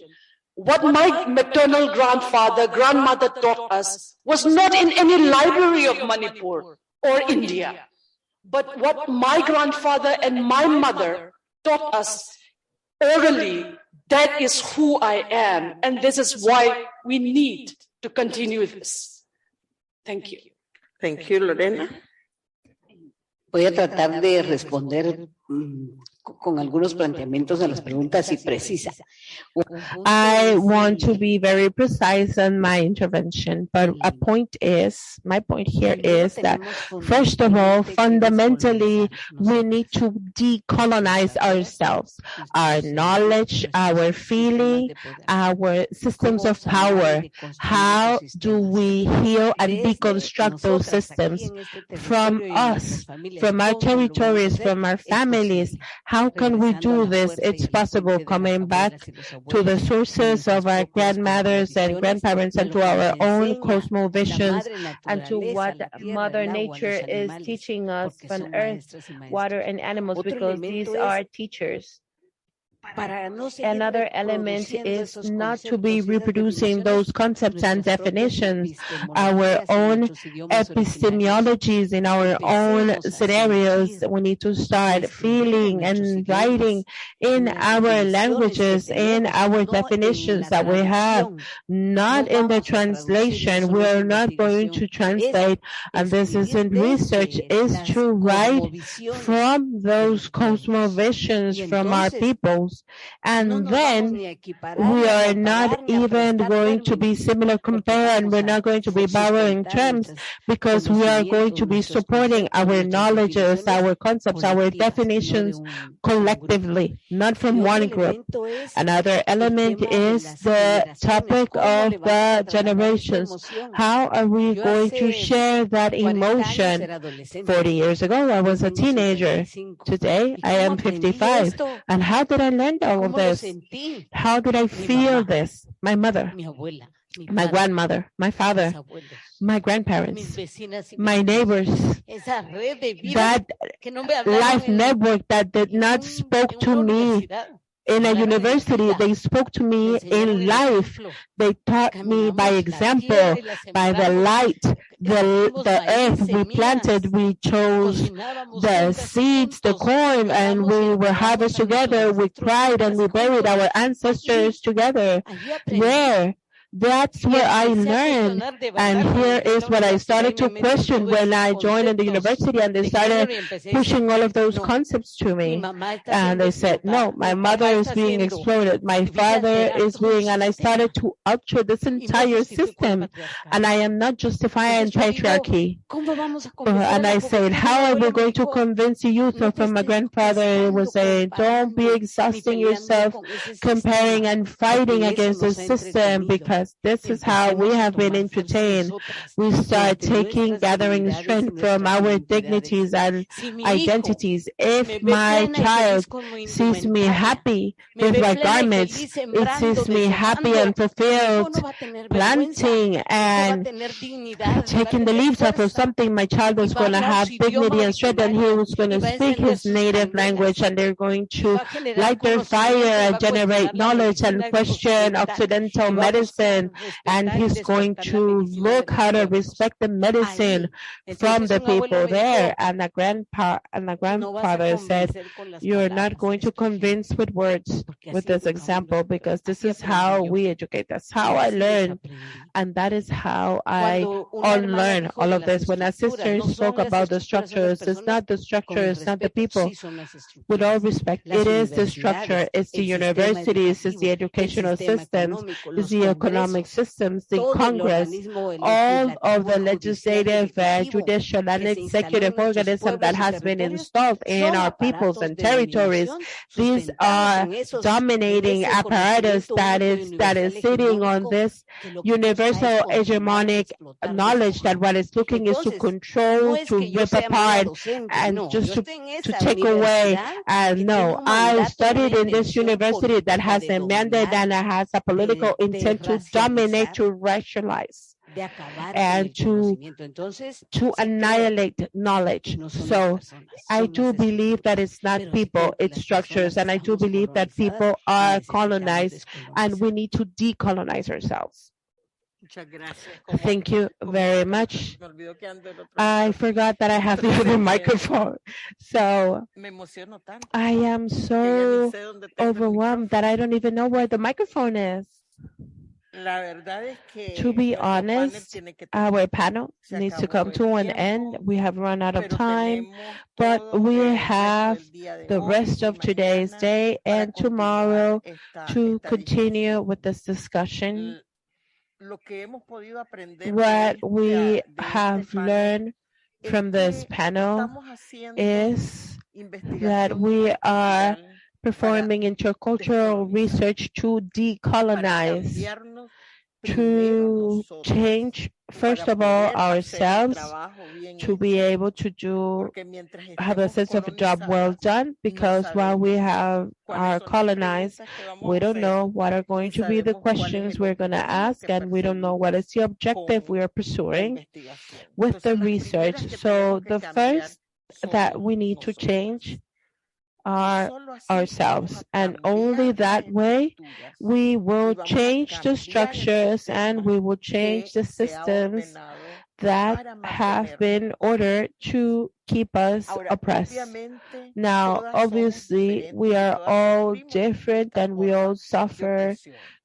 what my maternal grandmother taught us was not in any library of Manipur or India. But what my grandfather and my mother taught us orally, that is who I am. And this is why we need to continue this. Thank you. Thank you, Lorena. Voy a tratar de responder con algunos planteamientos a las preguntas y precisas. I want to be very precise in my intervention, but my point here is that, first of all, fundamentally, we need to decolonize ourselves, our knowledge, our feeling, our systems of power. How do we heal and deconstruct those systems from us, from our territories, from our families? How can we do this? It's possible coming back to the sources of our grandmothers and grandparents and to our own cosmovisions and to what Mother Nature is teaching us from earth, water, and animals, because these are teachers. Another element is not to be reproducing those concepts and definitions, our own epistemologies in our own scenarios. We need to start feeling and writing in our languages, in our definitions that we have, not in the translation. We are not going to translate, and this isn't research, is to write from those cosmovisions from our peoples. And then we are not even going to be similar compare, and we're not going to be borrowing terms, because we are going to be supporting our knowledges, our concepts, our definitions collectively, not from one group. Another element is the topic of the generations. How are we going to share that emotion? 40 years ago, I was a teenager. Today, I am 55. And how did I learn all of this? How did I feel this? My mother, my grandmother, my father, my grandparents, my neighbors, that life network that did not spoke to me in a university, they spoke to me in life. They taught me by example, by the light, the earth we planted. We chose the seeds, the corn, and we were harvested together. We cried and we buried our ancestors together. Where? That's where I learned, and here is what I started to question when I joined in the university, and they started pushing all of those concepts to me. And they said, no, my mother is being exploited, my father is being, and I started to alter this entire system, and I am not justifying patriarchy. And I said, how are we going to convince the youth? So from my grandfather, it was saying, don't be exhausting yourself comparing and fighting against the system, because this is how we have been entertained. We start gathering strength from our dignities and identities. If my child sees me happy with my garments, it sees me happy and fulfilled, planting and taking the leaves off of something, my child is going to have dignity and strength, and he was going to speak his native language, and they're going to light their fire and generate knowledge and question Occidental medicine, and he's going to look how to respect the medicine from the people there. And the grandfather said, you're not going to convince with words with this example, because this is how we educate. That's how I learn, and that is how I unlearn all of this. When our sisters spoke about the structures, it's not the structure, it's not the people. With all respect, it is the structure, it's the universities, it's the educational systems, it's the economic systems, the Congress, all of the legislative, judicial, and executive organism that has been installed in our peoples and territories. These are dominating apparatus that is sitting on this universal hegemonic knowledge that what it's looking is to control, to rip apart, and just to take away. And no, I studied in this university that has a mandate and has a political intent to dominate, to rationalize, and to annihilate knowledge. So I do believe that it's not people, it's structures, and I do believe that people are colonized, and we need to decolonize ourselves. Thank you very much. I forgot that I have the other microphone. So I am so overwhelmed that I don't even know where the microphone is. To be honest, our panel needs to come to an end. We have run out of time, but we have the rest of today's day and tomorrow to continue with this discussion. What we have learned from this panel is that we are performing intercultural research to decolonize, to change, first of all, ourselves, to be able to have a sense of a job well done, because while we are colonized, we don't know what are going to be the questions we're going to ask, and we don't know what is the objective we are pursuing with the research. So the first that we need to change are ourselves, and only that way we will change the structures and we will change the systems that have been ordered to keep us oppressed. Now, obviously, we are all different and we all suffer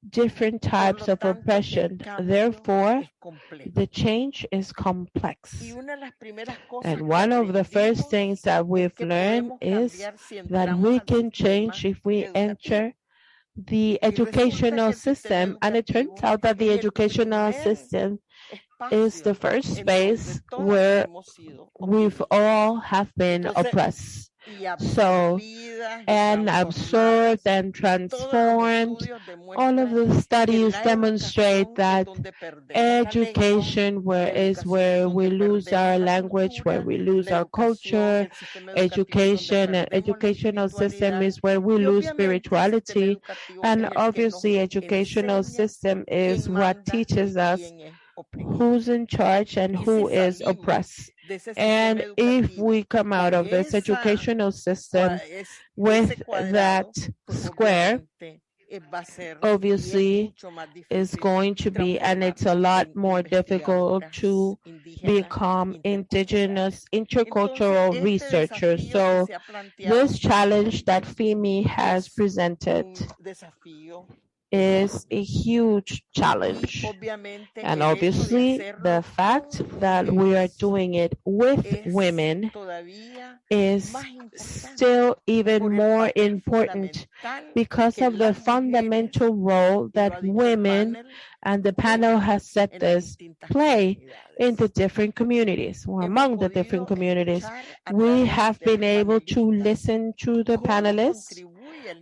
different types of oppression. Therefore, the change is complex. And one of the first things that we've learned is that we can change if we enter the educational system. And it turns out that the educational system is the first space where we've all have been oppressed. So, and absorbed and transformed. All of the studies demonstrate that education is where we lose our language, where we lose our culture. Education and educational system is where we lose spirituality. And obviously, educational system is what teaches us who's in charge and who is oppressed. And if we come out of this educational system with that square, obviously is going to be, and it's a lot more difficult to become indigenous intercultural researchers. So this challenge that FEMI has presented is a huge challenge. And obviously, the fact that we are doing it with women is still even more important because of the fundamental role that women and the panel has set this play in the different communities or among the different communities. We have been able to listen to the panelists.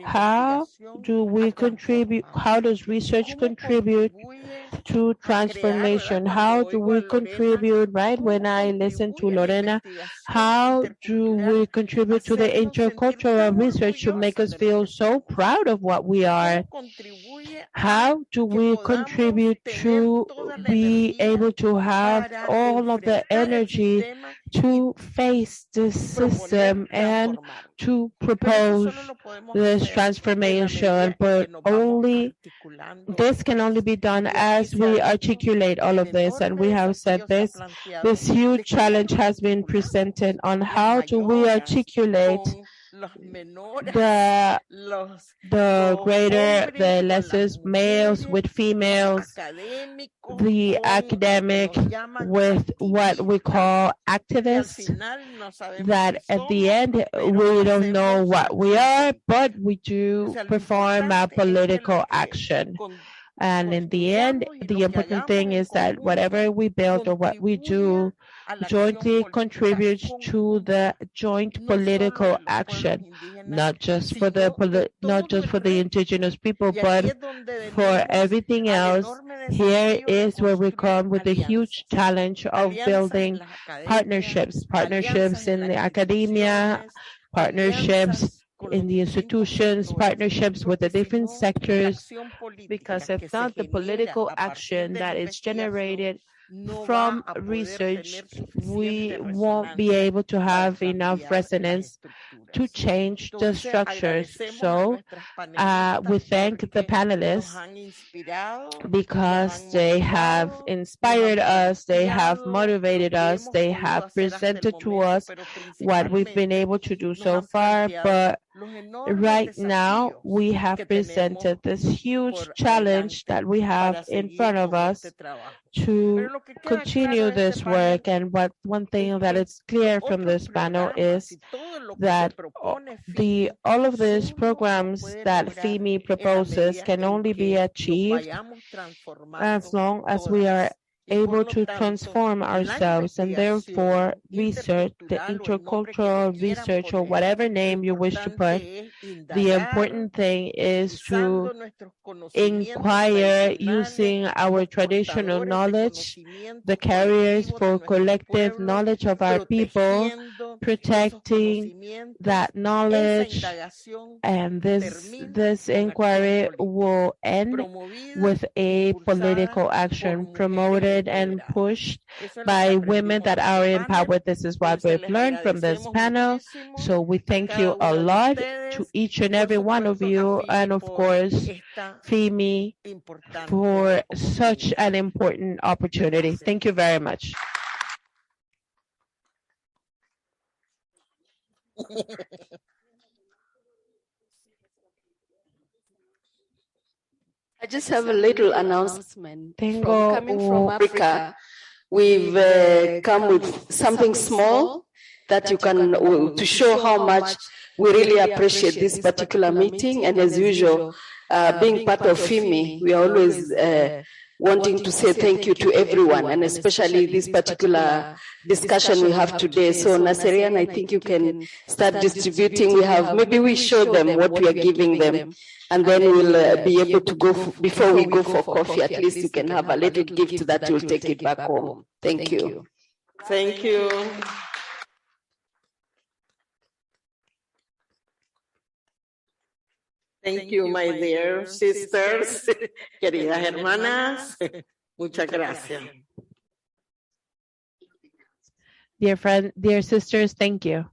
How do we contribute? How does research contribute to transformation? How do we contribute, right? When I listen to Lorena, how do we contribute to the intercultural research to make us feel so proud of what we are? How do we contribute to be able to have all of the energy to face this system and to propose this transformation? But this can only be done as we articulate all of this. And we have said this huge challenge has been presented on how do we articulate the greater, the lesser males with females, the academic with what we call activists, that at the end we don't know what we are, but we do perform a political action. And in the end, the important thing is that whatever we build or what we do jointly contributes to the joint political action, not just for the indigenous people, but for everything else. Here is where we come with the huge challenge of building partnerships in the academia, partnerships in the institutions, partnerships with the different sectors, because if not, the political action that is generated from research, we won't be able to have enough resonance to change the structures. So we thank the panelists because they have inspired us, they have motivated us, they have presented to us what we've been able to do so far. But right now, we have presented this huge challenge that we have in front of us to continue this work. And one thing that is clear from this panel is that all of these programs that FEME proposes can only be achieved as long as we are able to transform ourselves, and therefore research, the intercultural research, or whatever name you wish to put, the important thing is to inquire using our traditional knowledge, the carriers for collective knowledge of our people, protecting that knowledge, and this inquiry will end with a political action promoted and pushed by women that are empowered. This is what we've learned from this panel. So we thank you a lot to each and every one of you, and of course, FEME, for such an important opportunity. Thank you very much. I just have a little announcement. Coming from Africa, we've come with something small that you can, to show how much we really appreciate this particular meeting. And as usual, being part of FEME, we are always wanting to say thank you to everyone, and especially this particular discussion we have today. So Naserian, I think you can start distributing. Maybe we show them what we are giving them, and then we'll be able to go, before we go for coffee, at least you can have a little gift that you'll take it back home. Thank you. Thank you. Thank you, my dear sisters, queridas hermanas. Muchas gracias. Dear friends, dear sisters, thank you.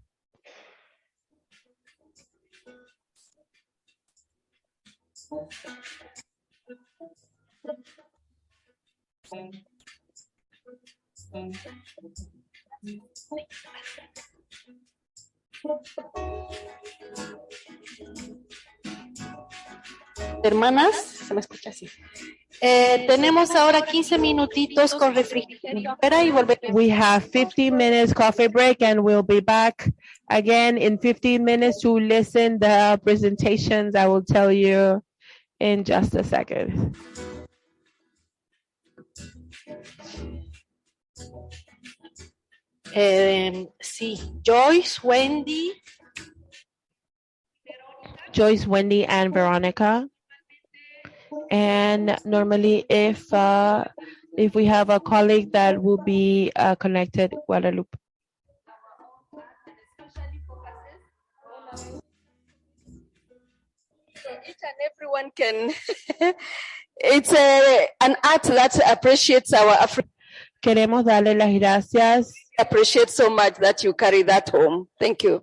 Hermanas, se me escucha así. Tenemos ahora 15 minutitos con refrigerio y volvemos. We have 15 minutes coffee break and we'll be back again in 15 minutes to listen the presentations. I will tell you in just a second. Sí, Joyce, Wendy, and Veronica. And normally, if we have a colleague that will be connected, Guadalupe. So each and everyone can. It's an art that appreciates our African. Queremos darle las gracias. Appreciate so much that you carry that home. Thank you.